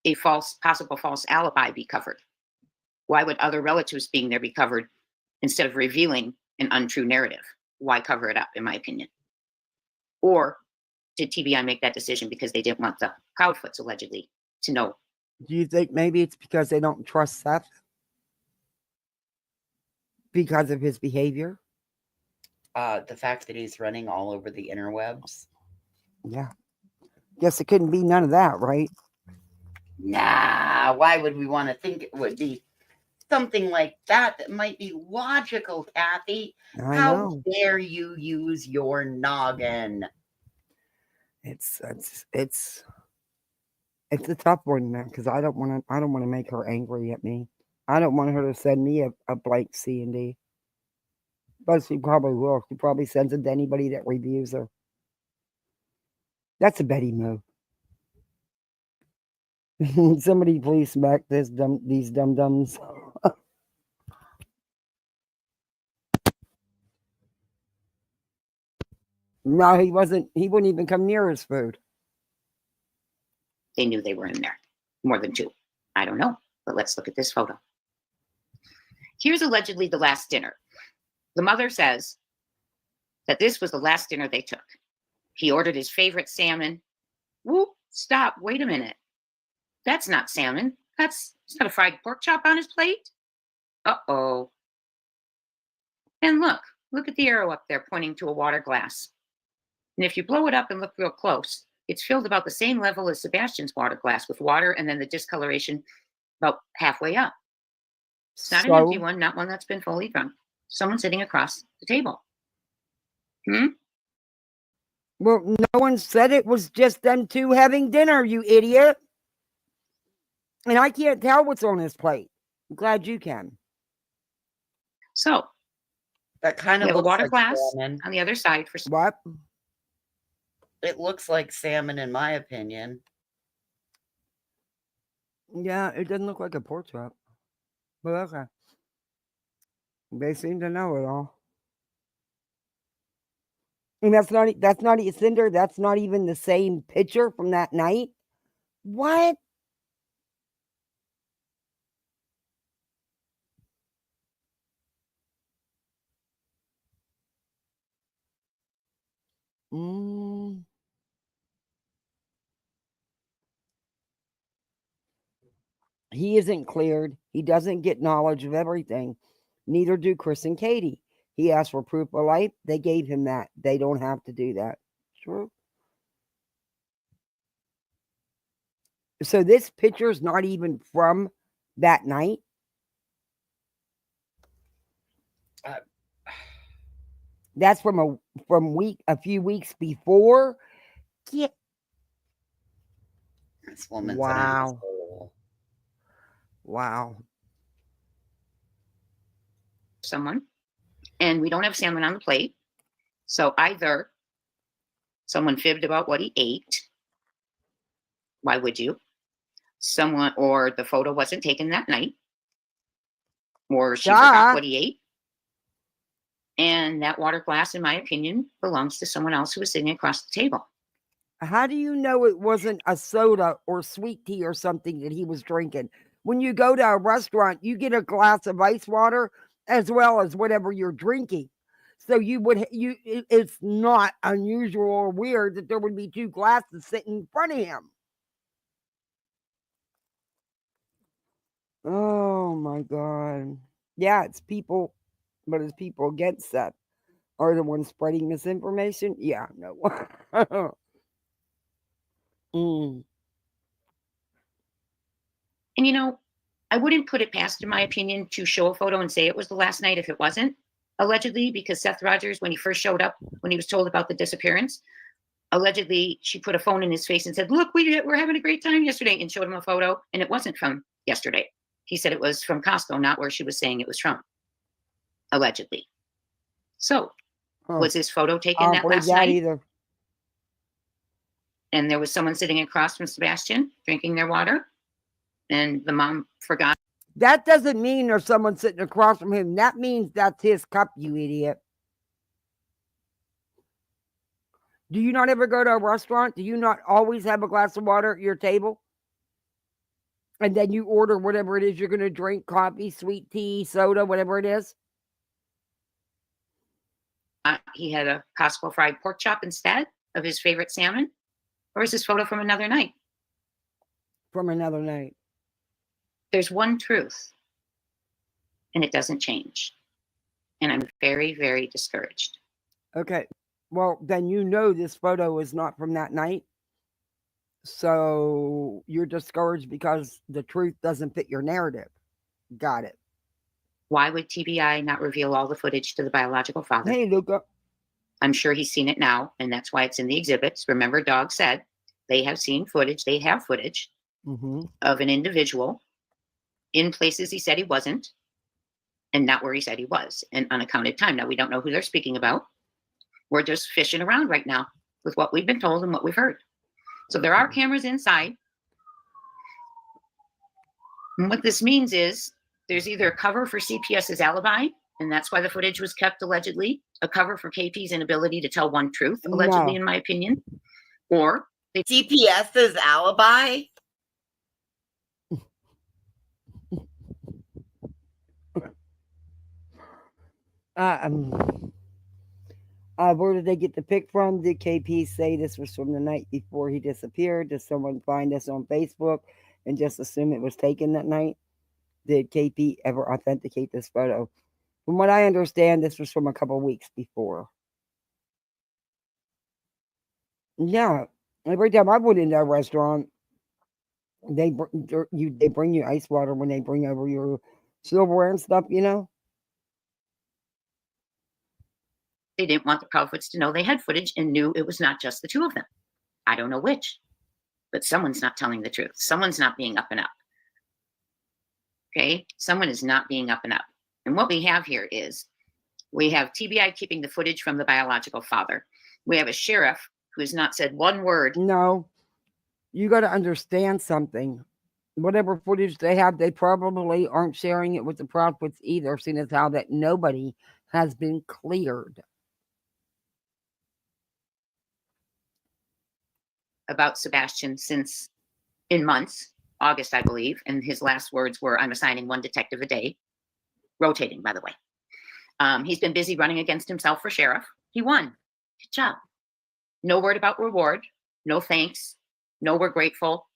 a possible false alibi be covered? Why would other relatives being there be covered instead of revealing an untrue narrative? Why cover it up, in my opinion? Or did TBI make that decision because they didn't want the Proudfoots, allegedly, to know? Do you think maybe it's because they don't trust Seth? Because of his behavior? The fact that he's running all over the interwebs. Yeah. Guess it couldn't be none of that, right? Nah, why would we want to think it would be something like that that might be logical, Kathy? How dare you use your noggin? It's a tough one, man, because I don't want to make her angry at me. I don't want her to send me a blank C&D. But she probably will. She probably sends it to anybody that reviews her. That's a Betty move. Somebody please smack these dum-dums. No, he wasn't. He wouldn't even come near his food. They knew they were in there. More than 2. I don't know, but let's look at this photo. Here's allegedly the last dinner. The mother says that this was the last dinner they took. He ordered his favorite salmon. Whoop, stop, wait a minute. That's not salmon. It's not a fried pork chop on his plate. Uh-oh. And look at the arrow up there pointing to a water glass. And if you blow it up and look real close, it's filled about the same level as Sebastian's water glass with water and then the discoloration about halfway up. It's not an empty one, not one that's been fully drunk. Someone sitting across the table. Well, no one said it was just them 2 having dinner, you idiot. And I can't tell what's on his plate. I'm glad you can. So, that kind of looks looks a water like glass salmon. on the other side for what? It looks like salmon, in my opinion. Yeah, it doesn't look like a pork chop. But okay. They seem to know it all. And that's not Cinder. That's not even the same picture from that night. What? He isn't cleared. He doesn't get knowledge of everything. Neither do Chris and Katie. He asked for proof of life. They gave him that. They don't have to do that. True. So this picture is not even from that night. That's from a few weeks before. Yeah. This woman's wow. an asshole. Wow. someone, and we don't have salmon on the plate. So either someone fibbed about what he ate. Why would you? Someone, or the photo wasn't taken that night, or she forgot what he ate. And that water glass, in my opinion, belongs to someone else who was sitting across the table. How do you know it wasn't a soda or sweet tea or something that he was drinking? When you go to a restaurant, you get a glass of ice water as well as whatever you're drinking. So it's not unusual or weird that there would be two glasses sitting in front of him. Oh my God. Yeah, it's people, but it's people against that are the ones spreading misinformation. Yeah, no. And, you know, I wouldn't put it past, in my opinion, to show a photo and say it was the last night if it wasn't, allegedly, because Seth Rogers, when he first showed up, when he was told about the disappearance, allegedly she put a phone in his face and said, look, we're having a great time yesterday, and showed him a photo, and it wasn't from yesterday. He said it was from Costco, not where she was saying it was from, allegedly. So, was this photo taken that last night? Either. And there was someone sitting across from Sebastian drinking their water, and the mom forgot. That doesn't mean there's someone sitting across from him. That means that's his cup, you idiot. Do you not ever go to a restaurant? Do you not always have a glass of water at your table? And then you order whatever it is you're going to drink, coffee, sweet tea, soda, whatever it is? He had a Costco fried pork chop instead of his favorite salmon? Or is this photo from another night? From another night. There's one truth, and it doesn't change. And I'm very, very discouraged. Okay. Well, then you know this photo is not from that night. So you're discouraged because the truth doesn't fit your narrative. Got it. Why would TBI not reveal all the footage to the biological father? Hey, Luca. I'm sure he's seen it now, and that's why it's in the exhibits. Remember, Dog said they have seen footage. They have footage of an individual in places he said he wasn't, and not where he said he was, and unaccounted time. Now, we don't know who they're speaking about. We're just fishing around right now with what we've been told and what we've heard. So there are cameras inside. And what this means is there's either a cover for CPS's alibi, and that's why the footage was kept allegedly, a cover for KP's inability to tell one truth, allegedly, No. in my opinion, or CPS's alibi. Where did they get the pic from? Did KP say this was from the night before he disappeared? Did someone find this on Facebook and just assume it was taken that night? Did KP ever authenticate this photo? From what I understand, this was from a couple weeks before. Yeah, every time I went into a restaurant, they bring you ice water when they bring over your silverware and stuff, you know? they didn't want the Proudfoots to know they had footage and knew it was not just the two of them. I don't know which, but someone's not telling the truth. Someone's not being up and up. Okay, someone is not being up and up. And what we have here is we have TBI keeping the footage from the biological father. We have a sheriff who has not said one word. No, you got to understand something. Whatever footage they have, they probably aren't sharing it with the Proudfoots either, seeing as how that nobody has been cleared. About Sebastian since in months, August, I believe. And his last words were, I'm assigning one detective a day. Rotating, by the way. He's been busy running against himself for sheriff. He won. Good job. No word about reward. No thanks. No, we're grateful.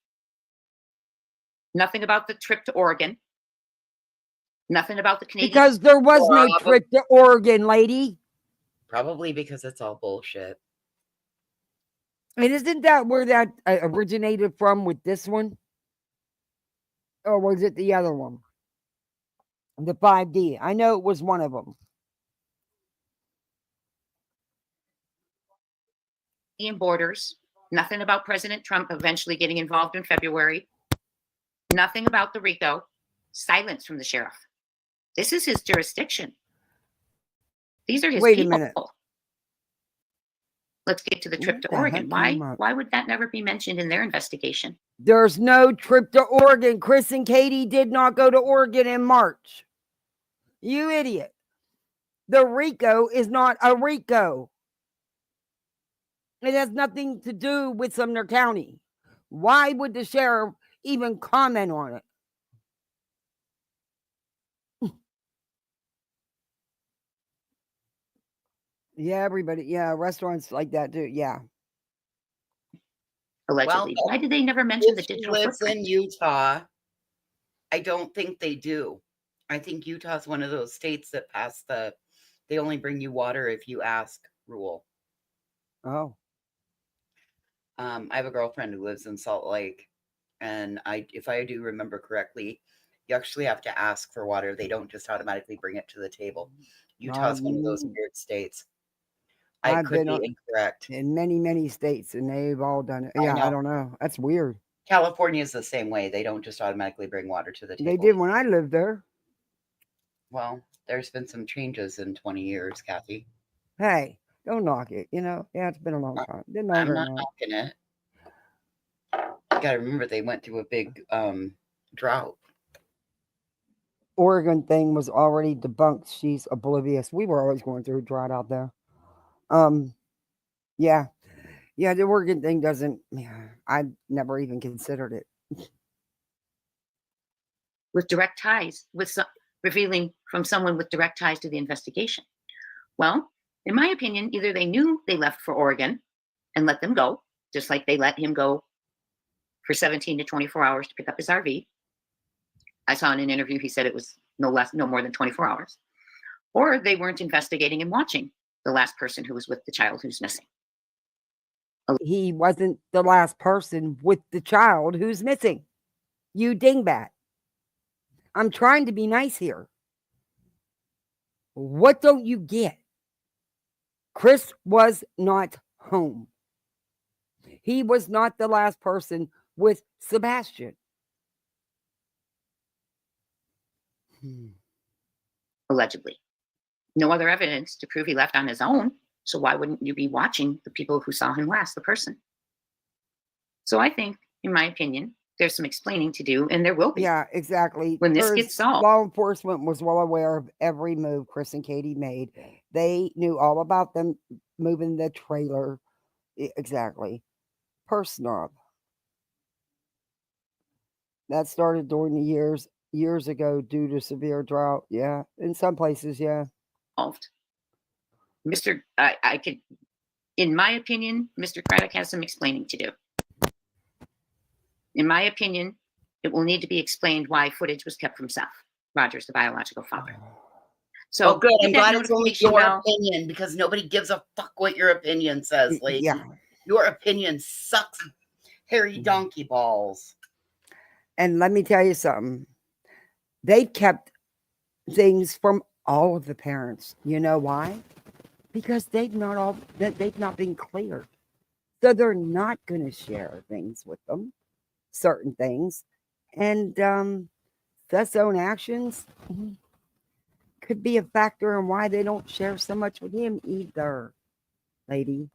Nothing about the trip to Oregon. Nothing about the Canadian. Because there was no trip to Oregon, lady. Probably because it's all bullshit. And isn't that where that originated from with this one? Or was it the other one? The 5D. I know it was one of them. Borders. Nothing about President Trump eventually getting involved in February. Nothing about the RICO. Silence from the sheriff. This is his jurisdiction. These are his Wait people. a minute. Let's get to the trip to Oregon. Why would that never be mentioned in their investigation? There's no trip to Oregon. Chris and Katie did not go to Oregon in March. You idiot. The RICO is not a RICO. It has nothing to do with Sumner County. Why would the sheriff even comment on it? Yeah, everybody. Yeah, restaurants like that do. Yeah. Allegedly. Why did they never mention the digital lives footprint? in Utah? I don't think they do. I think Utah's one of those states that pass the they only bring you water if you ask rule. Oh. I have a girlfriend who lives in Salt Lake, and if I do remember correctly, you actually have to ask for water. They don't just automatically bring it to the table. Utah's one of those weird states. I could be incorrect. In many, many states, and they've all done it. Yeah, I don't know. That's weird. California is the same way. They don't just automatically bring water to the table. They did when I lived there. Well, there's been some changes in 20 years, Kathy. Hey, don't knock it. You know, yeah, it's been a long time. I'm not knocking it. You got to remember they went through a big drought. Oregon thing was already debunked. She's oblivious. We were always going through a drought out there. Yeah. Yeah, the Oregon thing doesn't, I never even considered it. With direct ties, revealing from someone with direct ties to the investigation. Well, in my opinion, either they knew they left for Oregon and let them go, just like they let him go for 17 to 24 hours to pick up his RV. I saw in an interview, he said it was no more than 24 hours. Or they weren't investigating and watching the last person who was with the child who's missing. He wasn't the last person with the child who's missing. You dingbat. I'm trying to be nice here. What don't you get? Chris was not home. He was not the last person with Sebastian. Allegedly. No other evidence to prove he left on his own. So why wouldn't you be watching the people who saw him last, the person? So I think, in my opinion, there's some explaining to do, and there will be. Yeah, exactly. When this gets solved. Law enforcement was well aware of every move Chris and Katie made. They knew all about them moving the trailer. Exactly. Purse snob. That started during the years ago due to severe drought. Yeah. In some places, yeah. I could, in my opinion, Mr. Craddock has some explaining to do. In my opinion, it will need to be explained why footage was kept from Seth Rogers, the biological father. So good. I'm get that glad it's only notification your now. opinion, because nobody gives a fuck what your opinion says, lady. Yeah. Your opinion sucks, hairy donkey balls. And let me tell you something. They've kept things from all of the parents. You know why? Because they've not been cleared. So they're not going to share things with them, certain things. And Seth's own actions could be a factor in why they don't share so much with him either, lady.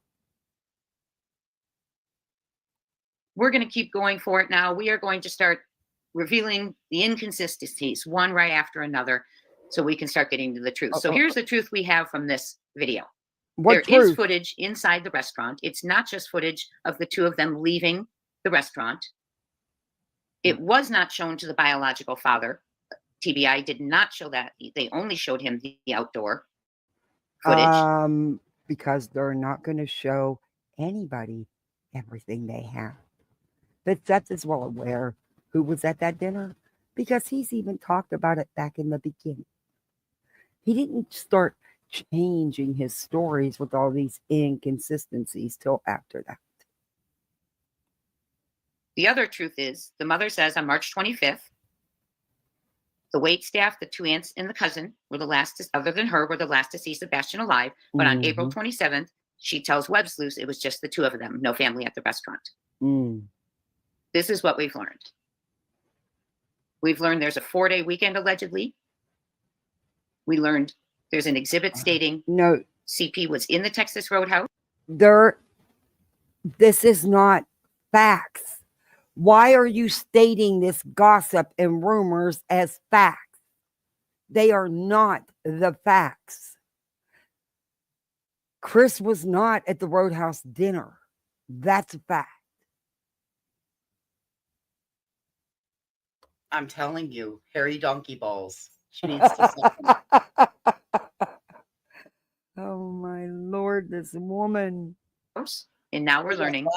We're going to keep going for it now. We are going to start revealing the inconsistencies, one right after another, so we can start getting to the truth. So here's the truth we have from this video. There is footage inside the restaurant. It's not just footage of the two of them leaving the restaurant. It was not shown to the biological father. TBI did not show that. They only showed him the outdoor footage. Because they're not going to show anybody everything they have. But Seth is well aware who was at that dinner, because he's even talked about it back in the beginning. He didn't start changing his stories with all these inconsistencies till after that. The other truth is, the mother says on March 25th, the wait staff, the two aunts, and the cousin were the last, other than her, were the last to see Sebastian alive. But on April 27th, she tells Web Sleuths it was just the two of them, no family at the restaurant. This is what we've learned. We've learned there's a 4-day weekend, allegedly. We learned there's an exhibit stating no CP was in the Texas Roadhouse. This is not facts. Why are you stating this gossip and rumors as facts? They are not the facts. Chris was not at the Roadhouse dinner. That's a fact. I'm telling you, hairy donkey balls. She needs to Oh my Lord, this woman. And now we're learning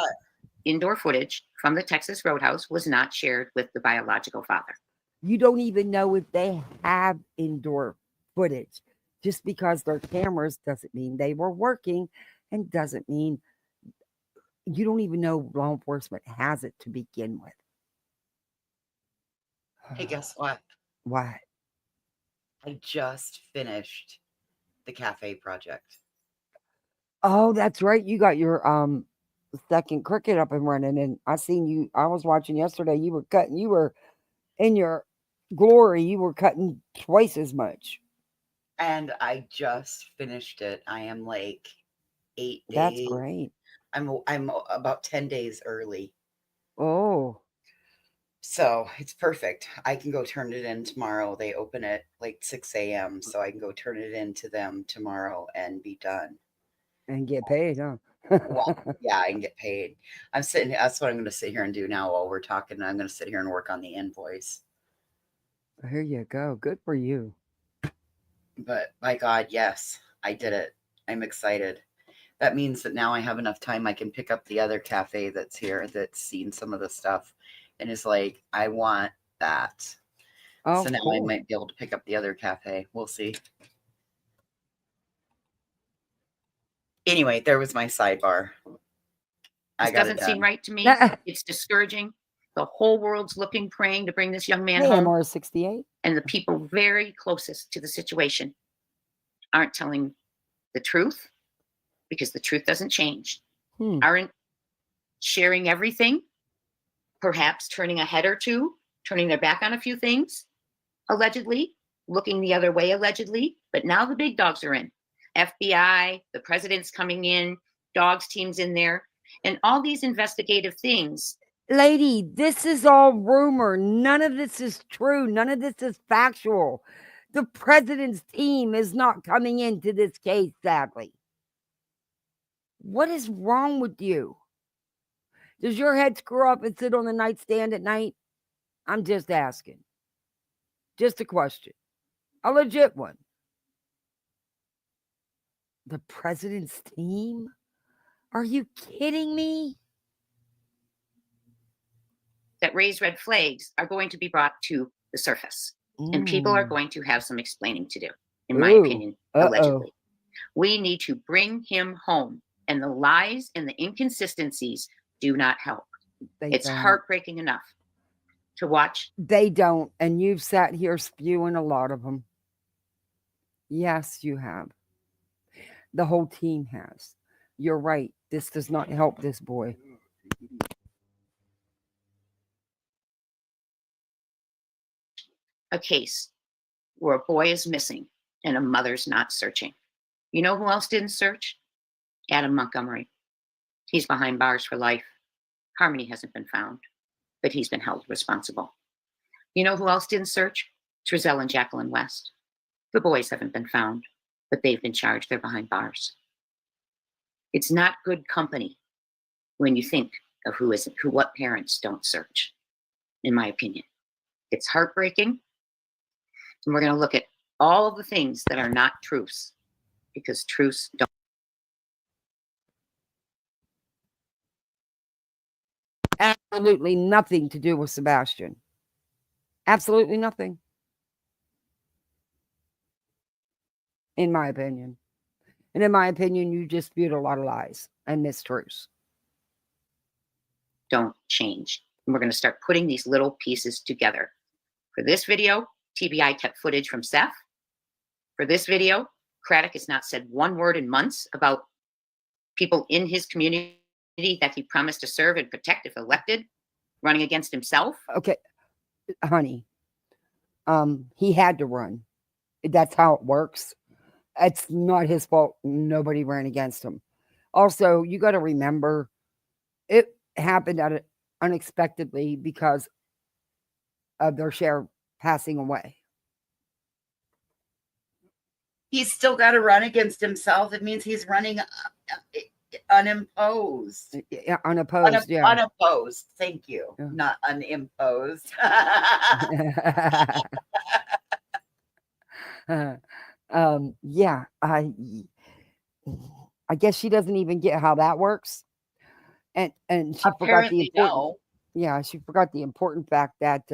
indoor footage from the Texas Roadhouse was not shared with the biological father. You don't even know if they have indoor footage. Just because they're cameras doesn't mean they were working, and doesn't mean you don't even know law enforcement has it to begin with. Hey, guess what? What? I just finished the cafe project. Oh, that's right. You got your second cricket up and running, and I seen you. I was watching yesterday. You were in your glory. You were cutting twice as much. And I just finished it. I am like 8 days. That's great. I'm about 10 days early. Oh. So it's perfect. I can go turn it in tomorrow. They open at like 6 a.m. So I can go turn it in to them tomorrow and be done. And get paid, huh? Well, yeah, I can get paid. That's what I'm going to sit here and do now while we're talking. I'm going to sit here and work on the invoice. Here you go. Good for you. But by God, yes, I did it. I'm excited. That means that now I have enough time. I can pick up the other cafe that's here, that's seen some of the stuff, and is like, I want that. Oh, so now cool. I might be able to pick up the other cafe. We'll see. Anyway, there was my sidebar. This doesn't seem right to me. It's discouraging. The whole world's looking, praying to bring this young man home. MR68. And the people very closest to the situation aren't telling the truth, because the truth doesn't change. Aren't sharing everything, perhaps turning a head or two, turning their back on a few things, allegedly. looking the other way, allegedly, but now the big dogs are in. FBI, the president's coming in, dogs teams in there, and all these investigative things. Lady, this is all rumor. None of this is true. None of this is factual. The president's team is not coming into this case, sadly. What is wrong with you? Does your head screw up and sit on the nightstand at night? I'm just asking. Just a question. A legit one. The president's team? Are you kidding me? That raise red flags are going to be brought to the surface. And people are going to have some explaining to do, in my opinion, allegedly. We need to bring him home. And the lies and the inconsistencies do not help. It's heartbreaking enough to watch. They don't. And you've sat here spewing a lot of them. Yes, you have. The whole team has. You're right. This does not help this boy. A case where a boy is missing and a mother's not searching. You know who else didn't search? Adam Montgomery. He's behind bars for life. Harmony hasn't been found, but he's been held responsible. You know who else didn't search? Trezell and Jacqueline West. The boys haven't been found, but they've been charged. They're behind bars. It's not good company when you think of what parents don't search, in my opinion. It's heartbreaking. And we're going to look at all of the things that are not truths, because truths don't. Absolutely nothing to do with Sebastian. Absolutely nothing. In my opinion. And in my opinion, you just spewed a lot of lies and mistruths. Don't change. And we're going to start putting these little pieces together. For this video, TBI kept footage from Seth. For this video, Craddock has not said one word in months about people in his community that he promised to serve and protect if elected, running against himself. Okay, honey, he had to run. That's how it works. It's not his fault. Nobody ran against him. Also, you got to remember, it happened unexpectedly because of their sheriff passing away. He's still got to run against himself. It means he's running unimposed. Yeah, unopposed. Yeah, unopposed. Thank you. Yeah. Not unimposed. Yeah, I guess she doesn't even get how that works, and she forgot the important. Yeah, she forgot the important fact that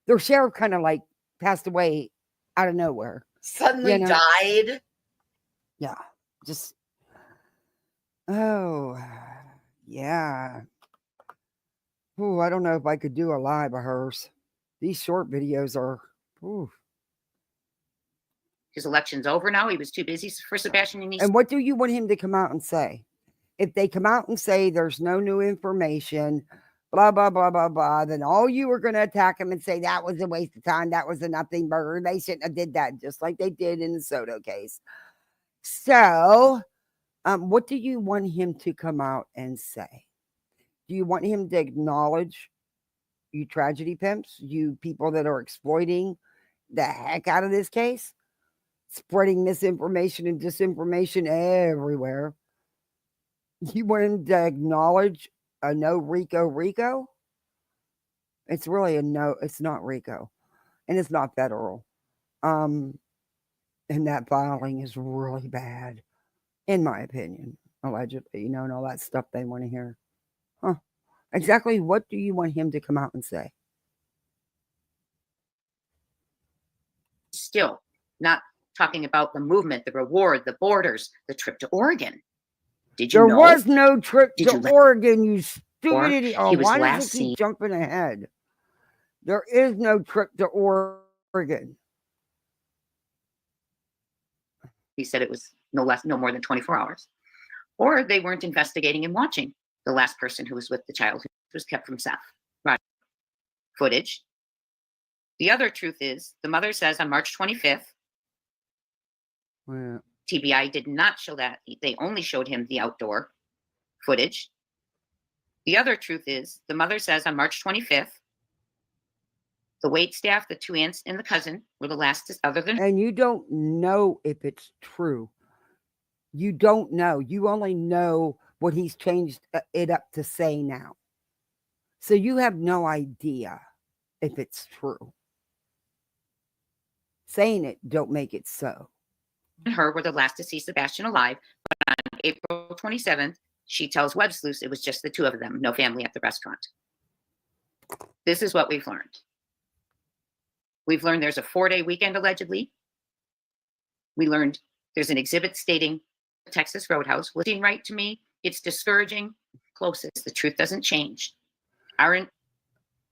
their sheriff kind of like passed away out of nowhere. Suddenly died. Yeah, just yeah. Oh, I don't know if I could do a live of hers. These short videos are. Ooh. His election's over now. He was too busy for Sebastian. And what do you want him to come out and say? If they come out and say there's no new information, blah, blah, blah, blah, blah, then all you are going to attack him and say that was a waste of time. That was a nothing burger. They shouldn't have did that, just like they did in the Soto case. So, what do you want him to come out and say? Do you want him to acknowledge you tragedy pimps, you people that are exploiting the heck out of this case? Spreading misinformation and disinformation everywhere. You want him to acknowledge a no RICO? It's really a no, it's not RICO. And it's not federal. And that filing is really bad, in my opinion, allegedly, and all that stuff they want to hear. Huh. Exactly what do you want him to come out and say? Still not talking about the movement, the reward, the borders, the trip to Oregon. Did you know? There was no trip to Oregon, you stupid idiot. Oh, why does it keep jumping ahead? There is no trip to Oregon. He said it was no more than 24 hours. Or they weren't investigating and watching the last person who was with the child who was kept from Seth. Right. Footage The other truth is, the mother says on March 25th, Well, TBI did not show that. They only showed him the outdoor footage. The other truth is, the mother says on March 25th, the wait staff, the 2 aunts, and the cousin were the last other than. and you don't know if it's true. You don't know. You only know what he's changed it up to say now. So you have no idea if it's true. Saying it don't make it so. Her were the last to see Sebastian alive. But on April 27th, she tells Web Sleuths it was just the two of them, no family at the restaurant. This is what we've learned. We've learned there's a 4-day weekend, allegedly. We learned there's an exhibit stating Texas Roadhouse. Looking right to me, it's discouraging. Closest, the truth doesn't change. Aren't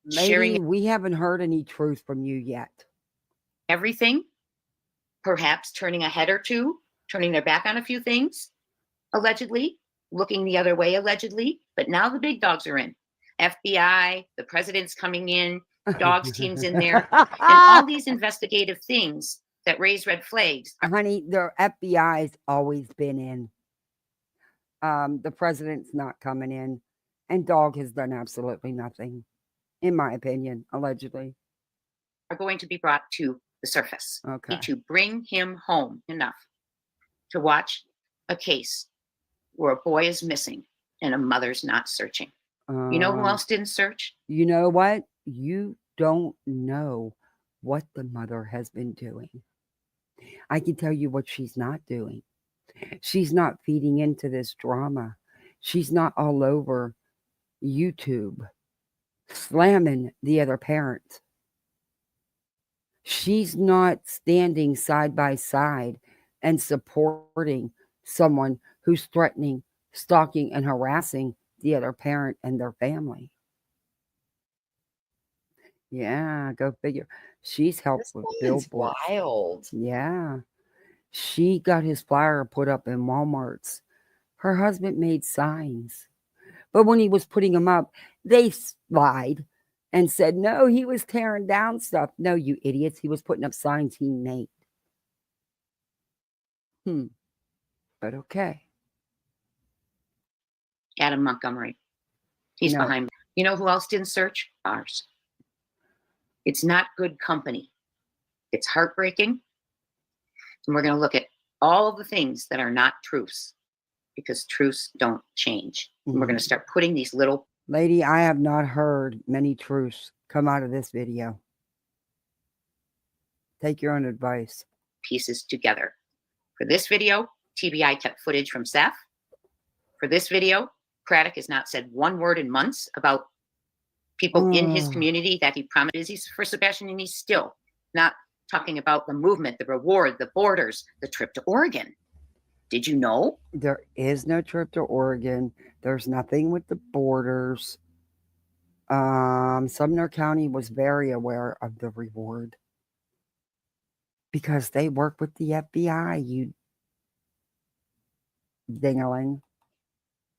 sharing. Maybe we haven't heard any truth from you yet. Everything, perhaps turning a head or two, turning their back on a few things, allegedly, looking the other way, allegedly. But now the big dogs are in. FBI, the president's coming in, dogs teams in there, and all these investigative things that raise red flags. Honey, the FBI's always been in. The president's not coming in, and Dog has done absolutely nothing, in my opinion, allegedly. Are going to be brought to the surface. Okay. Need to bring him home enough to watch a case where a boy is missing and a mother's not searching. You know who else didn't search? You know what? You don't know what the mother has been doing. I can tell you what she's not doing. She's not feeding into this drama. She's not all over YouTube slamming the other parent. She's not standing side by side and supporting someone who's threatening, stalking, and harassing the other parent and their family. Yeah, go figure. She's helped with billboards. Wild. Yeah. She got his flyer put up in Walmart's. Her husband made signs. But when he was putting them up, they lied and said, no, he was tearing down stuff. No, you idiots. He was putting up signs he made. But okay. Adam Montgomery. He's No. behind. You know who else didn't search? Ours. It's not good company. It's heartbreaking. And we're going to look at all of the things that are not truths, because truths don't change. And we're going to start putting these little. Lady, I have not heard many truths come out of this video. Take your own advice. Pieces together. For this video, TBI kept footage from Seth. For this video, Craddock has not said one word in months about people in his community that he promised for Sebastian, and he's still not talking about the movement, the reward, the borders, the trip to Oregon. Did you know? There is no trip to Oregon. There's nothing with the borders. Sumner County was very aware of the reward because they work with the FBI, you dingling.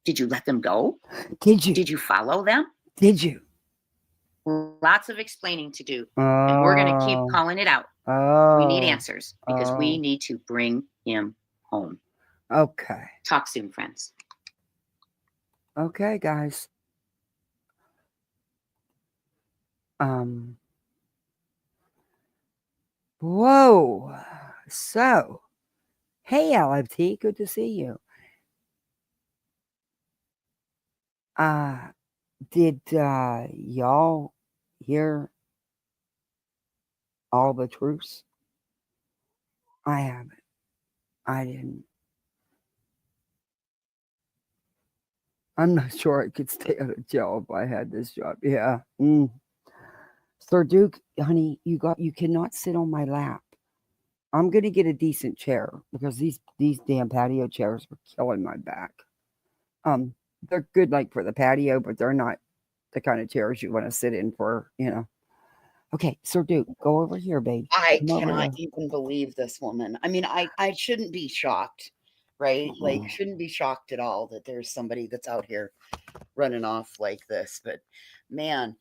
Did you let them go? Did you? Did you follow them? Did you? Lots of explaining to do. And we're going to keep calling it out. We need answers because we need to bring him home. Okay. Talk soon, friends. Okay, guys. Whoa. So, hey, LFT, good to see you. Did y'all hear all the truths? I haven't. I didn't. I'm not sure I could stay out of jail if I had this job. Yeah. Sir Duke, honey, you cannot sit on my lap. I'm gonna get a decent chair because these damn patio chairs were killing my back. They're good like for the patio, but they're not the kind of chairs you want to sit in for, you know. Okay, Sir Duke, go over here, babe. I cannot even believe this woman. I mean, I shouldn't be shocked, right? Like, shouldn't be shocked at all that there's somebody that's out here running off like this. But man,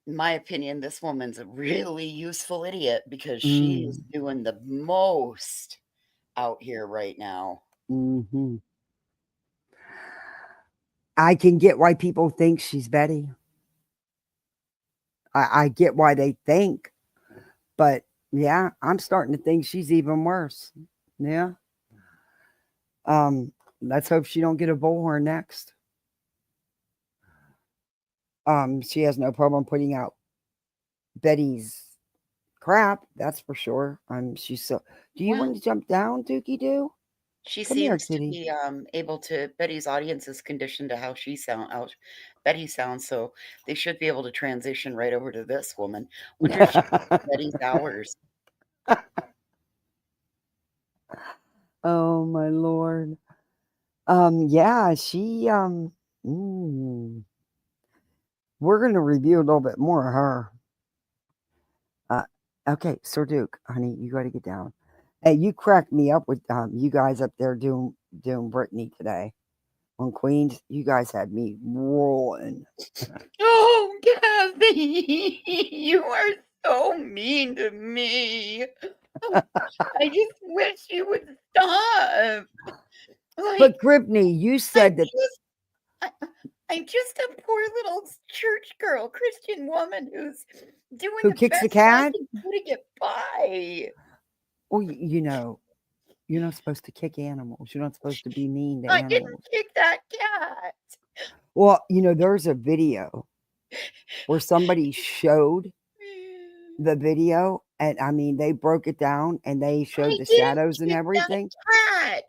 In my opinion, this woman's a really useful idiot because she is doing the most out here right now. Mm-hmm. I can get why people think she's Betty. I get why they think, but yeah, I'm starting to think she's even worse. Yeah. Let's hope she don't get a bullhorn next. She has no problem putting out Betty's crap, that's for sure. She's so. Do you want to jump down, Dookie Doo? She Come here, seems to kitty. be able to. Betty's audience is conditioned to how Betty sounds, so they should be able to transition right over to this woman. Wonder if she Betty's hours. Oh my lord. Yeah, she we're gonna review a little bit more of her. Okay, Sir Duke, honey, you gotta get down. Hey, you cracked me up with you guys up there doing Brittany today on Queens. You guys had me rolling. Oh, Kathy, you are so mean to me. I just wish you would stop. But Brittany, you said that. I'm just a poor little church girl, Christian woman who's doing Who the kicks the best I cat? can do to get by. Well, you know, you're not supposed to kick animals. You're not supposed to be mean to I animals. didn't kick that cat. Well, there's a video where somebody showed the video, and I mean, they broke it down and they showed the shadows and everything. Cat,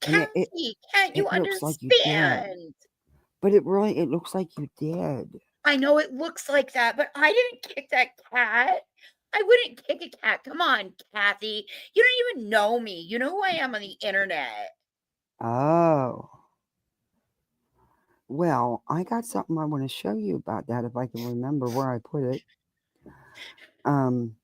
And Kathy, can't you it looks like you did. understand? But it looks like you did. I know it looks like that, but I didn't kick that cat. I wouldn't kick a cat. Come on, Kathy. You don't even know me. You know who I am on the internet. Oh. Well, I got something I want to show you about that if I can remember where I put it. I'm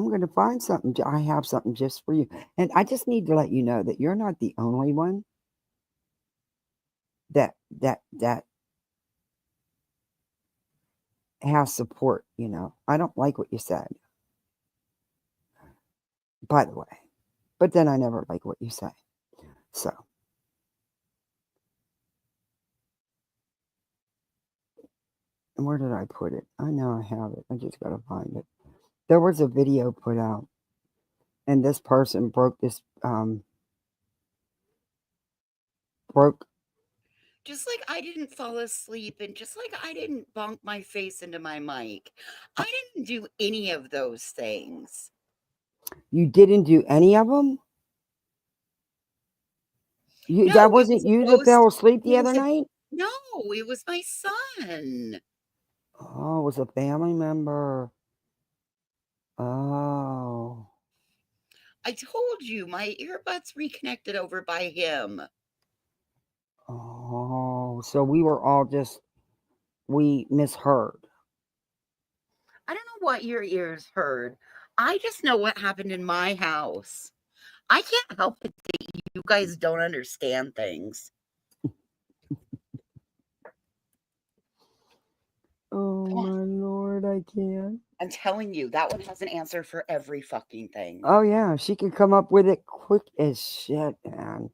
going to find something. I have something just for you. And I just need to let you know that you're not the only one that has support, I don't like what you said, by the way. But then I never like what you say. So. And where did I put it? I know I have it. I just got to find it. There was a video put out, and this person broke this, Just like I didn't fall asleep and just like I didn't bonk my face into my mic. I didn't do any of those things. You didn't do any of them? No, that wasn't you that fell asleep the other night? No, it was my son. Oh, it was a family member. Oh. I told you my earbuds reconnected over by him. Oh, so we were all we misheard. I don't know what your ears heard. I just know what happened in my house. I can't help it that you guys don't understand things. Oh my lord, I can't. I'm telling you, that one has an answer for every fucking thing. Oh yeah, she can come up with it quick as shit, man.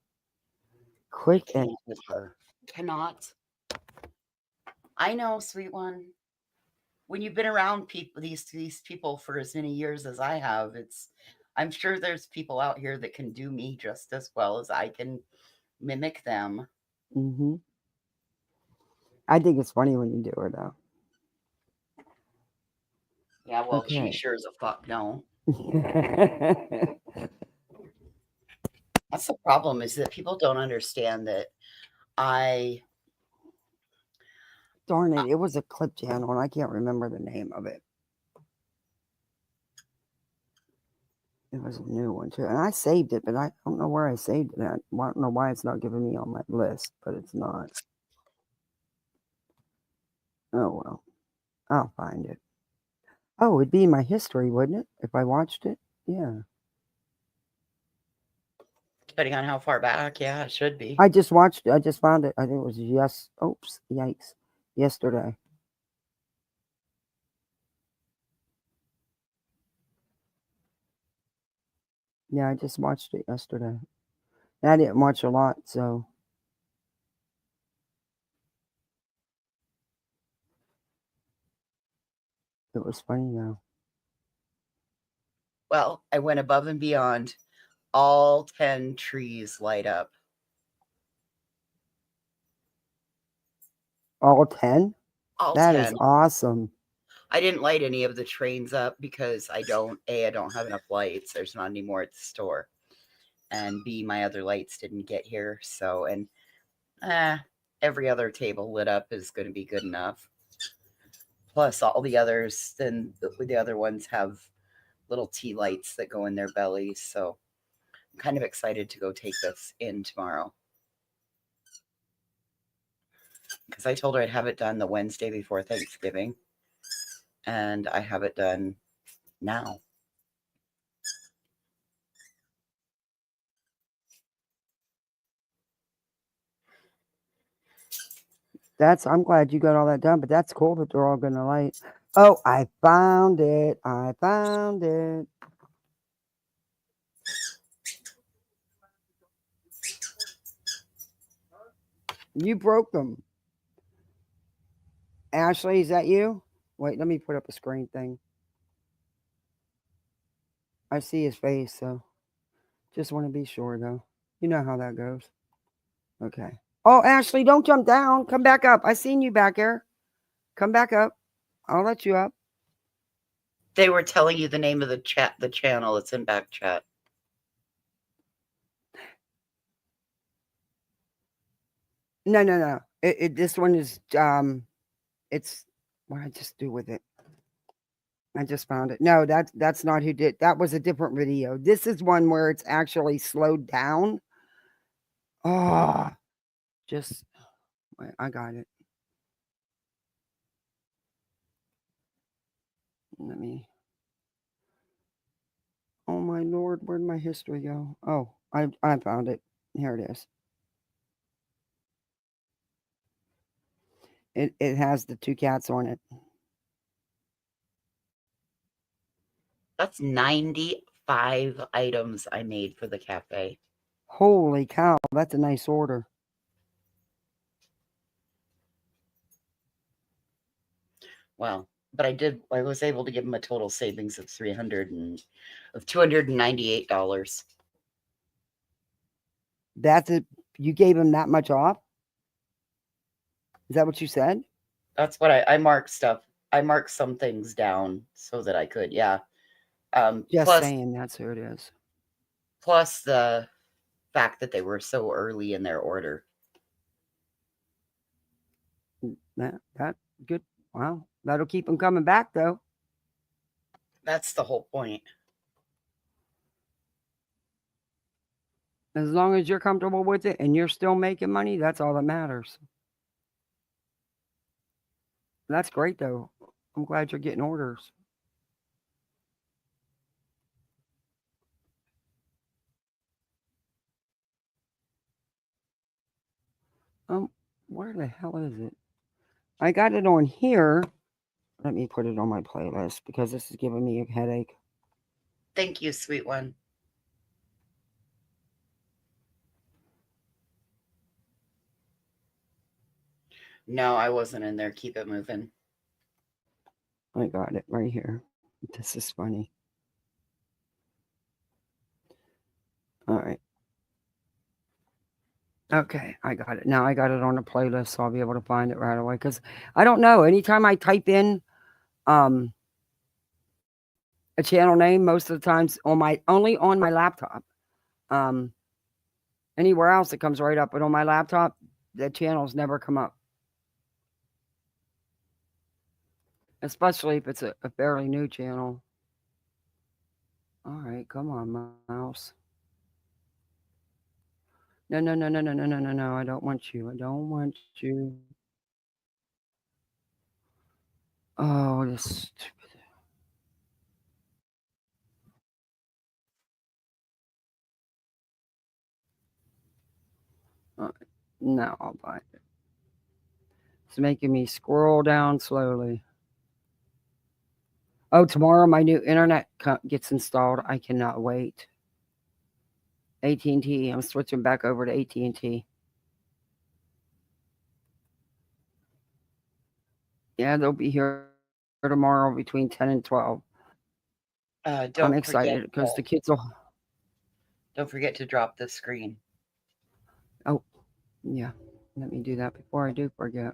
Quick and with her. Cannot. I know, sweet one. When you've been around people, these people for as many years as I have, I'm sure there's people out here that can do me just as well as I can mimic them. Mm-hmm. I think it's funny when you do it, though. Yeah, well, she sure as a fuck don't. That's the problem, is that people don't understand that Darn it, it was a clip channel, and I can't remember the name of it. It was a new one, too. And I saved it, but I don't know where I saved it at. I don't know why it's not giving me on my list, but it's not. Oh, well. I'll find it. Oh, it'd be in my history, wouldn't it? If I watched it? Yeah. Depending on how far back, yeah, it should be. I just watched it. I just found it. I think it was yikes. Yesterday. Yeah, I just watched it yesterday. And I didn't watch a lot, so it was funny though. Well, I went above and beyond. All 10 trees light up. All 10? All That 10. is awesome. I didn't light any of the trains up because I don't have enough lights. There's not any more at the store. And B, my other lights didn't get here. So, and every other table lit up is going to be good enough. Plus all the others, then the other ones have little tea lights that go in their bellies. So I'm kind of excited to go take this in tomorrow. Because I told her I'd have it done the Wednesday before Thanksgiving. And I have it done now. I'm glad you got all that done, but that's cool that they're all gonna light. Oh, I found it. I found it. You broke them. Ashley, is that you? Wait, let me put up a screen thing. I see his face, so just want to be sure though. You know how that goes. Okay. Oh, Ashley, don't jump down. Come back up. I seen you back there. Come back up. I'll let you up. They were telling you the name of the channel. It's in back chat. No. This one is it's what did I just do with it? I just found it. No, that's not who did. That was a different video. This is one where it's actually slowed down. Oh, just wait, I got it. Let me. Oh my Lord, where'd my history go? Oh, I found it. Here it is. It has the two cats on it. That's 95 items I made for the cafe. Holy cow, that's a nice order. Well, but I was able to give them a total savings of $298. That's it. You gave him that much off? Is that what you said? That's what I marked stuff. I marked some things down so that I could, yeah. Just saying, that's who it is. Plus the fact that they were so early in their order. That good. Wow, that'll keep them coming back though. That's the whole point. As long as you're comfortable with it and you're still making money, that's all that matters. That's great though. I'm glad you're getting orders. Where the hell is it? I got it on here. Let me put it on my playlist because this is giving me a headache. Thank you, sweet one. No, I wasn't in there. Keep it moving. I got it right here. This is funny. All right. Okay, I got it. Now I got it on a playlist, so I'll be able to find it right away. Because I don't know. Anytime I type in a channel name, most of the times only on my laptop. Anywhere else it comes right up, but on my laptop, the channels never come up. Especially if it's a fairly new channel. All right, come on, mouse. No. I don't want you. I don't want you. Oh, this stupid. No, I'll find it. It's making me scroll down slowly. Oh, tomorrow my new internet gets installed. I cannot wait. AT&T. I'm switching back over to AT&T. Yeah, they'll be here tomorrow between 10 and 12. I'm excited because the kids will. Don't forget to drop the screen. Oh, yeah. Let me do that before I do forget.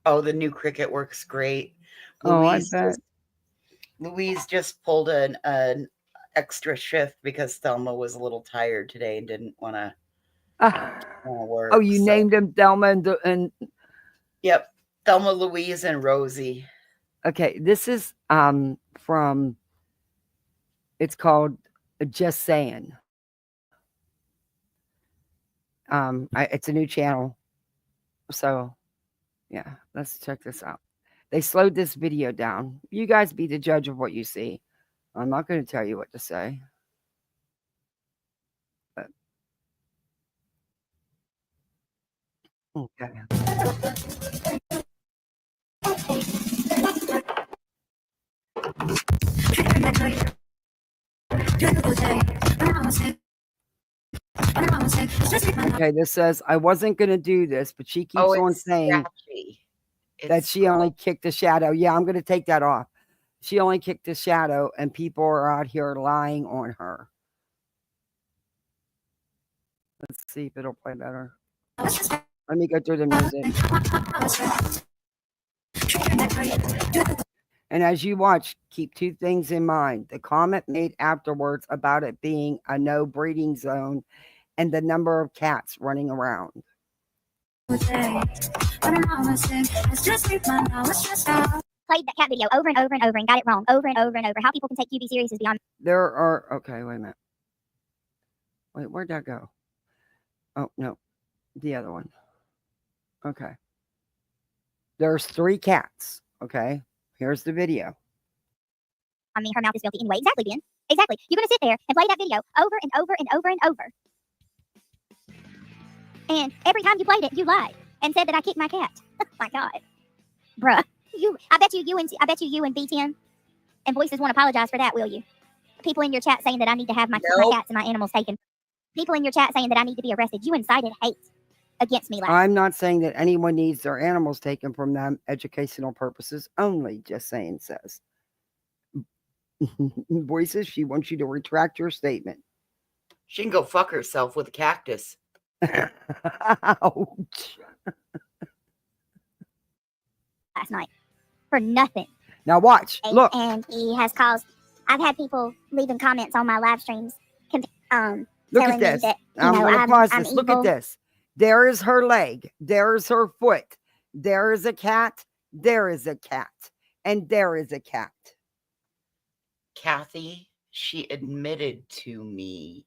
Oh, the new Cricut works great. Oh, I bet. Louise just pulled an extra shift because Thelma was a little tired today and didn't want to work. Oh, you named them Thelma and. Yep, Thelma, Louise, and Rosie. Okay, this is from. It's called Just Saying. It's a new channel, so yeah, let's check this out. They slowed this video down. You guys be the judge of what you see. I'm not going to tell you what to say. But, okay. Okay, this says, I wasn't going to do this, but she keeps on saying that she only kicked the shadow. Yeah, I'm going to take that off. She only kicked the shadow, and people are out here lying on her. Let's see if it'll play better. Let me go through the music. And as you watch, keep two things in mind. The comment made afterwards about it being a no breeding zone and the number of cats running around. Played that cat video over and over and over and got it wrong over and over and over. How people can take QB serious is beyond. There are, okay, wait a minute. Wait, where'd that go? Oh, no, the other one. Okay. There's 3 cats, okay? Here's the video. I mean, her mouth is filthy anyway. Exactly, Ben. Exactly. You're going to sit there and play that video over and over and over and over. And every time you played it, you lied and said that I kicked my cat. My God. Bruh. I bet you and B10 and Voices won't apologize for that, will you? People in your chat saying that I need to have my cats and my animals taken. People in your chat saying that I need to be arrested. You incited hate against me. I'm not saying that anyone needs their animals taken from them. Educational purposes only, Just Saying says. Voices, she wants you to retract your statement. She can go fuck herself with a cactus. Ouch. Last night. For nothing. Now watch. Look. And he has caused. I've had people leaving comments on my live streams. Look at this. That, I'm going to pause this. Look at this. There is her leg. There is her foot. There is a cat. There is a cat. And there is a cat. Kathy, she admitted to me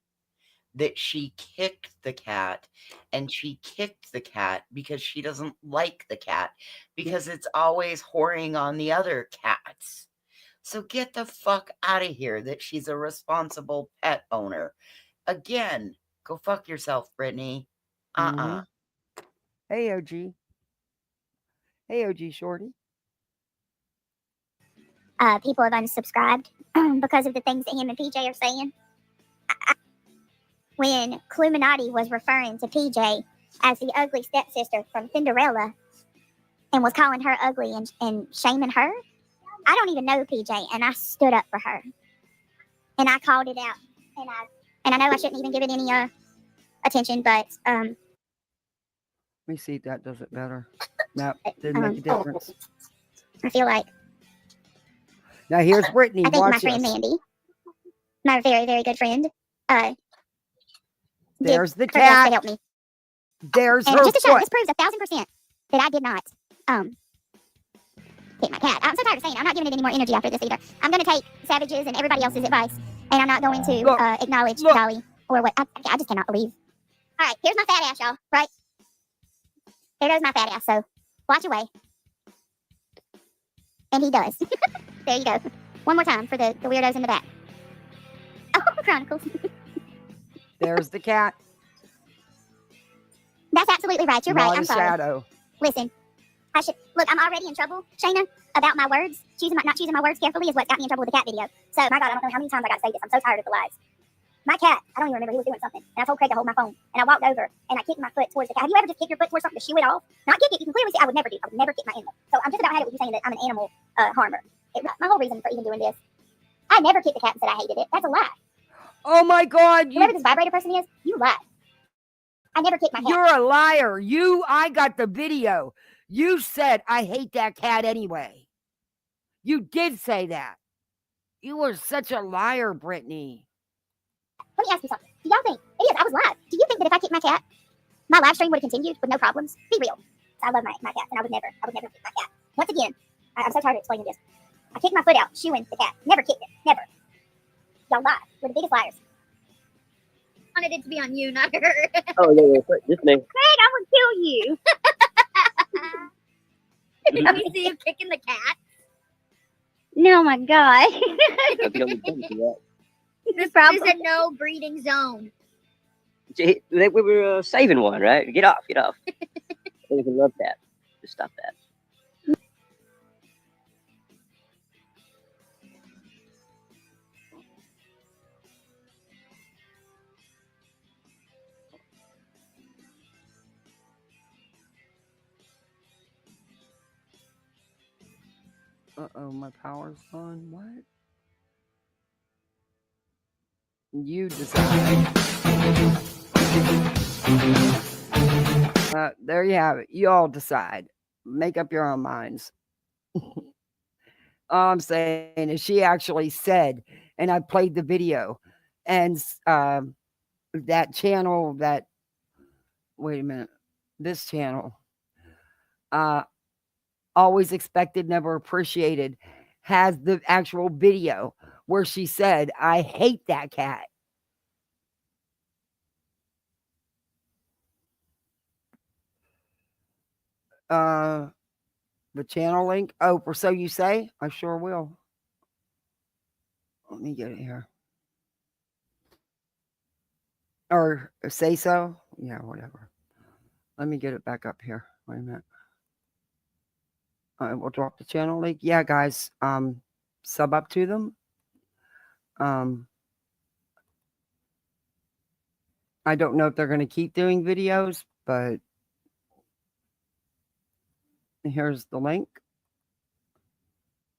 that she kicked the cat, and she kicked the cat because she doesn't like the cat because it's always whoring on the other cats. So get the fuck out of here that she's a responsible pet owner. Again, go fuck yourself, Brittany. Hey, OG. Hey, OG Shorty. People have unsubscribed because of the things that him and PJ are saying. When Cluminati was referring to PJ as the ugly stepsister from Cinderella and was calling her ugly and shaming her, I don't even know PJ, and I stood up for her. And I called it out. And I know I shouldn't even give it any attention, but let me see if that does it better. No, didn't make a difference. I feel like. Now here's Brittany. I think Watch my friend this. Mandy, my very, very good friend, there's the her best cat. to help me. There's And her just to show, foot. this proves 1,000% that I did not hit my cat. I'm so tired of saying it. I'm not giving it any more energy after this either. I'm going to take Savage's and everybody else's advice, and I'm not going to acknowledge Dolly or what. I just cannot believe. All right, here's my fat ass, y'all. Right? There goes my fat ass. So watch away. And he does. There you go. One more time for the weirdos in the back. Oh, Chronicles. There's the cat. That's absolutely right. You're right. Not I'm a sorry. shadow. Listen, I should look. I'm already in trouble, Shayna, about my words. Not choosing my words carefully is what got me in trouble with the cat video. So my God, I don't know how many times I got to say this. I'm so tired of the lies. My cat, I don't even remember. He was doing something, and I told Craig to hold my phone, and I walked over and I kicked my foot towards the cat. Have you ever just kicked your foot towards something to shoo it off? Not kick it. You can clearly see I would never do. I would never kick my animal. So I'm just about had it with you saying that I'm an animal harmer. My whole reason for even doing this, I never kicked the cat and said I hated it. That's a lie. Oh my God! Whoever this vibrator person is, you lie. I never kicked my cat. You're a liar. I got the video. You said I hate that cat anyway. You did say that. You were such a liar, Brittany. Let me ask you something. Do y'all think it is? I was live. Do you think that if I kicked my cat, my live stream would have continued with no problems? Be real. I love my cat, and I would never kick my cat. Once again, I'm so tired of explaining this. I kicked my foot out, shooing the cat. Never kicked it. Never. Y'all lie. We're the biggest liars. I wanted it to be on you, not her. Oh, yeah, just me. Craig, I would kill you. Let me see you kicking the cat. No, my God. Hope you don't get punished for that. This is a no breeding zone. We were saving one, right? Get off, get off. I think we love that. Just stop that. Uh-oh, my power's on. What? You decide. There you have it. You all decide. Make up your own minds. All I'm saying is she actually said, and I played the video, and that channel that, wait a minute, this channel, Always Expected, Never Appreciated, has the actual video where she said, I hate that cat. The channel link. Oh, for So You Say? I sure will. Let me get it here. Or Say So? Yeah, whatever. Let me get it back up here. Wait a minute. We'll drop the channel link. Yeah, guys. Sub up to them. I don't know if they're going to keep doing videos, but here's the link.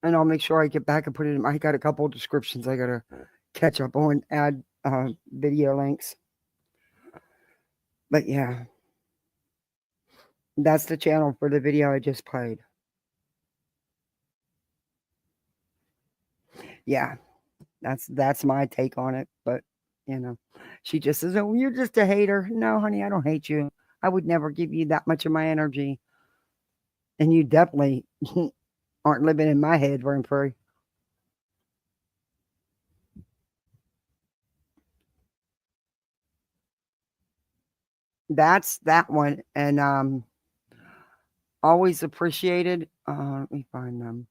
And I'll make sure I get back and put it in. I got a couple of descriptions I got to catch up on, add video links. But yeah, that's the channel for the video I just played. Yeah, that's my take on it. But, you know, she just says, oh, you're just a hater. No, honey, I don't hate you. I would never give you that much of my energy. And you definitely aren't living in my head rent free. That's that one. And Always Appreciated. Let me find them.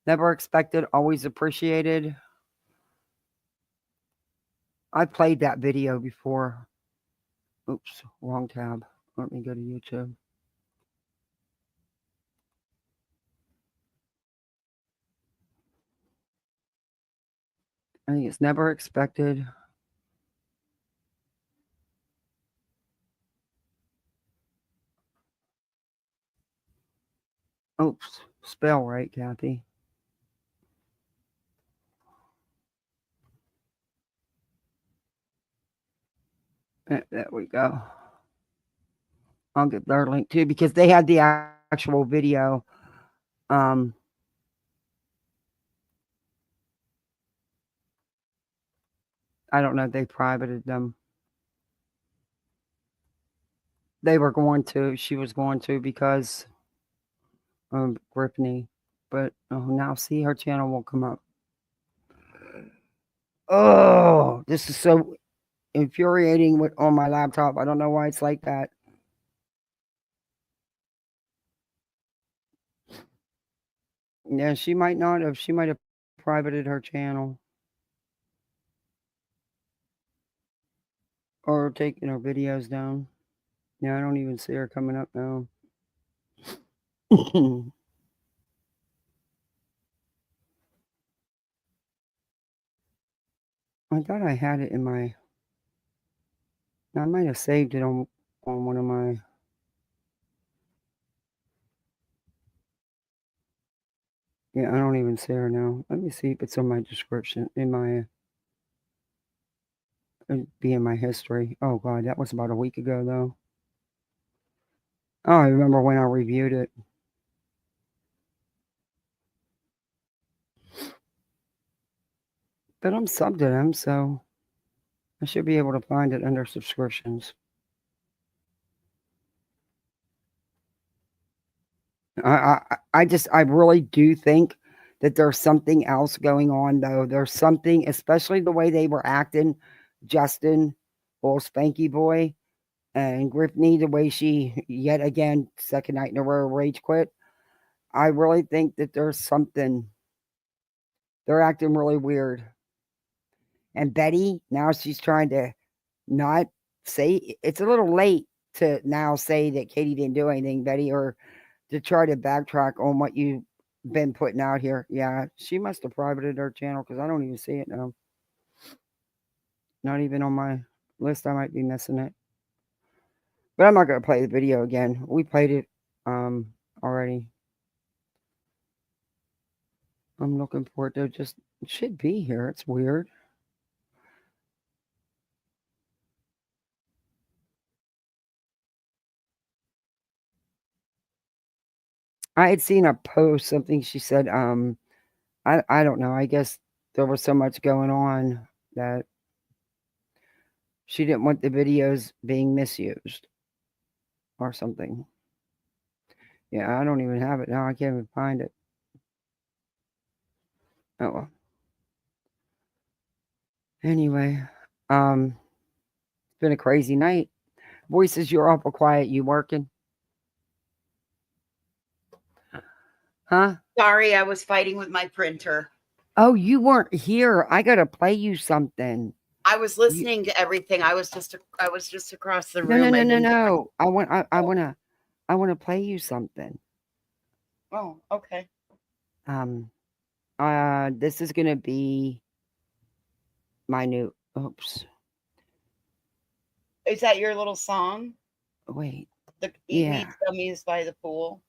Never Expected, Always Appreciated. I played that video before. Oops, wrong tab. Let me go to YouTube. I think it's Never Expected. Oops, spell right, Kathy. There we go. I'll get their link too because they had the actual video. I don't know if they privated them. They were going to. She was going to because of Brittany. But now see, her channel will come up. Oh, this is so infuriating on my laptop. I don't know why it's like that. Yeah, she might not have. She might have privated her channel. Or taken her videos down. Yeah, I don't even see her coming up now. I thought I had it in my. I might have saved it on one of my. Yeah, I don't even see her now. Let me see if it's on my description in my. It'd be in my history. Oh God, that was about a week ago though. Oh, I remember when I reviewed it. But I'm subbed to them, so I should be able to find it under subscriptions. I really do think that there's something else going on though. There's something, especially the way they were acting, Justin, old Spanky Boy, and Griffney, the way she yet again, second night in a row, rage quit. I really think that there's something. They're acting really weird. And Betty, now she's trying to not say, it's a little late to now say that Katie didn't do anything, Betty, or to try to backtrack on what you've been putting out here. Yeah, she must have privated her channel because I don't even see it now. Not even on my list. I might be missing it. But I'm not going to play the video again. We played it already. I'm looking for it. It should be here. It's weird. I had seen a post, something she said, I don't know. I guess there was so much going on that she didn't want the videos being misused or something. Yeah, I don't even have it now. I can't even find it. Oh well. Anyway, it's been a crazy night. Voices, you're awful quiet. You working? Huh? Sorry, I was fighting with my printer. Oh, you weren't here. I gotta play you something. I was listening to everything. I was just across the No, room. no. I wanna play you something. Oh, okay. This is gonna be my new. Oops. Is that your little song? Wait. The Yeah. Eat Dummies by the Pool.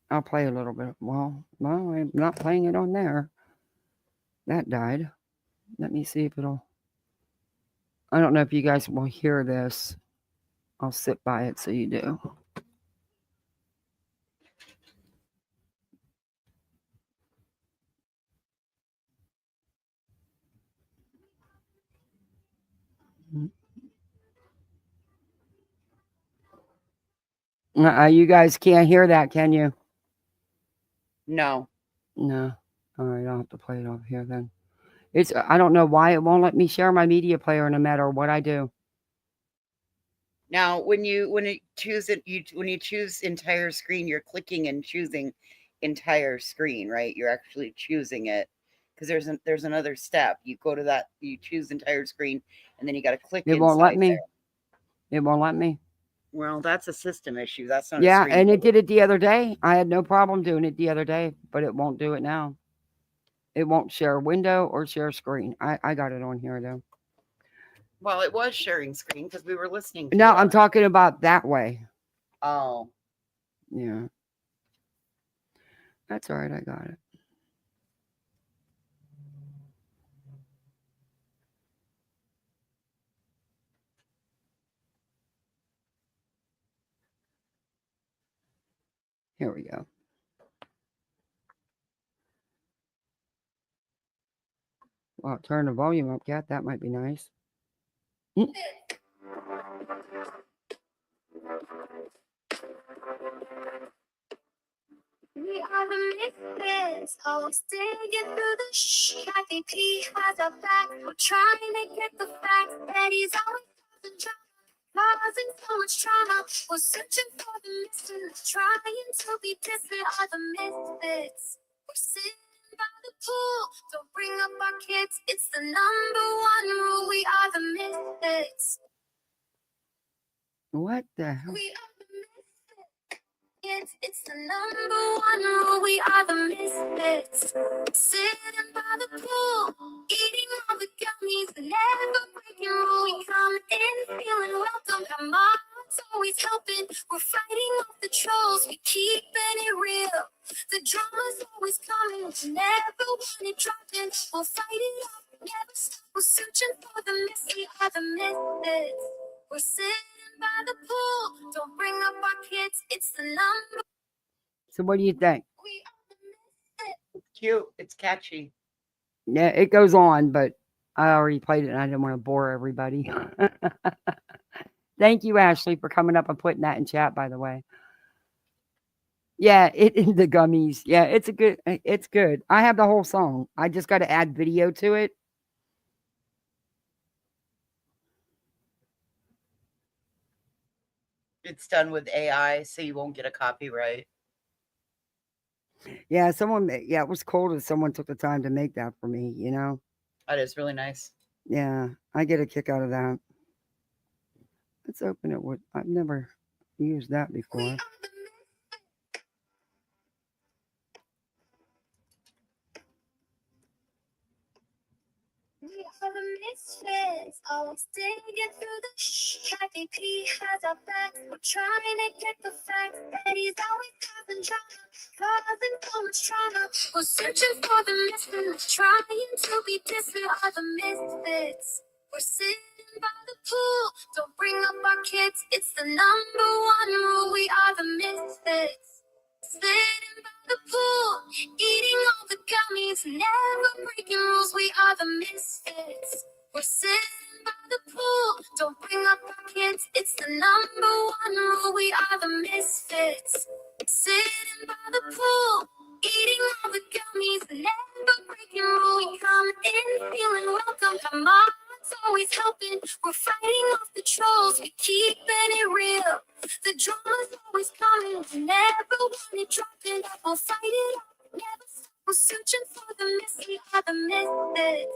I'll play a little bit. Well, I'm not playing it on there. That died. Let me see if it'll. I don't know if you guys will hear this. I'll sit by it so you do. You guys can't hear that, can you? No. No. All right, I'll have to play it over here then. I don't know why it won't let me share my media player no matter what I do. Now, when you choose entire screen, you're clicking and choosing entire screen, right? You're actually choosing it because there's another step. You go to that, you choose entire screen, and then you got to click. It won't let me. There. It won't let me. Well, that's a system issue. That's not. Yeah, a screen and it did it the other day. I had no problem doing it the other day, but it won't do it now. It won't share window or share screen. I got it on here though. Well, it was sharing screen because we were listening. No, I'm talking about that way. Oh. Yeah. That's all right. I got it. Here we go. Well, turn the volume up, Cat. That might be nice. We are the misfits, always digging through the Kathy P has our back. We're trying to get the facts. Betty's always causing so much trauma. We're searching for the missing, trying to be distant. Are the misfits. We're sitting by the pool. Don't bring up our kids. It's the #1 rule. We are the misfits. What the hell? We are the misfits. It's the number one rule. We are the misfits. Sitting by the pool, eating all the gummies, never breaking rule. We come in feeling welcome. Our mom's always helping. We're fighting off the trolls. We keeping it real. The drama's always coming. We never want it dropping. We'll fight it off. Never stop. We're searching for the miss. We are the misfits. We're sitting by the pool. Don't bring up our kids. It's the number. So what do you think? We are the misfits. It's cute. It's catchy. Yeah, it goes on, but I already played it and I didn't want to bore everybody. Thank you, Ashley, for coming up and putting that in chat, by the way. Yeah, the gummies. Yeah, it's good. I have the whole song. I just got to add video to it. It's done with AI, so you won't get a copyright. Yeah, it was cool that someone took the time to make that for me, you know? That is really nice. Yeah, I get a kick out of that. Let's open it with, I've never used that before. We are the misfits, always digging through the Kathy P has our back. We're trying to get the facts. Betty's always causing drama, causing so much trauma. We're searching for the misfits, trying to be different. Are the misfits. We're sitting by the pool. Don't bring up our kids. It's the number one rule. We are the misfits. Sitting by the pool, eating all the gummies, never breaking rules. We are the misfits. We're sitting by the pool. Don't bring up our kids. It's the number one rule. We are the misfits. Sitting by the pool, eating all the gummies, never breaking rules. We come in feeling welcome. Our mom's always helping. We're fighting off the trolls. We keeping it real. The drama's always coming. We never want it dropping. We'll fight it out. Never stop. We're searching for the miss. We are the misfits.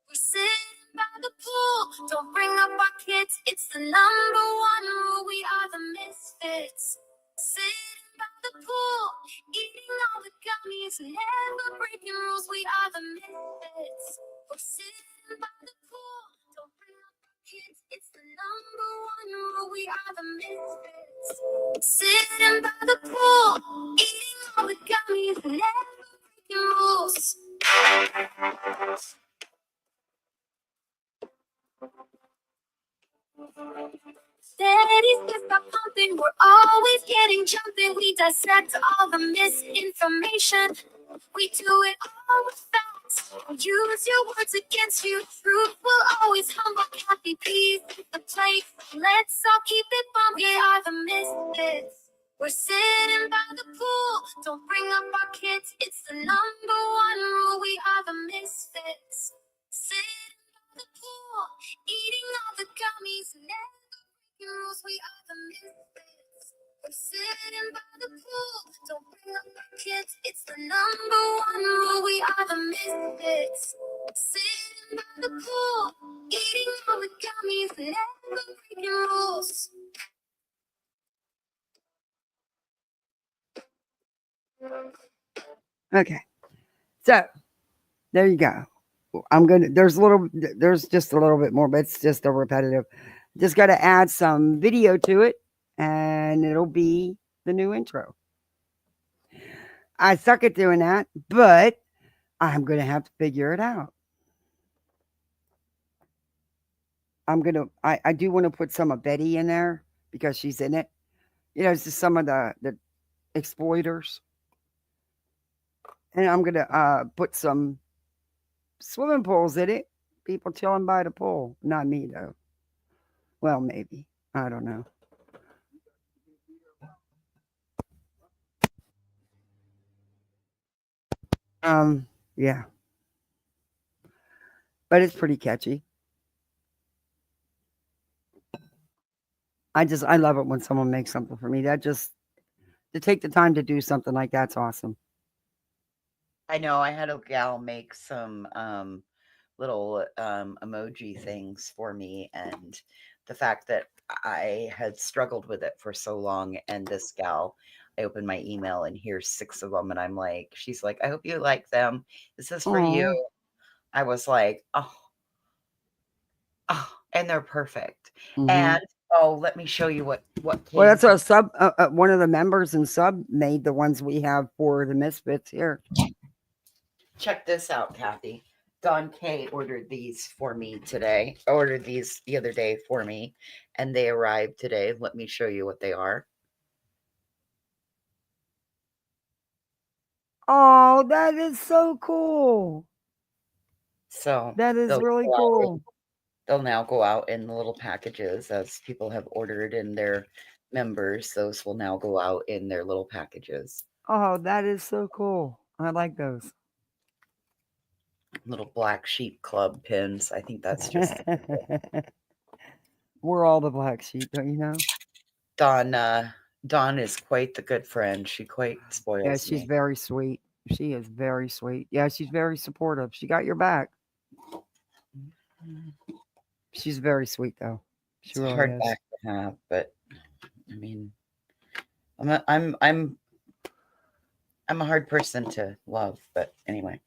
We're sitting by the pool. Don't bring up our kids. It's the number one rule. We are the misfits. Sitting by the pool, eating all the gummies, never breaking rules. We are the misfits. We're sitting by the pool. Don't bring up our kids. It's the number one rule. We are the misfits. Sitting by the pool, eating all the gummies, never breaking rules. Daddy's just stop pumping. We're always getting jumping. We dissect all the misinformation. We do it all with facts. Use your words against you. Truth will always humble. Kathy P's the plate. Let's all keep it bumping. We are the misfits. We're sitting by the pool. Don't bring up our kids. It's the number one rule. We are the misfits. Sitting by the pool, eating all the gummies. Never rules. We are the misfits. We're sitting by the pool. Don't bring up our kids. It's the number one rule. We are the misfits. Sitting by the pool, eating all the gummies, never breaking rules. Okay. So there you go. There's just a little bit more, but it's just a repetitive. Just got to add some video to it and it'll be the new intro. I suck at doing that, but I'm going to have to figure it out. I do want to put some of Betty in there because she's in it. You know, it's just some of the exploiters. And I'm going to put some swimming pools in it. People chilling by the pool. Not me, though. Well, maybe. I don't know. Yeah. But it's pretty catchy. I love it when someone makes something for me. That just, to take the time to do something like that's awesome. I know I had a gal make some little emoji things for me, and the fact that I had struggled with it for so long, and this gal, I opened my email and here's 6 of them, and I'm like, she's like, I hope you like them. This is for you. Aw. I was like, oh, and they're perfect. Mhm. And let me show you what Well, came that's from a sub. One of the members in sub made the ones we have for the Misfits here. Check this out, Kathy. Don K ordered these for me today. Ordered these the other day for me, and they arrived today. Let me show you what they are. Oh, that is so cool. So That is they'll really go out- cool. They'll now go out in the little packages as people have ordered and their members. Those will now go out in their little packages. Oh, that is so cool. I like those. Little Black Sheep Club pins. I think that's just We're all the black sheep, don't you know? Dawn is quite the good friend. She quite spoils Yeah, she's me. very sweet. She is very sweet. Yeah, she's very supportive. She got your back. She's very sweet, though. She It's a really hard is. back to have, but I mean, I'm a hard person to love, but anyway.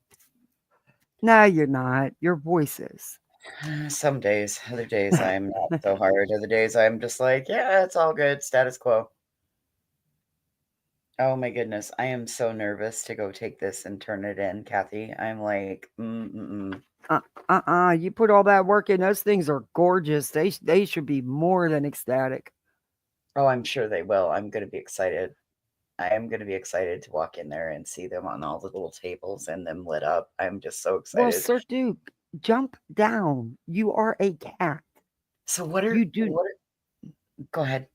No, you're not. Your voice is. Some days, other days I'm not so hard. Other days I'm just like, yeah, it's all good, status quo. Oh my goodness, I am so nervous to go take this and turn it in, Kathy. I'm like, You put all that work in. Those things are gorgeous. They should be more than ecstatic. Oh, I'm sure they will. I'm going to be excited. I am going to be excited to walk in there and see them on all the little tables and them lit up. I'm just so Well, excited. Sir Duke, jump down. You are a cat. So what are you do? Go ahead.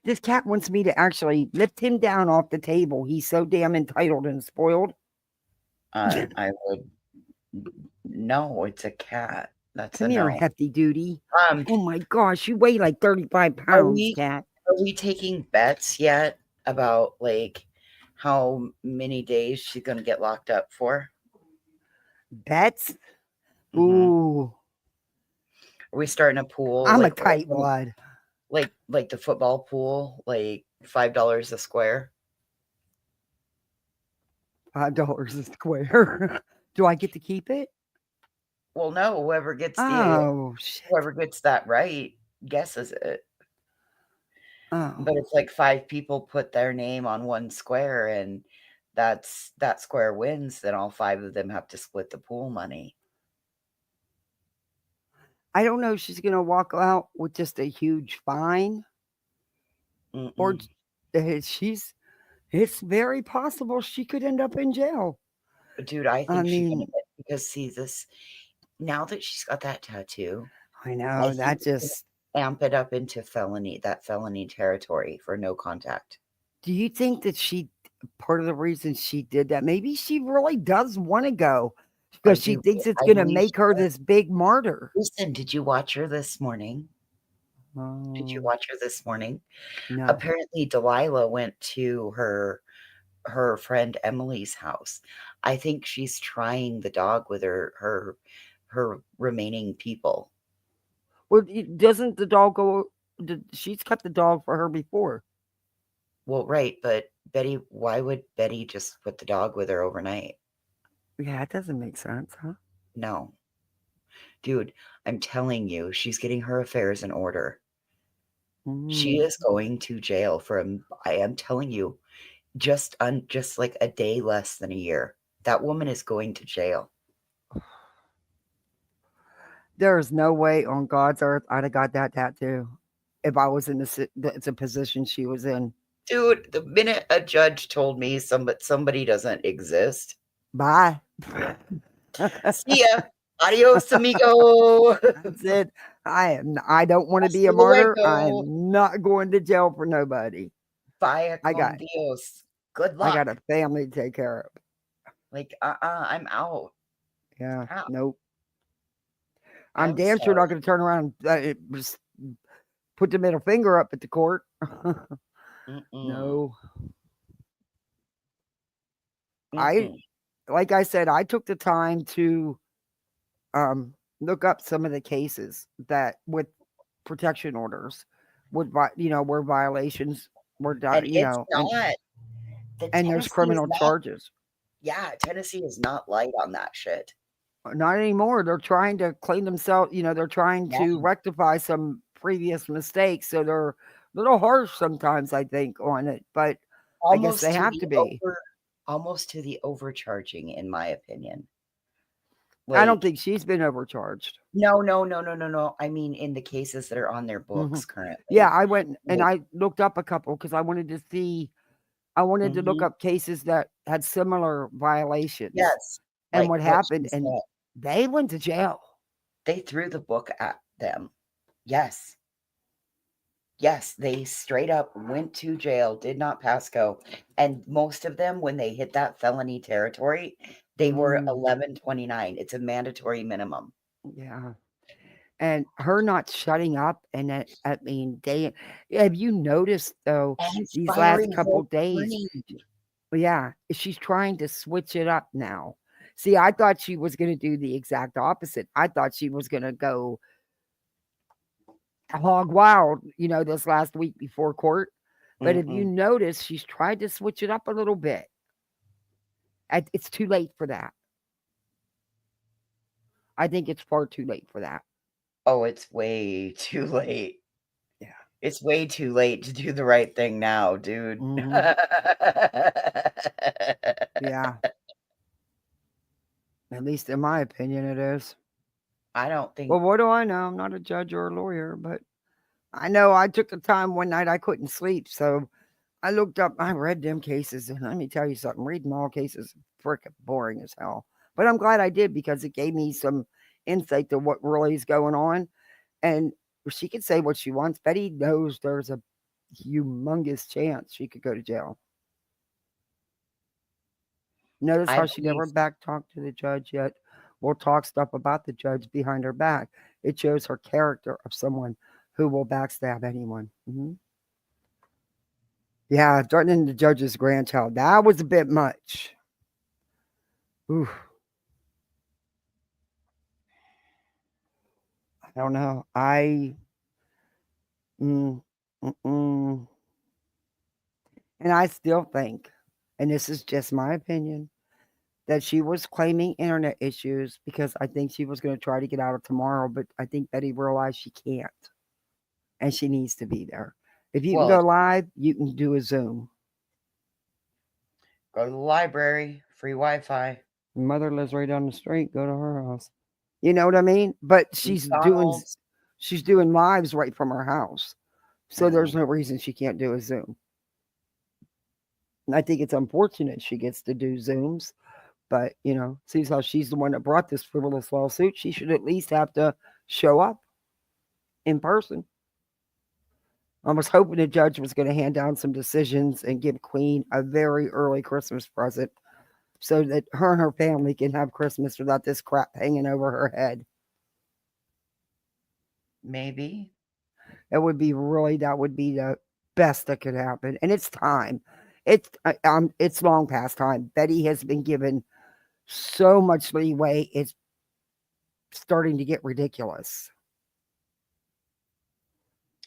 This cat wants me to actually lift him down off the table. He's so damn entitled and spoiled. I would. No, it's a cat. That's Come a here, no. hefty duty. Oh my gosh, you weigh like 35 pounds, cat. Are we taking bets yet about like how many days she's gonna get locked up for? Bets? Ooh. Are we starting a pool? I'm like, a tight wad. Like the football pool, like $5 a square. $5 a square. Do I get to keep it? Well, no. Whoever gets whoever gets that right guesses it. Oh. But it's like 5 people put their name on one square, and that square wins. Then all 5 of them have to split the pool money. I don't know if she's going to walk out with just a huge fine. Or it's very possible she could end up in jail. Dude, I think she can, because see this, now that she's got that tattoo. I know, that just amp it up into felony territory for no contact. Do you think that part of the reason she did that, maybe she really does want to go because she thinks it's going to make her this big martyr? Listen, did you watch her this morning? Did you watch her this morning? No. Apparently Delilah went to her friend Emily's house. I think she's trying the dog with her remaining people. Well, doesn't the dog go? She's kept the dog for her before. Well, right, but Betty, why would Betty just put the dog with her overnight? Yeah, it doesn't make sense, huh? No. Dude, I'm telling you, she's getting her affairs in order. She is going to jail I am telling you, just like a day less than a year. That woman is going to jail. There's no way on God's earth I'd have got that tattoo if I was in the position she was in. Dude, the minute a judge told me somebody doesn't exist. Bye. See ya. Adios, amigo. That's it. I don't want to be a martyr. I'm not going to jail for nobody. Vaya con Dios. Good luck. I got a family to take care of. Like, I'm out. Yeah, Out. nope. I'm damn sure not going to turn around and just put the middle finger up at the court. No. Like I said, I took the time to look up some of the cases that with protection orders with where violations were done, And it's not. and there's criminal charges. Yeah, Tennessee is not light on that shit. Not anymore. They're trying to clean themselves. They're trying to rectify some previous mistakes. So they're a little harsh sometimes, I think, on it. But I guess they have to be. Almost to the overcharging, in my opinion. I don't think she's been overcharged. No. I mean, in the cases that are on their books currently. Yeah, I went and I looked up a couple because I wanted to see. I wanted to look up cases that had similar violations. Yes. And what happened, and they went to jail. They threw the book at them. Yes. Yes, they straight up went to jail, did not pass go. And most of them, when they hit that felony territory, they were 1129. It's a mandatory minimum. Yeah. And her not shutting up, and have you noticed though these last couple days? Yeah, she's trying to switch it up now. See, I thought she was going to do the exact opposite. I thought she was going to go hog wild, this last week before court. But if you notice, she's tried to switch it up a little bit. It's too late for that. I think it's far too late for that. Oh, it's way too late. Yeah. It's way too late to do the right thing now, dude. Yeah. At least in my opinion, it is. I don't think. Well, what do I know? I'm not a judge or a lawyer, but I know I took the time one night I couldn't sleep. So I looked up, I read them cases, and let me tell you something, reading all cases is freaking boring as hell. But I'm glad I did because it gave me some insight to what really is going on. And she could say what she wants. Betty knows there's a humongous chance she could go to jail. Notice how she never back talked to the judge yet. Will talk stuff about the judge behind her back. It shows her character of someone who will backstab anyone. Yeah, threatening the judge's grandchild. That was a bit much. Oof. I don't know. And I still think, and this is just my opinion, that she was claiming internet issues because I think she was going to try to get out of tomorrow, but I think Betty realized she can't. And she needs to be there. If you can go live, you can do a Zoom. Go to the library, free Wi-Fi. Mother lives right down the street. Go to her house. You know what I mean? But she's doing lives right from her house. So there's no reason she can't do a Zoom. And I think it's unfortunate she gets to do Zooms. But, seems how she's the one that brought this frivolous lawsuit. She should at least have to show up in person. I was hoping the judge was going to hand down some decisions and give Queen a very early Christmas present so that her and her family can have Christmas without this crap hanging over her head. Maybe. That would be the best that could happen. And it's time. It's long past time. Betty has been given so much leeway. It's starting to get ridiculous.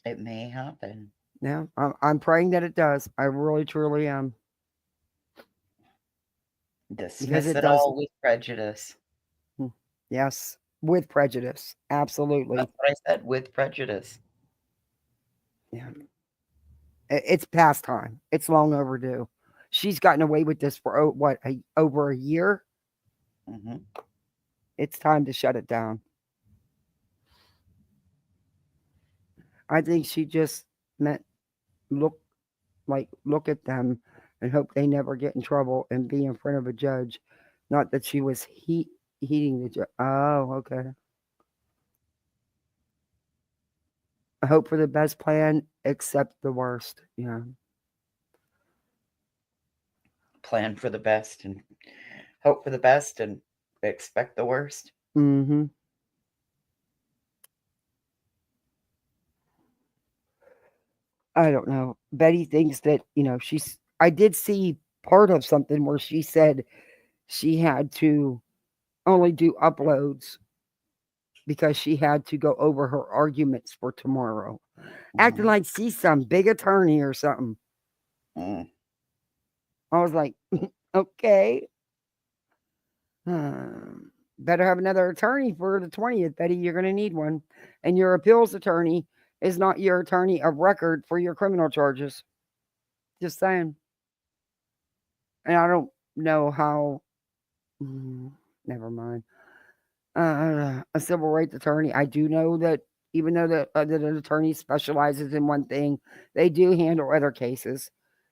It may happen. Yeah, I'm praying that it does. I really, truly am. Dismiss it all with prejudice. Yes, with prejudice. Absolutely. That's what I said, with prejudice. Yeah. It's past time. It's long overdue. She's gotten away with this for over a year? It's time to shut it down. I think she just meant look at them and hope they never get in trouble and be in front of a judge. Not that she was heating the judge. Oh, okay. I hope for the best plan, accept the worst. Yeah. Plan for the best and hope for the best and expect the worst. I don't know. Betty thinks that, I did see part of something where she said she had to only do uploads because she had to go over her arguments for tomorrow. acting like she's some big attorney or something. Mm. I was like, okay. Better have another attorney for the 20th, Betty. You're going to need one. And your appeals attorney is not your attorney of record for your criminal charges. Just saying. And I don't know how. Never mind. A civil rights attorney. I do know that even though that an attorney specializes in one thing, they do handle other cases,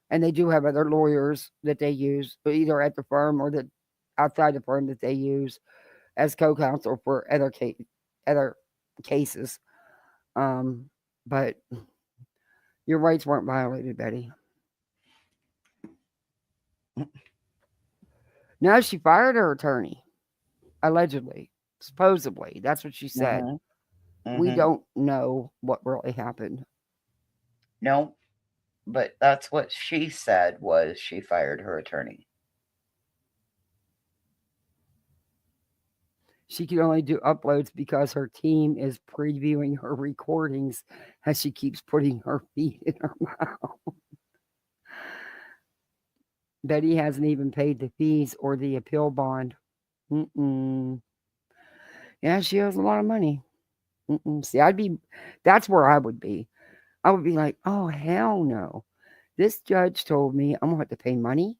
and they do have other lawyers that they use, either at the firm or that outside the firm that they use as co-counsel for other cases. But your rights weren't violated, Betty. No, she fired her attorney, allegedly, supposedly. That's what she said. We don't know what really happened. No, but that's what she said, was she fired her attorney. She can only do uploads because her team is previewing her recordings as she keeps putting her feet in her mouth. Betty hasn't even paid the fees or the appeal bond. Yeah, she owes a lot of money. See, that's where I would be. I would be like, oh, hell no. This judge told me I'm going to have to pay money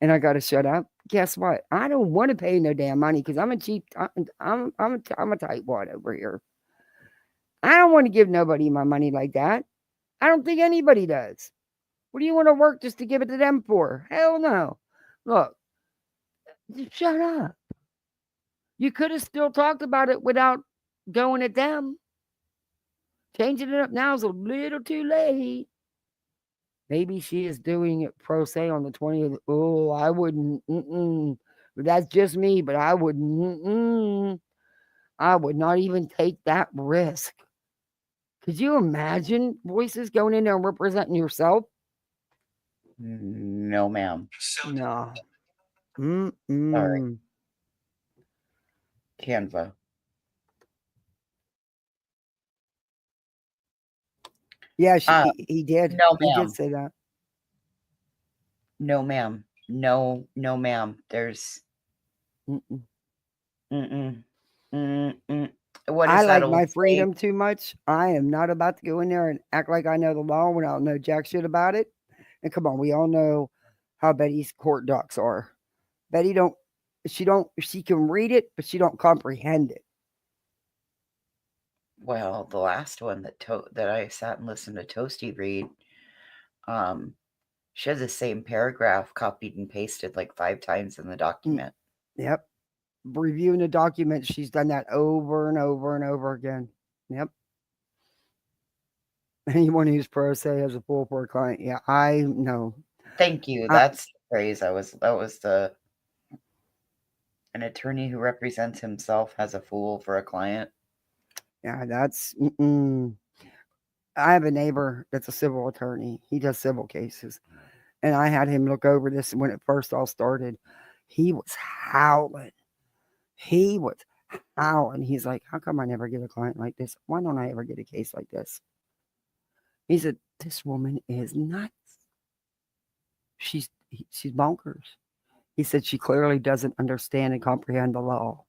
and I got to shut up. Guess what? I don't want to pay no damn money because I'm a tightwad over here. I don't want to give nobody my money like that. I don't think anybody does. What do you want to work just to give it to them for? Hell no. Look, just shut up. You could have still talked about it without going at them. Changing it up now is a little too late. Maybe she is doing it pro se on the 20th. Oh, I wouldn't. That's just me, but I wouldn't. I would not even take that risk. Could you imagine voices going in there and representing yourself? No, ma'am. No. Sorry. Canva. Yeah, he did. No, He ma'am. did say that. No, ma'am. No, ma'am. There's. What I is that like old my saying? freedom too much. I am not about to go in there and act like I know the law when I don't know jack shit about it. And come on, we all know how Betty's court docs are. Betty she can read it, but she don't comprehend it. Well, the last one that I sat and listened to Toasty read, she has the same paragraph copied and pasted like 5 times in the document. Yep. Reviewing the documents, she's done that over and over and over again. Yep. Anyone who's pro se has a fool for a client. Yeah, I know. Thank you. That's the phrase. That was an attorney who represents himself has a fool for a client. Yeah, that's. I have a neighbor that's a civil attorney. He does civil cases. And I had him look over this when it first all started. He was howling. He's like, how come I never get a client like this? Why don't I ever get a case like this? He said, this woman is nuts. She's bonkers. He said she clearly doesn't understand and comprehend the law.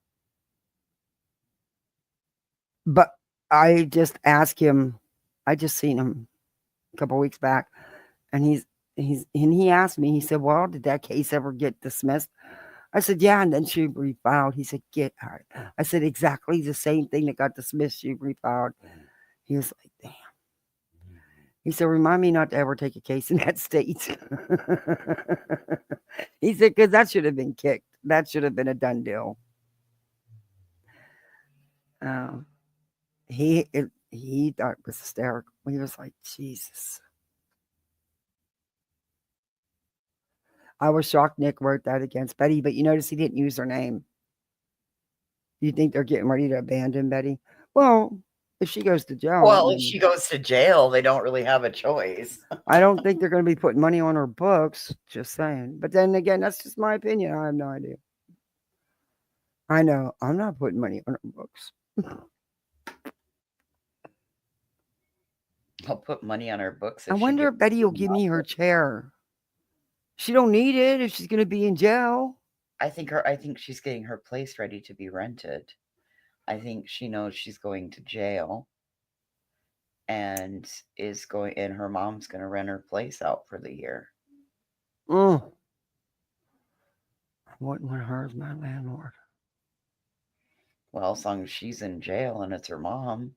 But I just asked him, I just seen him a couple weeks back, and he asked me, he said, well, did that case ever get dismissed? I said, yeah, and then she refiled. He said, get her. I said, exactly the same thing that got dismissed, she refiled. He was like, damn. He said, remind me not to ever take a case in that state. He said, because that should have been kicked. That should have been a done deal. He thought it was hysterical. He was like, Jesus. I was shocked Nick wrote that against Betty, but you notice he didn't use her name. You think they're getting ready to abandon Betty? Well, if she goes to jail. Well, if she goes to jail, they don't really have a choice. I don't think they're going to be putting money on her books. Just saying. But then again, that's just my opinion. I have no idea. I know. I'm not putting money on her books. I'll put money on her books. I wonder if Betty will give me her chair. She don't need it if she's going to be in jail. I think she's getting her place ready to be rented. I think she knows she's going to jail and her mom's going to rent her place out for the year. I wouldn't want her as my landlord. Well, as long as she's in jail and it's her mom.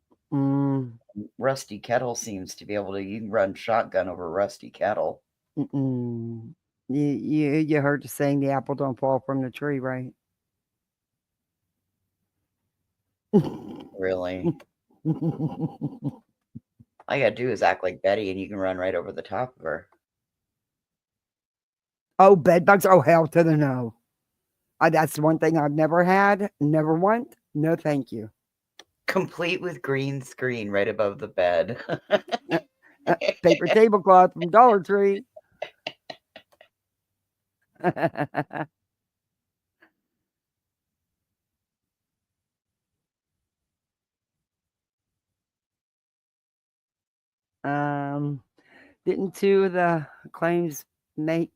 Rusty Kettle seems to be able to. You can run shotgun over Rusty Kettle. You heard the saying, the apple don't fall from the tree, right? Really? All you gotta do is act like Betty and you can run right over the top of her. Oh, bed bugs? Oh, hell to the no. That's one thing I've never had, never want. No, thank you. Complete with green screen right above the bed. Paper tablecloth from Dollar Tree. Didn't two of the claims make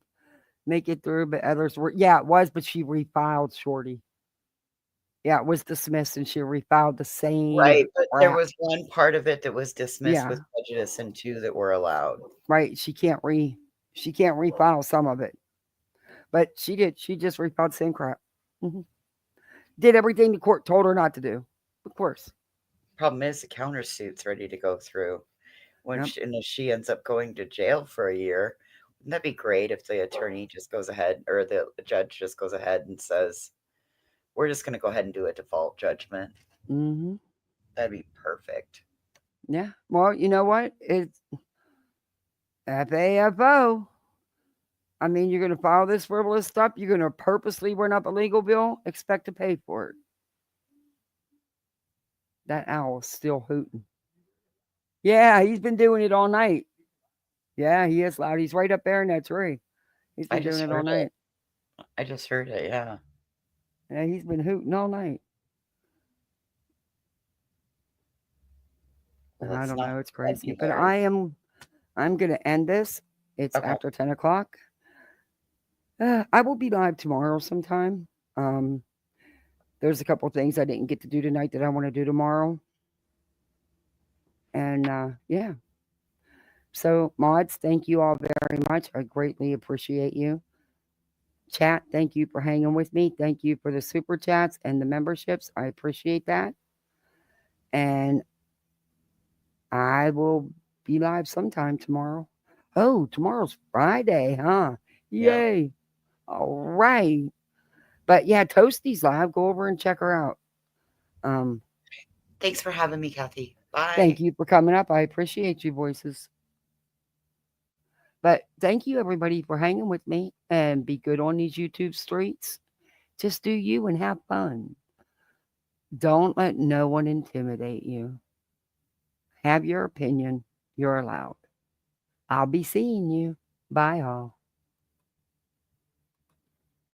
it through, but others were? Yeah, it was, but she refiled, Shorty. Yeah, it was dismissed, and she refiled the same. Right, but there was one part of it that was dismissed with prejudice, and two that were allowed. Right, she can't refile some of it, but she did. She just refiled the same crap. Did everything the court told her not to do. Of course. Problem is, the countersuit's ready to go through. If she ends up going to jail for a year, wouldn't that be great if the attorney just goes ahead, or the judge just goes ahead and says, we're just going to go ahead and do a default judgment? That'd be perfect. Yeah. Well, you know what? It's FAFO. I mean, you're going to file this frivolous stuff. You're going to purposely run up a legal bill, expect to pay for it. That owl's still hooting. Yeah, he's been doing it all night. Yeah, he is loud. He's right up there in that tree. He's been doing it all night. I just heard it, yeah. Yeah, he's been hooting all night. Well, I don't know. It's crazy. But I'm going to end this. It's after 10 o'clock. I will be live tomorrow sometime. There's a couple things I didn't get to do tonight that I want to do tomorrow. And yeah. So, mods, thank you all very much. I greatly appreciate you. Chat, thank you for hanging with me. Thank you for the super chats and the memberships. I appreciate that. And I will be live sometime tomorrow. Oh, tomorrow's Friday, huh? Yay. Yep. All right. But yeah, Toasty's live. Go over and check her out. Thanks for having me, Kathy. Bye. Thank you for coming up. I appreciate you, voices. But thank you, everybody, for hanging with me, and be good on these YouTube streets. Just do you and have fun. Don't let no one intimidate you. Have your opinion. You're allowed. I'll be seeing you. Bye, all.